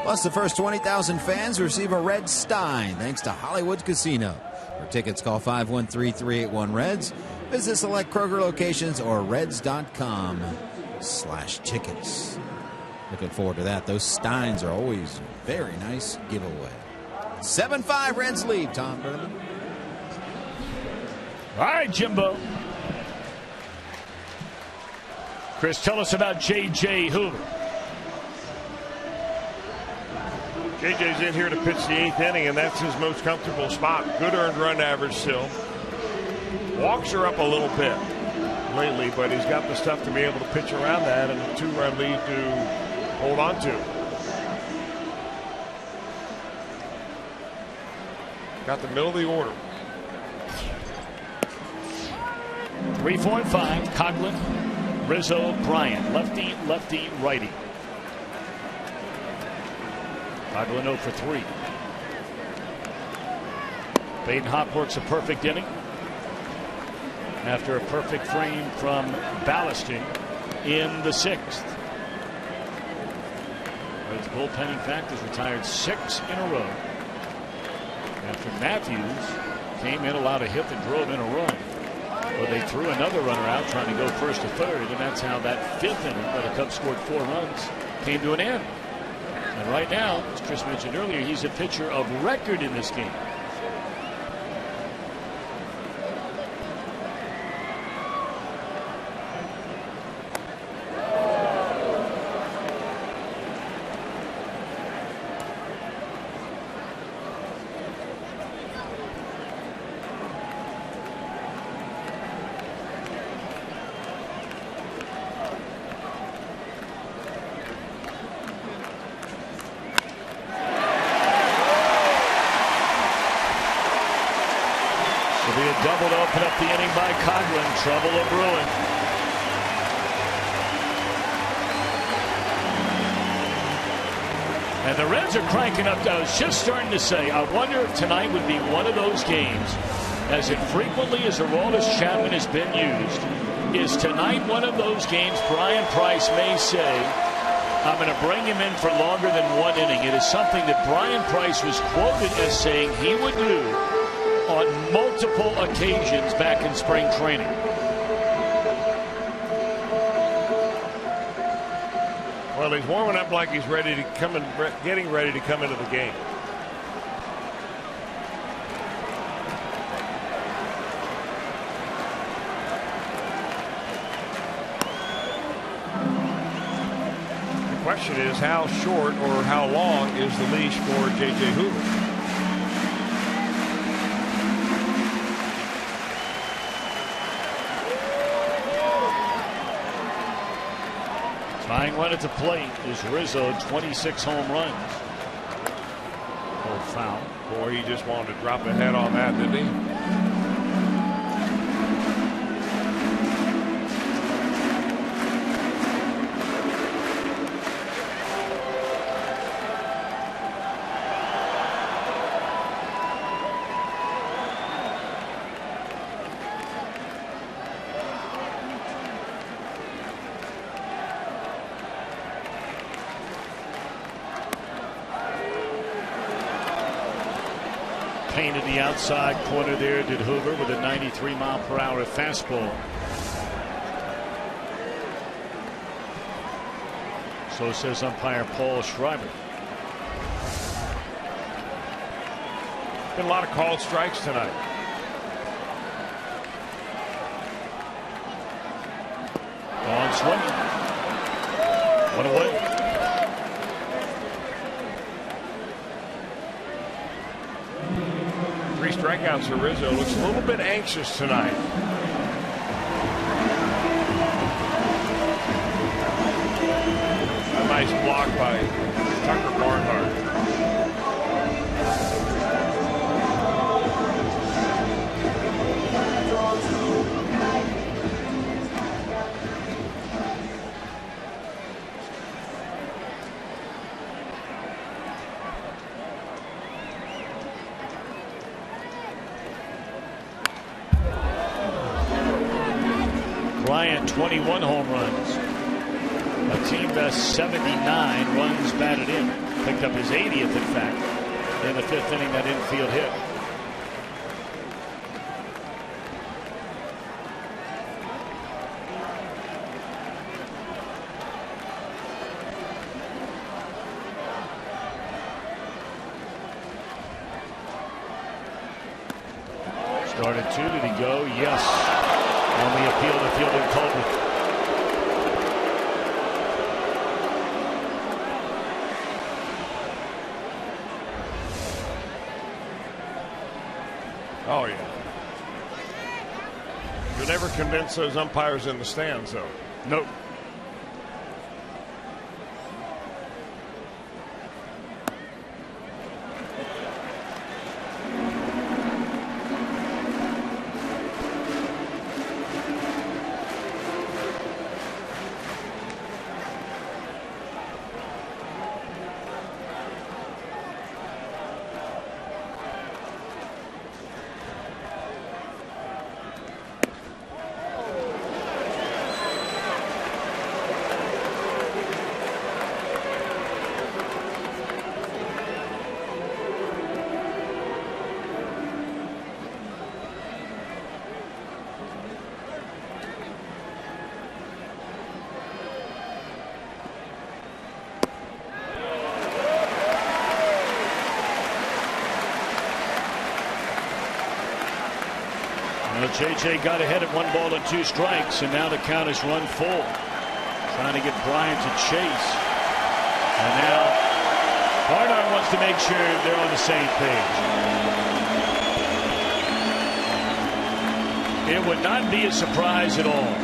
Plus, the first 20,000 fans receive a Red Stein thanks to Hollywood Casino. For tickets, call 513-381-REDS. Visit select Kroger locations or reds.com/tickets. Looking forward to that. Those Steins are always very nice giveaway. 7-5 Reds lead, Tom Brennan. All right, Jimbo. Chris, tell us about J.J. Hoover. JJ's in here to pitch the 8th inning, and that's his most comfortable spot. Good earned run average still. Walks are up a little bit lately, but he's got the stuff to be able to pitch around that, and a 2-run lead to hold on to. Got the middle of the order. 3, 4, and 5. Coughlin, Rizzo, Bryant. Lefty, lefty, righty. Coughlin 0 for 3. Baden Hop works a perfect inning after a perfect frame from Ballaston in the 6th. His bullpen, in fact, has retired 6 in a row after Matthews came in, allowed a hit that drove in a run. Well, they threw another runner out trying to go first to third, and that's how that 5th inning, where the Cubs scored 4 runs, came to an end. And right now, as Chris mentioned earlier, he's a pitcher of record in this game. Double to open up the inning by Coughlin. Trouble a brewing. And the Reds are cranking up. I was just starting to say, I wonder if tonight would be one of those games, as infrequently as Aroldis Chapman has been used, is tonight one of those games Brian Price may say, I'm going to bring him in for longer than 1 inning. It is something that Brian Price was quoted as saying he would do on multiple occasions back in spring training. Well, he's warming up like he's ready to come in, getting ready to come into the game. The question is, how short or how long is the leash for J.J. Hoover? Tying run at the plate is Rizzo, 26 home runs. Old foul. Boy, he just wanted to drop a head on that, didn't he? Painted the outside corner there, did Hoover, with a 93-mile-per-hour fastball. So says umpire Paul Schreiber. Been a lot of called strikes tonight. On swing. One away. Strikeouts for Rizzo. Looks a little bit anxious tonight. A nice block by Tucker Barnhart. Bryant, 21 home runs. A team best 79 runs batted in. Picked up his 80th, in fact, in the 5th inning, that infield hit. Started 2. Did he go? Yes. On the appeal, the fielder called it. Oh, yeah. You'll never convince those umpires in the stands, though. Nope. JJ got ahead at 1 ball and 2 strikes, and now the count is run full. Trying to get Bryant to chase. And now Barnhart wants to make sure they're on the same page. It would not be a surprise at all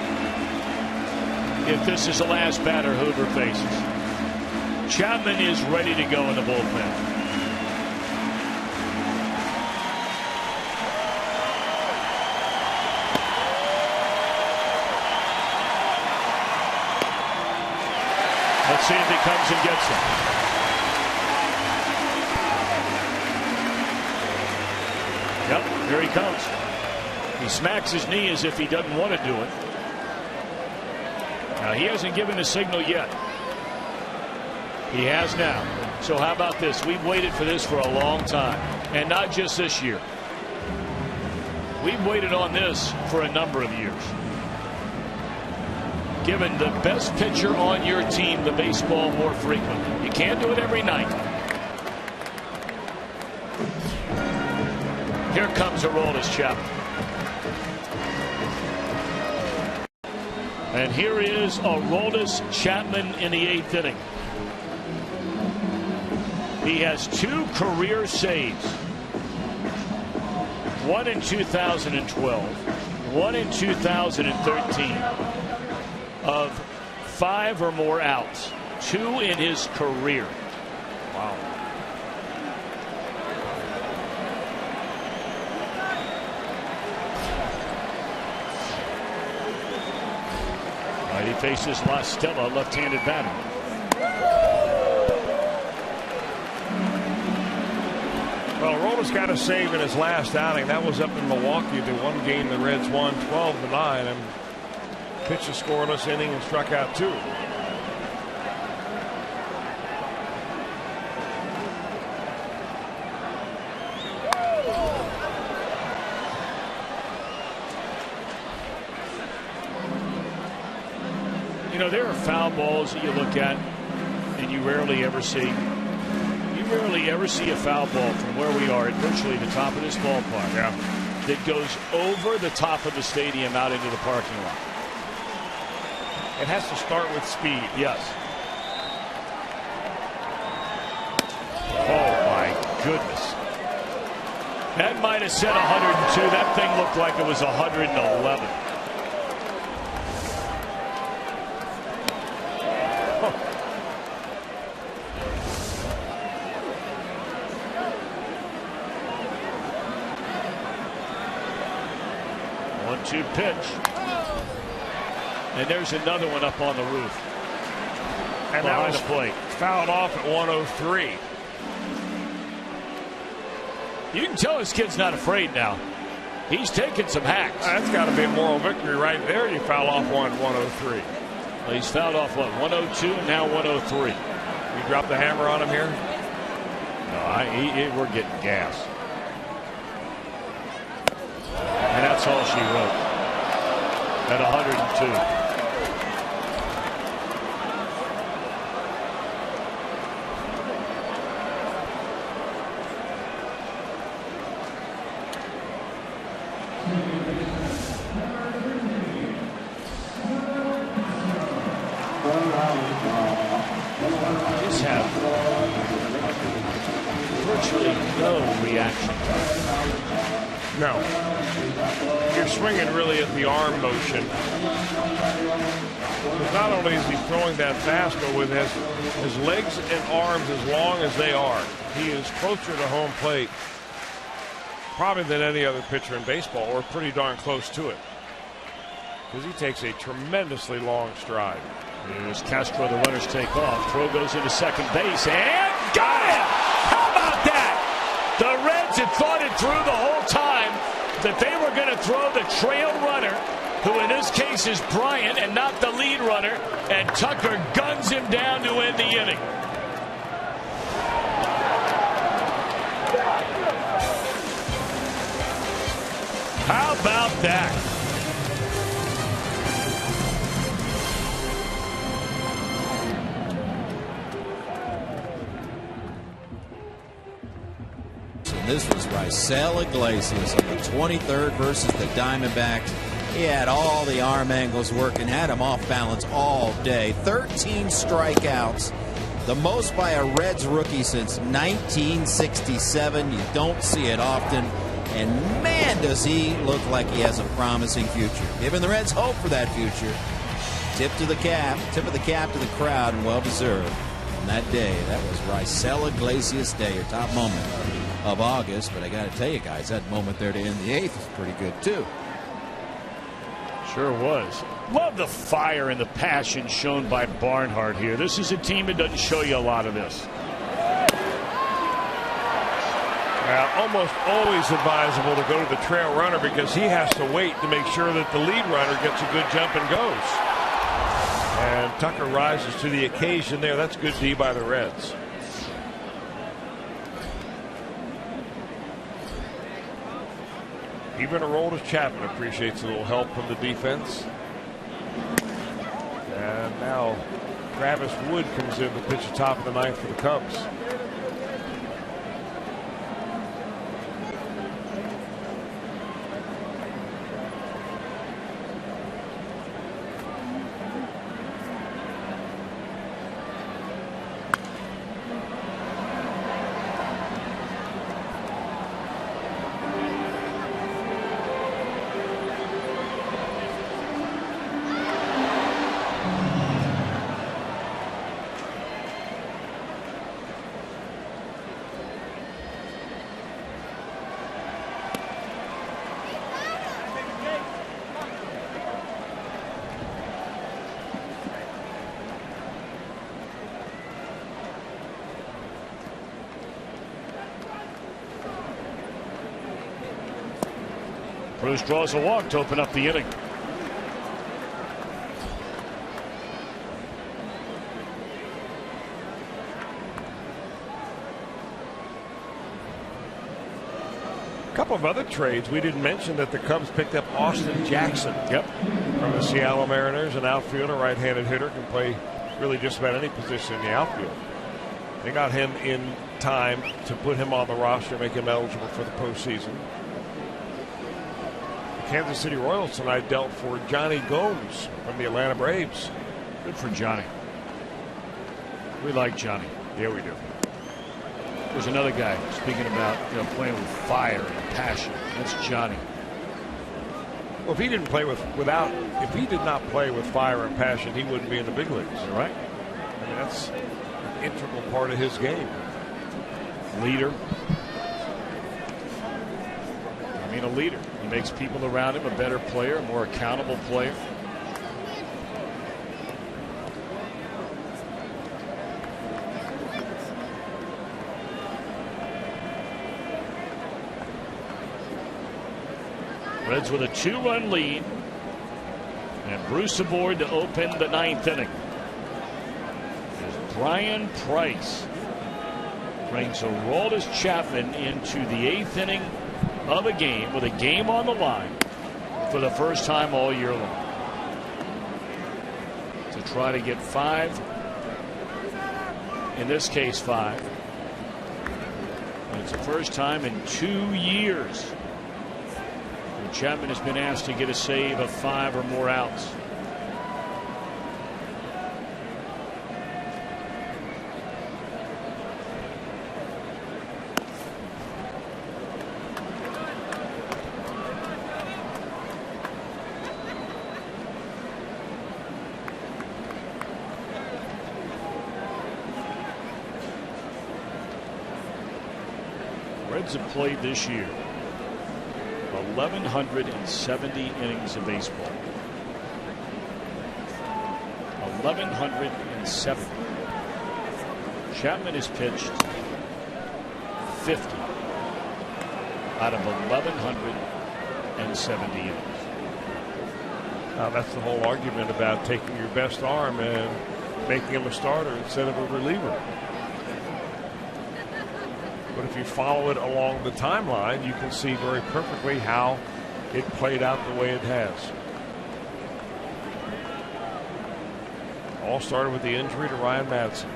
if this is the last batter Hoover faces. Chapman is ready to go in the bullpen. Let's see if he comes and gets him. Yep, here he comes. He smacks his knee as if he doesn't want to do it. Now, he hasn't given a signal yet. He has now. So how about this? We've waited for this for a long time. And not just this year. We've waited on this for a number of years. Given the best pitcher on your team the baseball more frequently. You can't do it every night. Here comes Aroldis Chapman. And here is Aroldis Chapman in the 8th inning. He has 2 career saves. 1 in 2012, 1 in 2013. Of 5 or more outs. 2 in his career. Wow. He faces La Stella, left-handed batter. Well, Aroldis got a save in his last outing. That was up in Milwaukee. The one game the Reds won 12-9 and pitched a scoreless inning and struck out 2. You know, there are foul balls that you look at and you rarely ever see. You rarely ever see a foul ball from where we are at virtually the top of this ballpark that goes over the top of the stadium out into the parking lot. It has to start with speed. Yes. Oh, my goodness. That might have said 102. That thing looked like it was 111. One-two pitch. And there's another one up on the roof. And that was the plate. Fouled off at 103. You can tell this kid's not afraid now. He's taking some hacks. That's got to be a moral victory right there. You foul off 103. Well, he's fouled off, what, 102 and now 103. You drop the hammer on him here? No, we're getting gas. And that's all she wrote. At 102. Just have virtually no reaction. No. You're swinging really at the arm motion. Because not only is he throwing that fast, but with his legs and arms as long as they are, he is closer to home plate probably than any other pitcher in baseball, or pretty darn close to it. Because he takes a tremendously long stride. Here's Castro, the runners take off. Throw goes into second base and got it! How about that? The Reds had thought it through the whole time that they were going to throw the trail runner, who in this case is Bryant and not the lead runner, and Tucker guns him down to end the inning. How about that? This was Raisel Iglesias on the 23rd versus the Diamondbacks. He had all the arm angles working, had him off balance all day. 13 strikeouts, the most by a Reds rookie since 1967. You don't see it often. And man, does he look like he has a promising future. Giving the Reds hope for that future. Tip of the cap to the crowd, and well deserved. On that day, that was Raisel Iglesias Day, your top moment of August. But I got to tell you guys, that moment there to end the 8th was pretty good too. Sure was. Love the fire and the passion shown by Barnhart here. This is a team that doesn't show you a lot of this. Almost always advisable to go to the trail runner because he has to wait to make sure that the lead runner gets a good jump and goes. And Tucker rises to the occasion there. That's good D by the Reds. Even Aroldis Chapman appreciates a little help from the defense. And now Travis Wood comes in to pitch the top of the 9th for the Cubs. Bruce draws a walk to open up the inning. A couple of other trades. We didn't mention that the Cubs picked up Austin Jackson. Yep. From the Seattle Mariners, an outfielder, right-handed hitter, can play really just about any position in the outfield. They got him in time to put him on the roster, make him eligible for the postseason. The Kansas City Royals tonight dealt for Johnny Gomes from the Atlanta Braves. Good for Johnny. We like Johnny. Yeah, we do. There's another guy speaking about playing with fire and passion. That's Johnny. Well, if he did not play with fire and passion, he wouldn't be in the big leagues. You're right. I mean, that's an integral part of his game. Leader. I mean, a leader. He makes people around him a better player, a more accountable player. Reds with a 2-run lead, and Bruce aboard to open the 9th inning. As Brian Price brings Aroldis Chapman into the 8th inning of a game with a game on the line for the first time all year long. To try to get 5, in this case 5. And it's the first time in 2 years Chapman has been asked to get a save of 5 or more outs. Reds have played this year 1,170 innings of baseball. 1,170. Chapman has pitched 50 out of 1,170 innings. That's the whole argument about taking your best arm and making him a starter instead of a reliever. But if you follow it along the timeline, you can see very perfectly how it played out the way it has. All started with the injury to Ryan Madison.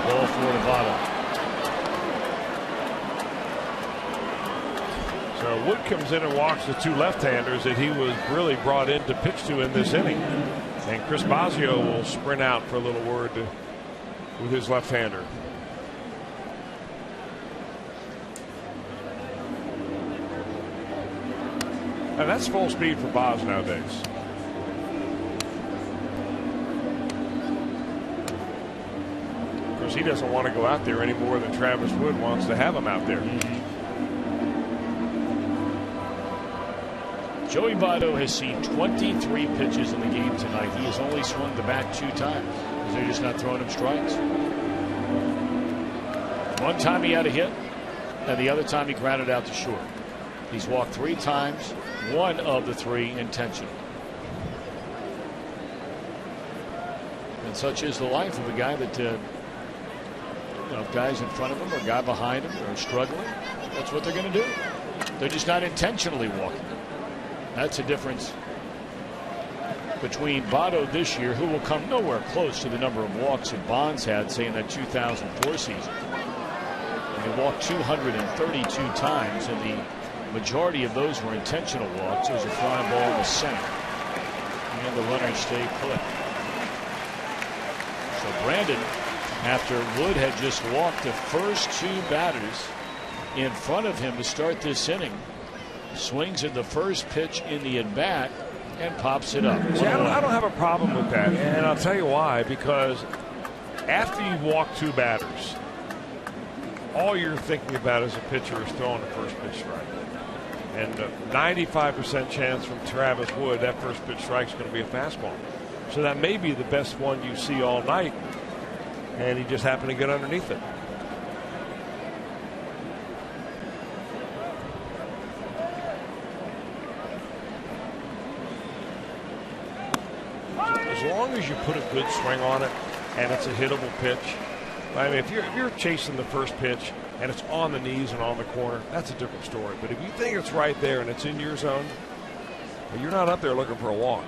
Ball for Duvall. So Wood comes in and walks the 2 left-handers that he was really brought in to pitch to in this inning. And Chris Bosio will sprint out for a little word with his left-hander. And that's full speed for Boz nowadays. Of course, he doesn't want to go out there any more than Travis Wood wants to have him out there. Joey Votto has seen 23 pitches in the game tonight. He has only swung the bat 2 times because they're just not throwing him strikes. One time he had a hit, and the other time he grounded out to short. He's walked 3 times, 1 of the 3 intentional. And such is the life of a guy that, guys in front of him or a guy behind him are struggling. That's what they're going to do. They're just not intentionally walking. That's a difference between Votto this year, who will come nowhere close to the number of walks that Bonds had, say, in that 2004 season. And he walked 232 times, and the majority of those were intentional walks. There was a fly ball to center, and the runners stayed put. So Brandon, after Wood had just walked the first 2 batters in front of him to start this inning, swings at the first pitch in the at-bat and pops it up. See, I don't have a problem with that, and I'll tell you why. Because after you walk 2 batters, all you're thinking about as a pitcher is throwing the first pitch strike. And 95% chance from Travis Wood that first pitch strike is going to be a fastball. So that may be the best one you see all night, and he just happened to get underneath it. as long as you put a good swing on it and it's a hittable pitch. I mean, if you're chasing the first pitch and it's on the knees and on the corner, that's a different story. But if you think it's right there and it's in your zone, well, you're not up there looking for a walk.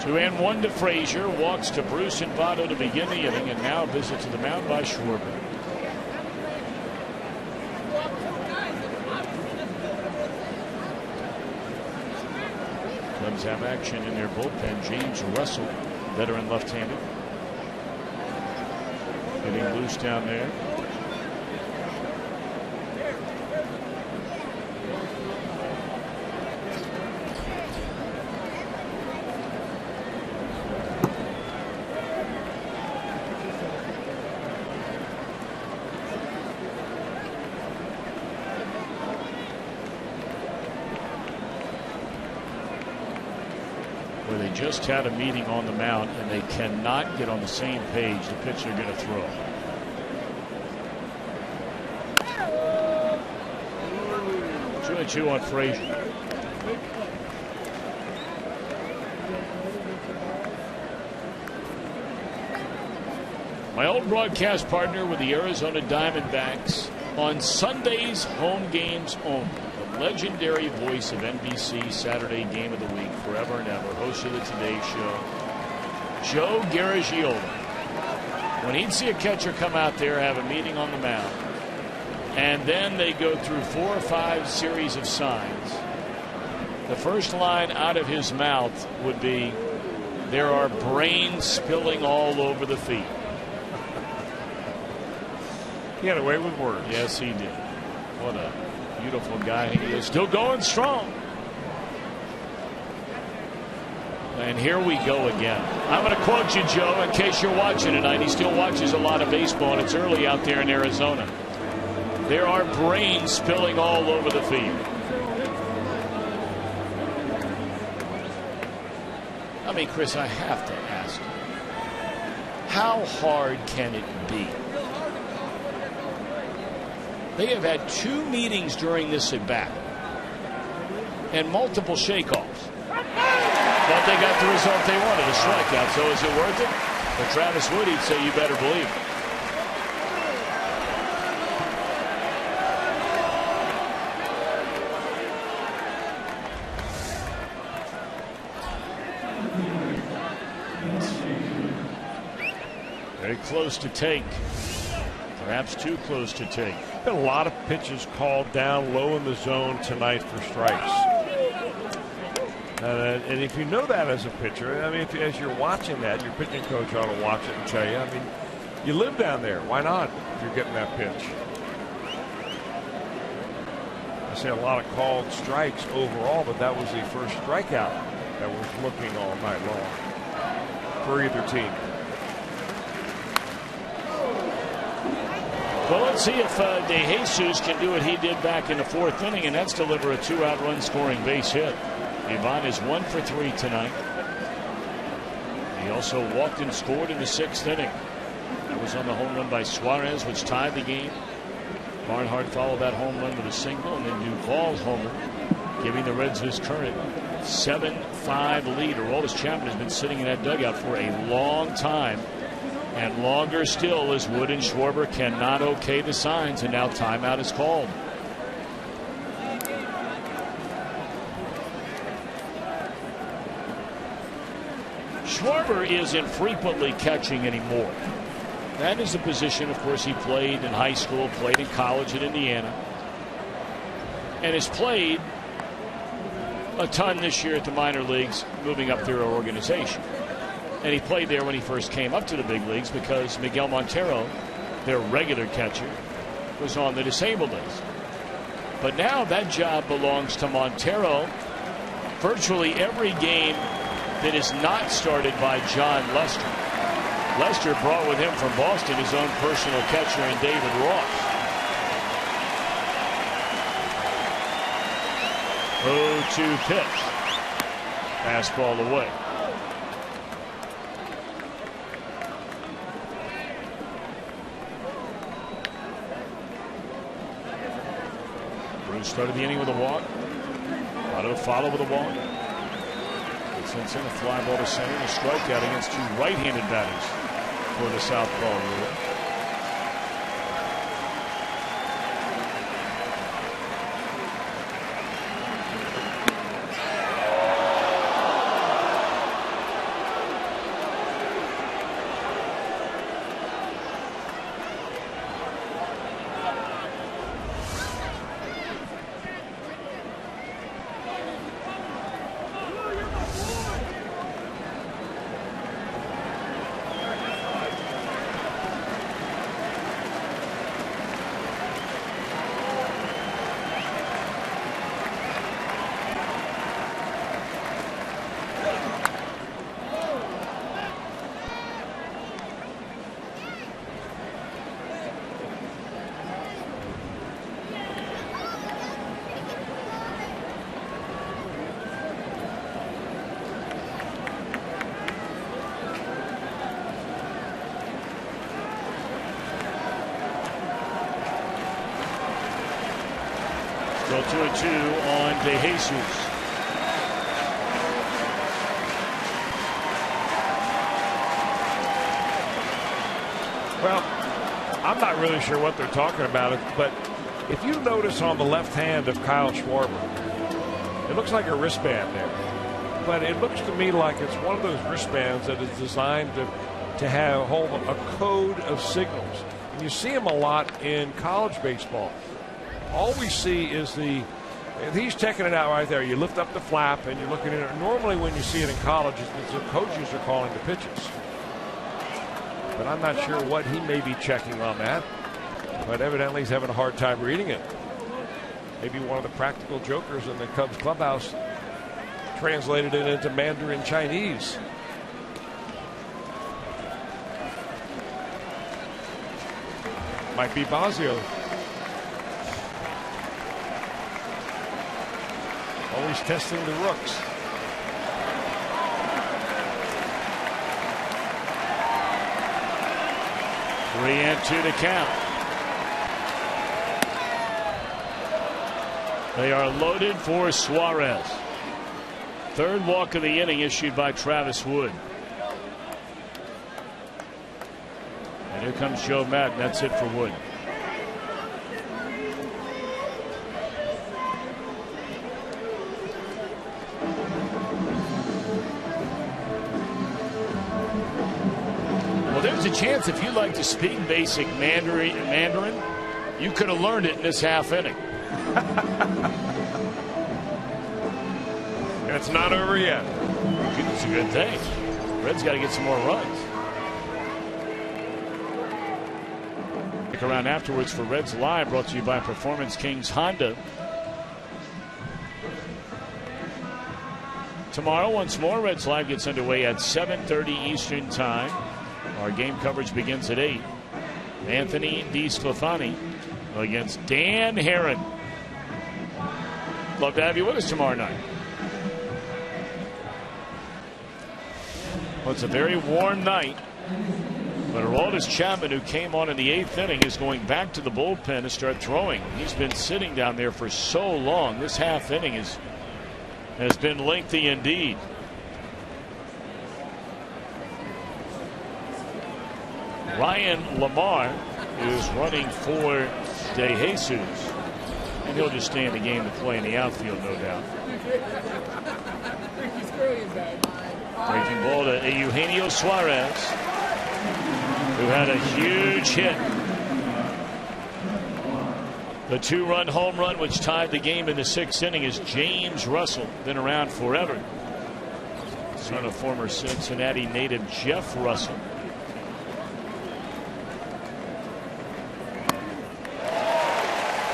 Two and one to Frazier, walks to Bruce and Votto to begin the inning, and now visit to the mound by Schwarber. Cubs have action in their bullpen. James Russell, veteran left-handed, getting loose down there. Just had a meeting on the mound, and they cannot get on the same page the pitch they're going to throw. Two and two on Frazier. My old broadcast partner with the Arizona Diamondbacks on Sunday's home games only. Legendary voice of NBC Saturday Game of the Week forever and ever, host of the Today Show, Joe Garagiola. When he'd see a catcher come out there, have a meeting on the mound, and then they go through 4 or 5 series of signs, the first line out of his mouth would be, "There are brains spilling all over the field." He had a way with words. Yes, he did. What a beautiful guy he is. Still going strong. And here we go again. I'm going to quote you, Joe, in case you're watching tonight. He still watches a lot of baseball, and it's early out there in Arizona. There are brains spilling all over the field. I mean, Chris, I have to ask you, how hard can it be? They have had 2 meetings during this at-bat and multiple shake-offs. But they got the result they wanted, a strikeout. So is it worth it? For Travis Wood, he'd say you better believe it. Very close to take. Perhaps too close to take. Been a lot of pitches called down low in the zone tonight for strikes. And if you know that as a pitcher, I mean, as you're watching that, your pitching coach ought to watch it and tell you, I mean, you live down there. Why not if you're getting that pitch? I see a lot of called strikes overall, but that was the first strikeout that was looking all night long for either team. Well, let's see if De Jesus can do what he did back in the 4th inning, and that's deliver a 2-out run scoring base hit. Ivan is 1 for 3 tonight. He also walked and scored in the 6th inning. That was on the home run by Suarez, which tied the game. Barnhart followed that home run with a single, and then Duvall's homer, giving the Reds his current 7-5 lead. Aroldis Chapman has been sitting in that dugout for a long time. And longer still as Wood and Schwarber cannot okay the signs, and now timeout is called. Schwarber isn't frequently catching anymore. That is a position, of course, he played in high school, played in college at Indiana. and has played a ton this year at the minor leagues, moving up through our organization. And he played there when he first came up to the big leagues because Miguel Montero, their regular catcher, was on the disabled list. But now that job belongs to Montero. Virtually every game that is not started by John Lester. Lester brought with him from Boston his own personal catcher in David Ross. 0-2 pitch. Fastball away. Bruce started the inning with a walk. Otto follow with a walk. Sends in a fly ball to center and a strikeout against two right-handed batters for the southpaw rule. Still 2-2 on De Jesus. Well, I'm not really sure what they're talking about, but if you notice on the left hand of Kyle Schwarber, it looks like a wristband there. But it looks to me like it's one of those wristbands that is designed to hold a code of signals. And you see them a lot in college baseball. All we see is he's checking it out right there. You lift up the flap and you're looking at it. Normally when you see it in college, it's the coaches are calling the pitches. But I'm not sure what he may be checking on that. But evidently he's having a hard time reading it. Maybe one of the practical jokers in the Cubs clubhouse translated it into Mandarin Chinese. Might be Bazio. Always testing the rooks. Three and two to count. They are loaded for Suarez. Third walk of the inning issued by Travis Wood. And here comes Joe Madden. That's it for Wood. Well, there's a chance if you'd like to speak basic Mandarin, you could have learned it in this half inning. It's not over yet. It's a good thing. Reds got to get some more runs. Stick around afterwards for Reds Live, brought to you by Performance Kings Honda. Tomorrow, once more, Reds Live gets underway at 7:30 Eastern Time. Our game coverage begins at 8. Anthony DeSclafani against Dan Herron. Love to have you with us tomorrow night. Well, it's a very warm night, but Aroldis Chapman, who came on in the 8th inning, is going back to the bullpen to start throwing. He's been sitting down there for so long. This half inning has been lengthy indeed. Ryan Lamar is running for De Jesus, and he'll just stay in the game to play in the outfield, no doubt. Breaking ball to Eugenio Suarez, who had a huge hit The 2-run home run which tied the game in the 6th inning is James Russell, been around forever. Son of former Cincinnati native Jeff Russell.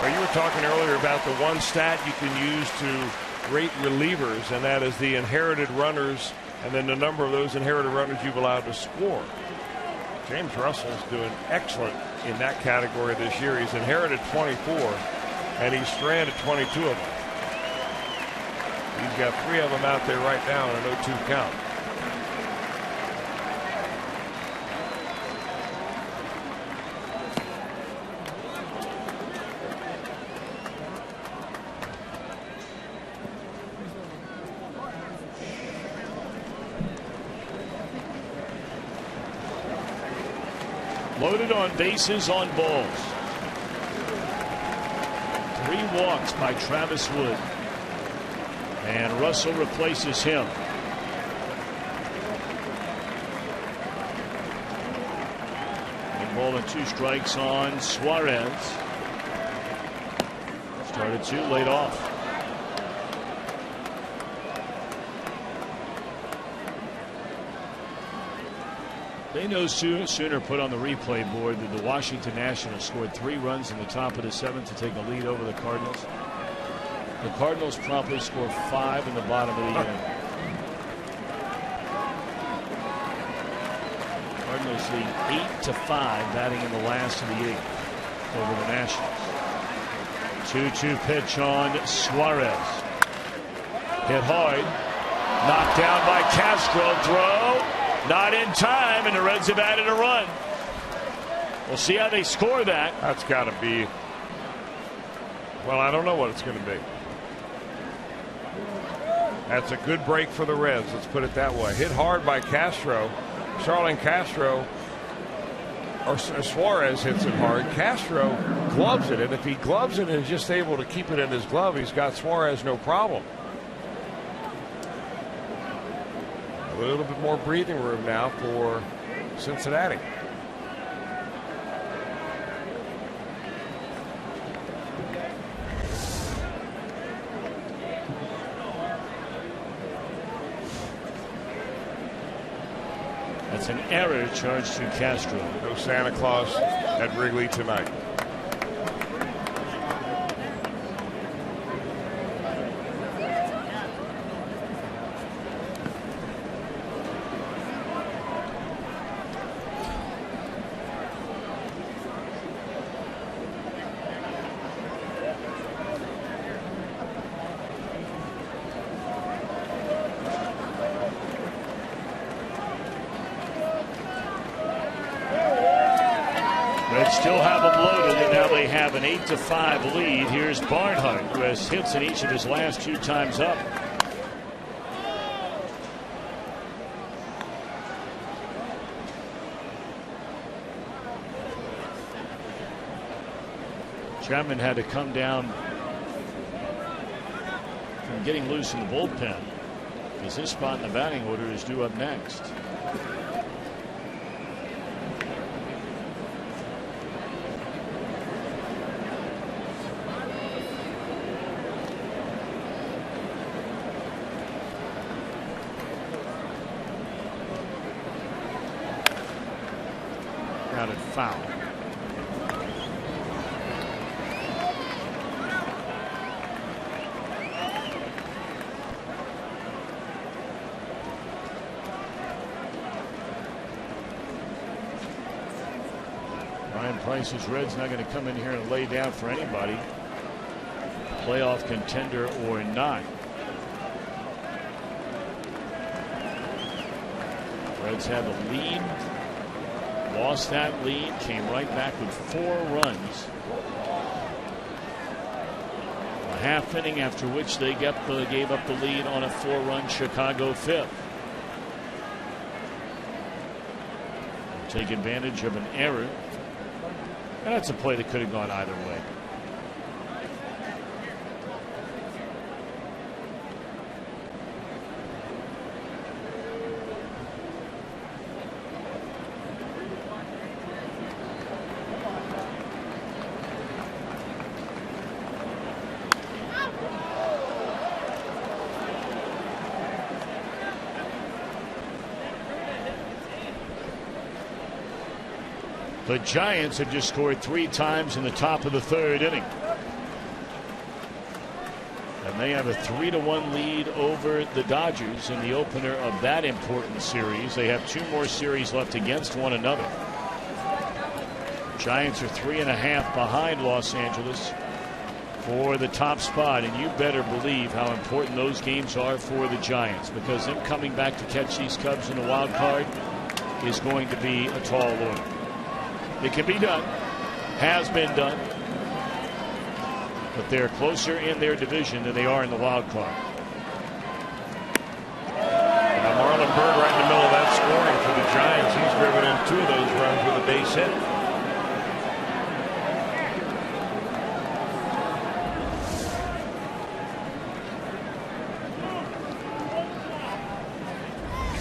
Well, you were talking earlier about the one stat you can use to rate relievers, and that is the inherited runners and then the number of those inherited runners you've allowed to score. James Russell is doing excellent in that category this year. He's inherited 24, and he's stranded 22 of them. He's got 3 of them out there right now in a 0-2 count. Loaded on bases, on balls. 3 walks by Travis Wood. And Russell replaces him. One ball and 2 strikes on Suarez. Started 2, laid off. They no sooner put on the replay board that the Washington Nationals scored 3 runs in the top of the 7th to take a lead over the Cardinals. The Cardinals promptly score 5 in the bottom of the inning. Cardinals lead 8-5, batting in the last of the 8th over the Nationals. 2-2 pitch on Suarez. Hit hard. Knocked down by Castro. Throw. Not in time, and the Reds have added a run. We'll see how they score that. That's got to be, well, I don't know what it's going to be. That's a good break for the Reds, let's put it that way. Hit hard by Castro. Starling Castro, or Suarez hits it hard. Castro gloves it, and if he gloves it and is just able to keep it in his glove, he's got Suarez no problem. A little bit more breathing room now for Cincinnati. That's an error charged to Castro. No Santa Claus at Wrigley tonight. Still have them loaded, and now they have an 8-5 lead. Here's Barnhart, who has hits in each of his last 2 times up. Chapman had to come down from getting loose in the bullpen, because his spot in the batting order is due up next. Foul. Ryan Price's Reds not going to come in here and lay down for anybody, playoff contender or not. Reds have a lead. Lost that lead, came right back with 4 runs. A half inning after which they gave up the lead on a 4-run Chicago 5th. Take advantage of an error. And that's a play that could have gone either way. The Giants have just scored 3 times in the top of the 3rd inning. And they have a 3-1 lead over the Dodgers in the opener of that important series. They have 2 more series left against one another. Giants are 3.5 behind Los Angeles for the top spot, and you better believe how important those games are for the Giants, because them coming back to catch these Cubs in the wild card is going to be a tall order. It can be done, has been done, but they're closer in their division than they are in the wild card. Now Marlon Byrd right in the middle of that scoring for the Giants. He's driven in 2 of those runs with a base hit.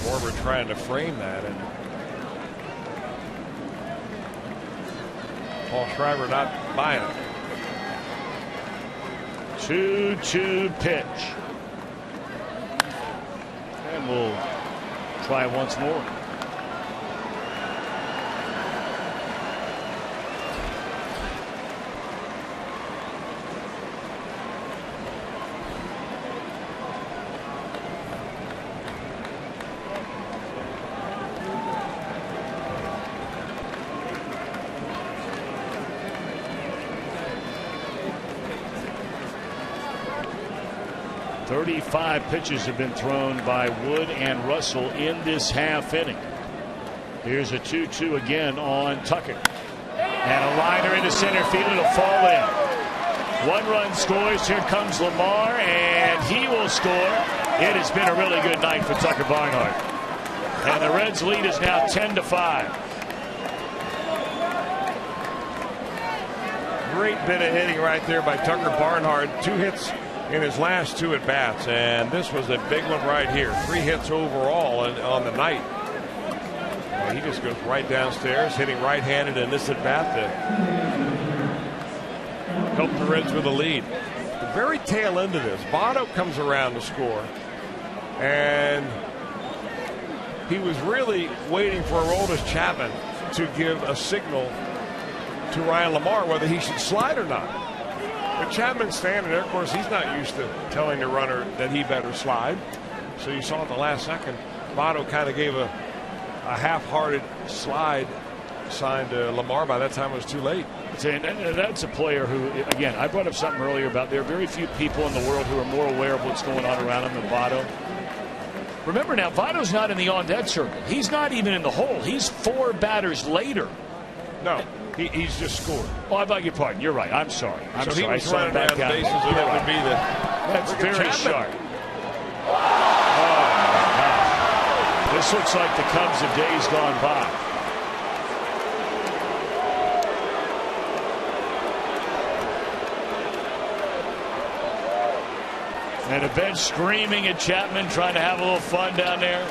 Schwarber trying to frame that, and Paul Schreiber not buying it. 2-2 pitch. And we'll try once more. Five pitches have been thrown by Wood and Russell in this half inning. Here's a 2-2 again on Tucker. And a liner into center field. It'll fall in. 1 run scores. Here comes Lamar, and he will score. It has been a really good night for Tucker Barnhart. And the Reds' lead is now 10-5. Great bit of hitting right there by Tucker Barnhart. 2 hits in his last 2 at bats, and this was a big one right here. 3 hits overall on the night. And he just goes right downstairs, hitting right-handed in this at bat to help the Reds with a lead. The very tail end of this, Votto comes around to score, and he was really waiting for Aroldis Chapman to give a signal to Ryan Lamar whether he should slide or not. But Chapman's standing there. Of course, he's not used to telling the runner that he better slide. So you saw at the last second, Votto kind of gave a half-hearted slide sign to Lamar. By that time, it was too late. And that's a player who, again, I brought up something earlier about there are very few people in the world who are more aware of what's going on around him than Votto. Remember now, Votto's not in the on-deck circle. He's not even in the hole. He's 4 batters later. No. He's just scored. Oh, I beg your pardon. You're right. I'm sorry. I'm sorry. He was running down the bases, and that would be the. That's very sharp. Oh, my gosh. This looks like the Cubs of days gone by. And a bench screaming at Chapman, trying to have a little fun down there.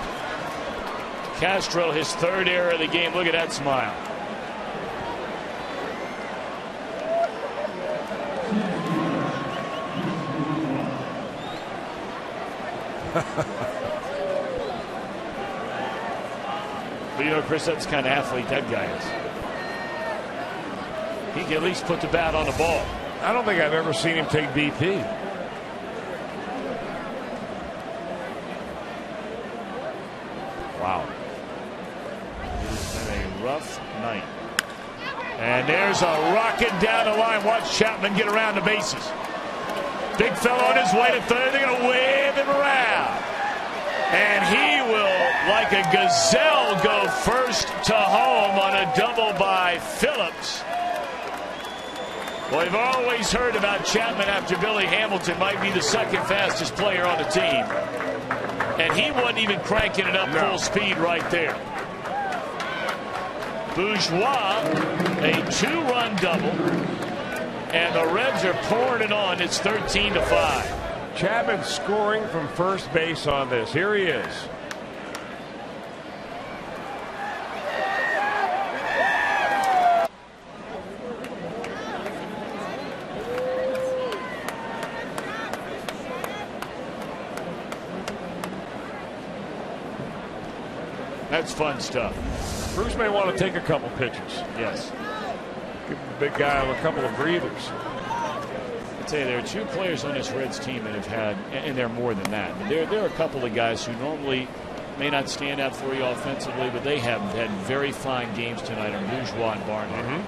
Castro, his 3rd error of the game. Look at that smile. But you know, Chris, that's the kind of athlete that guy is. He can at least put the bat on the ball. I don't think I've ever seen him take BP. Wow. It has been a rough night. And there's a rocket down the line. Watch Chapman get around the bases. Big fella on his way to 3rd. They're going to wave him around. And he will, like a gazelle, go first to home on a double by Phillips. Well, we've always heard about Chapman after Billy Hamilton might be the 2nd fastest player on the team. And he wasn't even cranking it up full speed right there. Bourgeois, a 2-run double. And the Reds are pouring it on. It's 13-5. Chapman scoring from first base on this. Here he is. That's fun stuff. Bruce may want to take a couple pitches. Yes. Give the big guy a couple of breathers. I tell you, there are 2 players on this Reds team that have had, and there are more than that. But there are a couple of guys who normally may not stand out for you offensively, but they have had very fine games tonight on Bourgeois and Barnhart.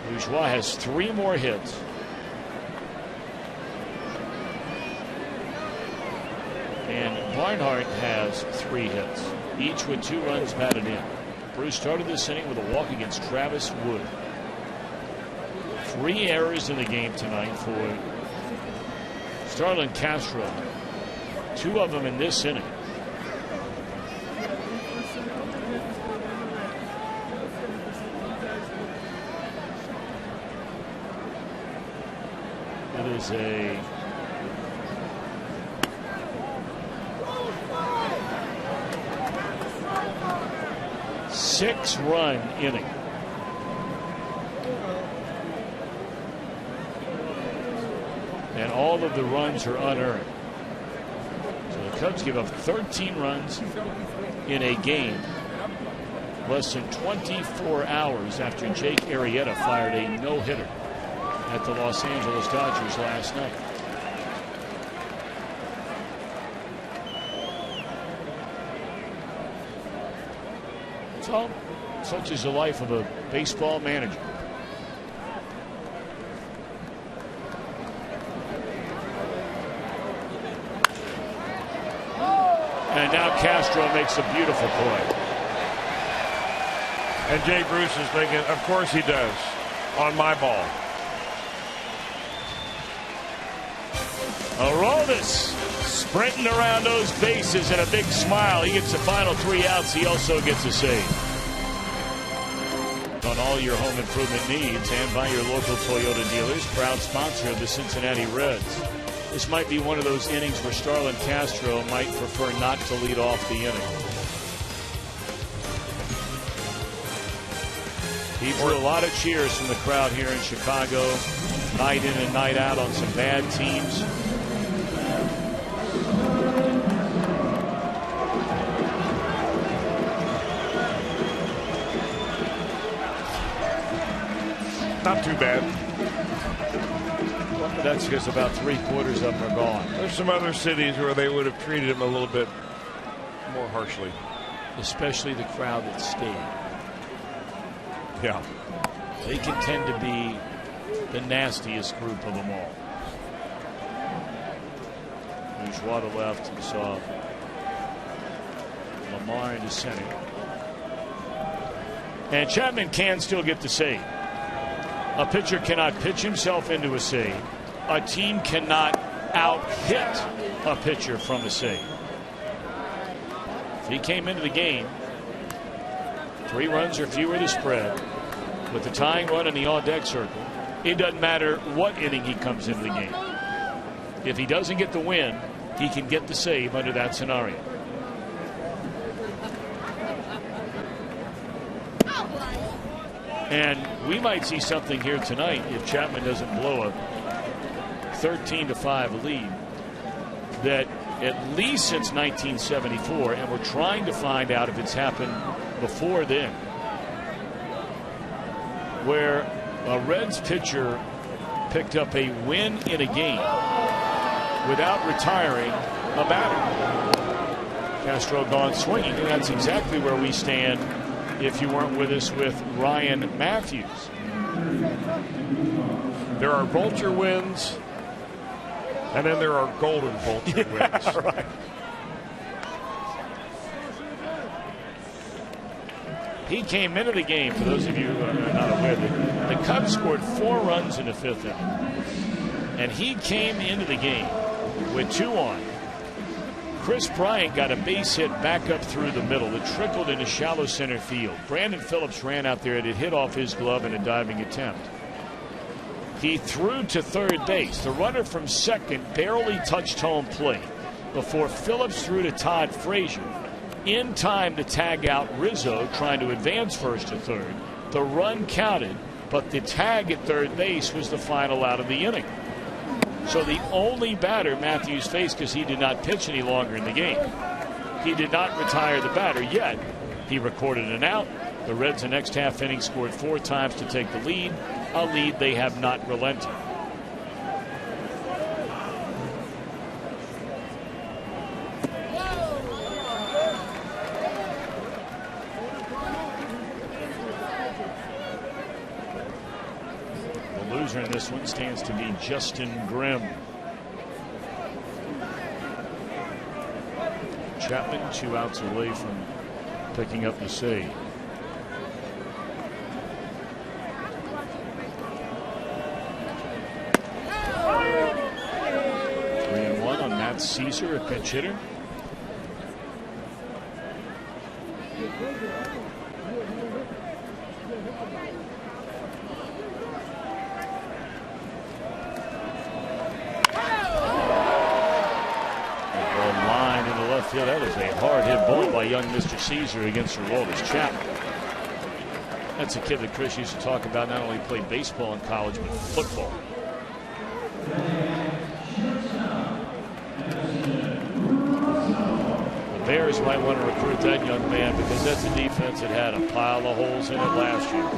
Bourgeois has 3 more hits. And Barnhart has 3 hits, each with 2 runs batted in. Bruce started this inning with a walk against Travis Wood. 3 errors in the game tonight for Starlin Castro. 2 of them in this inning. It is a six-run inning. And all of the runs are unearned. So the Cubs give up 13 runs in a game less than 24 hours after Jake Arrieta fired a no-hitter at the Los Angeles Dodgers last night. So, such is the life of a baseball manager. And now Castro makes a beautiful play. And Jay Bruce is thinking, of course he does, on my ball. Aroldis sprinting around those bases and a big smile. He gets the final 3 outs. He also gets a save. On all your home improvement needs and by your local Toyota dealers, proud sponsor of the Cincinnati Reds. This might be one of those innings where Starlin Castro might prefer not to lead off the inning. He drew a lot of cheers from the crowd here in Chicago, night in and night out on some bad teams. Not too bad. But that's because about 3/4 of them are gone. There's some other cities where they would have treated him a little bit more harshly. Especially the crowd that stayed. Yeah. They can tend to be the nastiest group of them all. Bourgeois to left. We saw Lamar into center. And Chapman can still get the save. A pitcher cannot pitch himself into a save. A team cannot out-hit a pitcher from a save. If he came into the game, 3 runs or fewer to spread, with the tying run in the on-deck circle, it doesn't matter what inning he comes into the game. If he doesn't get the win, he can get the save under that scenario. And we might see something here tonight if Chapman doesn't blow a 13-5 lead that at least since 1974, and we're trying to find out if it's happened before then, where a Reds pitcher picked up a win in a game without retiring a batter. Castro gone swinging, and that's exactly where we stand if you weren't with us with Ryan Matthews. There are vulture wins, and then there are golden vulture wins. Right. He came into the game, for those of you who are not aware, the Cubs scored 4 runs in the 5th inning. And he came into the game with 2 on. Chris Bryant got a base hit back up through the middle that trickled into shallow center field. Brandon Phillips ran out there and it hit off his glove in a diving attempt. He threw to third base. The runner from second barely touched home plate before Phillips threw to Todd Frazier in time to tag out Rizzo trying to advance first to third. The run counted, but the tag at third base was the final out of the inning. So the only batter Matthews faced, because he did not pitch any longer in the game, he did not retire the batter yet. He recorded an out. The Reds the next half inning scored 4 times to take the lead, a lead they have not relented. The loser in this one stands to be Justin Grimm. Chapman 2 outs away from picking up the save. 3-1 on Matt Caesar, a pinch hitter. Yeah, that is a hard hit ball by young Mr. Caesar against Aroldis Chapman. That's a kid that Chris used to talk about. Not only played baseball in college, but football. The Bears might want to recruit that young man because that's a defense that had a pile of holes in it last year.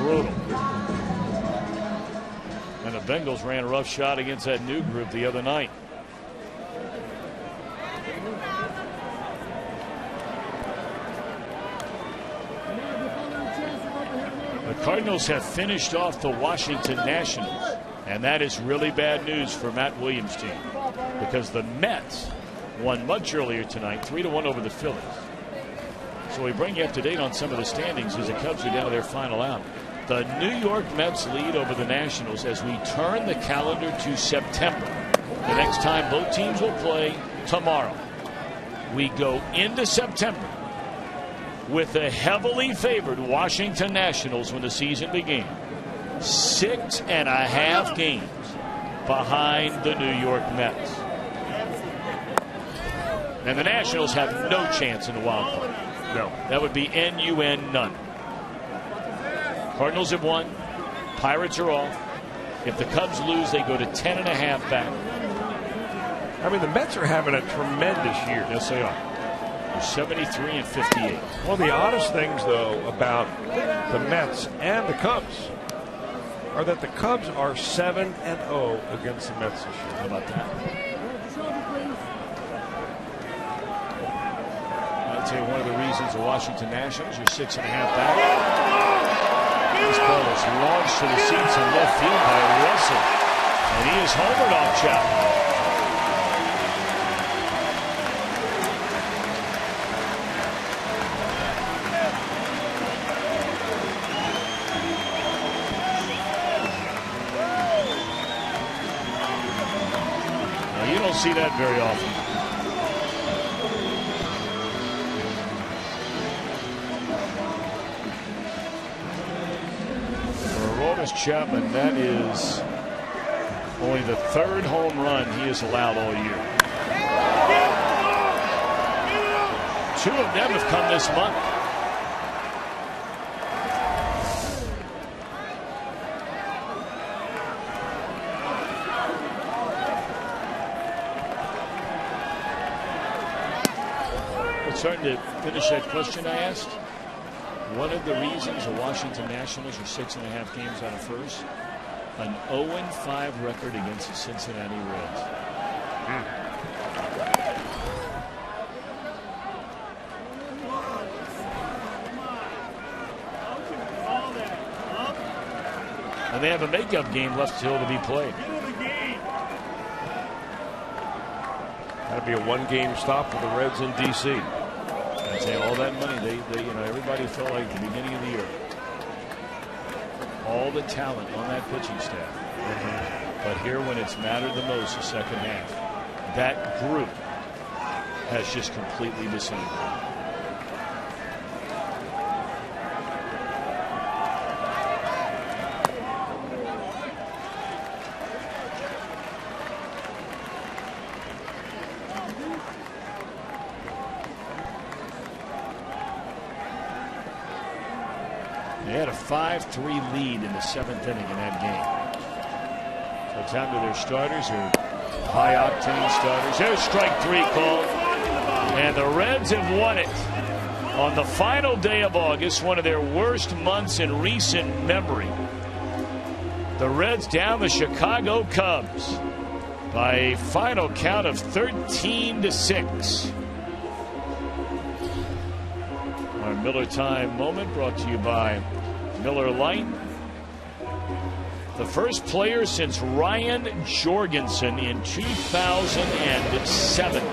Brutal. And the Bengals ran a rough shot against that new group the other night. The Cardinals have finished off the Washington Nationals, and that is really bad news for Matt Williams' team because the Mets won much earlier tonight, 3-1 over the Phillies. So we bring you up to date on some of the standings as the Cubs are down to their final out. The New York Mets lead over the Nationals as we turn the calendar to September. The next time both teams will play tomorrow. We go into September with the heavily favored Washington Nationals when the season began. 6.5 games behind the New York Mets. And the Nationals have no chance in the wild card. No, that would be NUN none. Cardinals have won. Pirates are off. If the Cubs lose, they go to 10.5 back. I mean, the Mets are having a tremendous year. Yes, they are. They're 73 and 58. One of the oddest things, though, about the Mets and the Cubs are that the Cubs are 7-0 against the Mets this year. How about that? I'd say one of the reasons the Washington Nationals are 6.5 back. This ball is launched to the seats in left field by Russell. And he is homered off Chapman. Now, you don't see that very often. Aroldis Chapman, that is only the 3rd home run he has allowed all year. 2 of them have come this month. We're starting to finish that question I asked. One of the reasons the Washington Nationals are 6.5 games out of first, an 0-5 record against the Cincinnati Reds. And they have a makeup game left still to be played. That'd be a 1-game stop for the Reds in D.C. I'd say all that money, they everybody felt like at the beginning of the year. All the talent on that pitching staff. But here, when it's mattered the most, the second half, that group has just completely disintegrated. They had a 5-3 lead in the 7th inning in that game. So it's down to their starters are high-octane starters. There's strike 3 called. And the Reds have won it on the final day of August, one of their worst months in recent memory. The Reds down the Chicago Cubs by a final count of 13-6. Our Miller Time moment brought to you by Miller Lite. The first player since Ryan Jorgensen in 2007.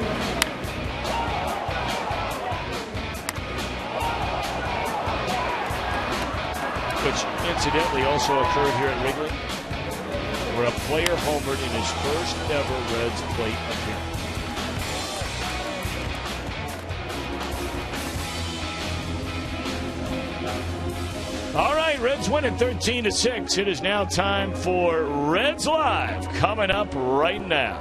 Which incidentally also occurred here at Wrigley, where a player homered in his first ever Reds plate appearance. All right, Reds win at 13-6. It is now time for Reds Live, coming up right now.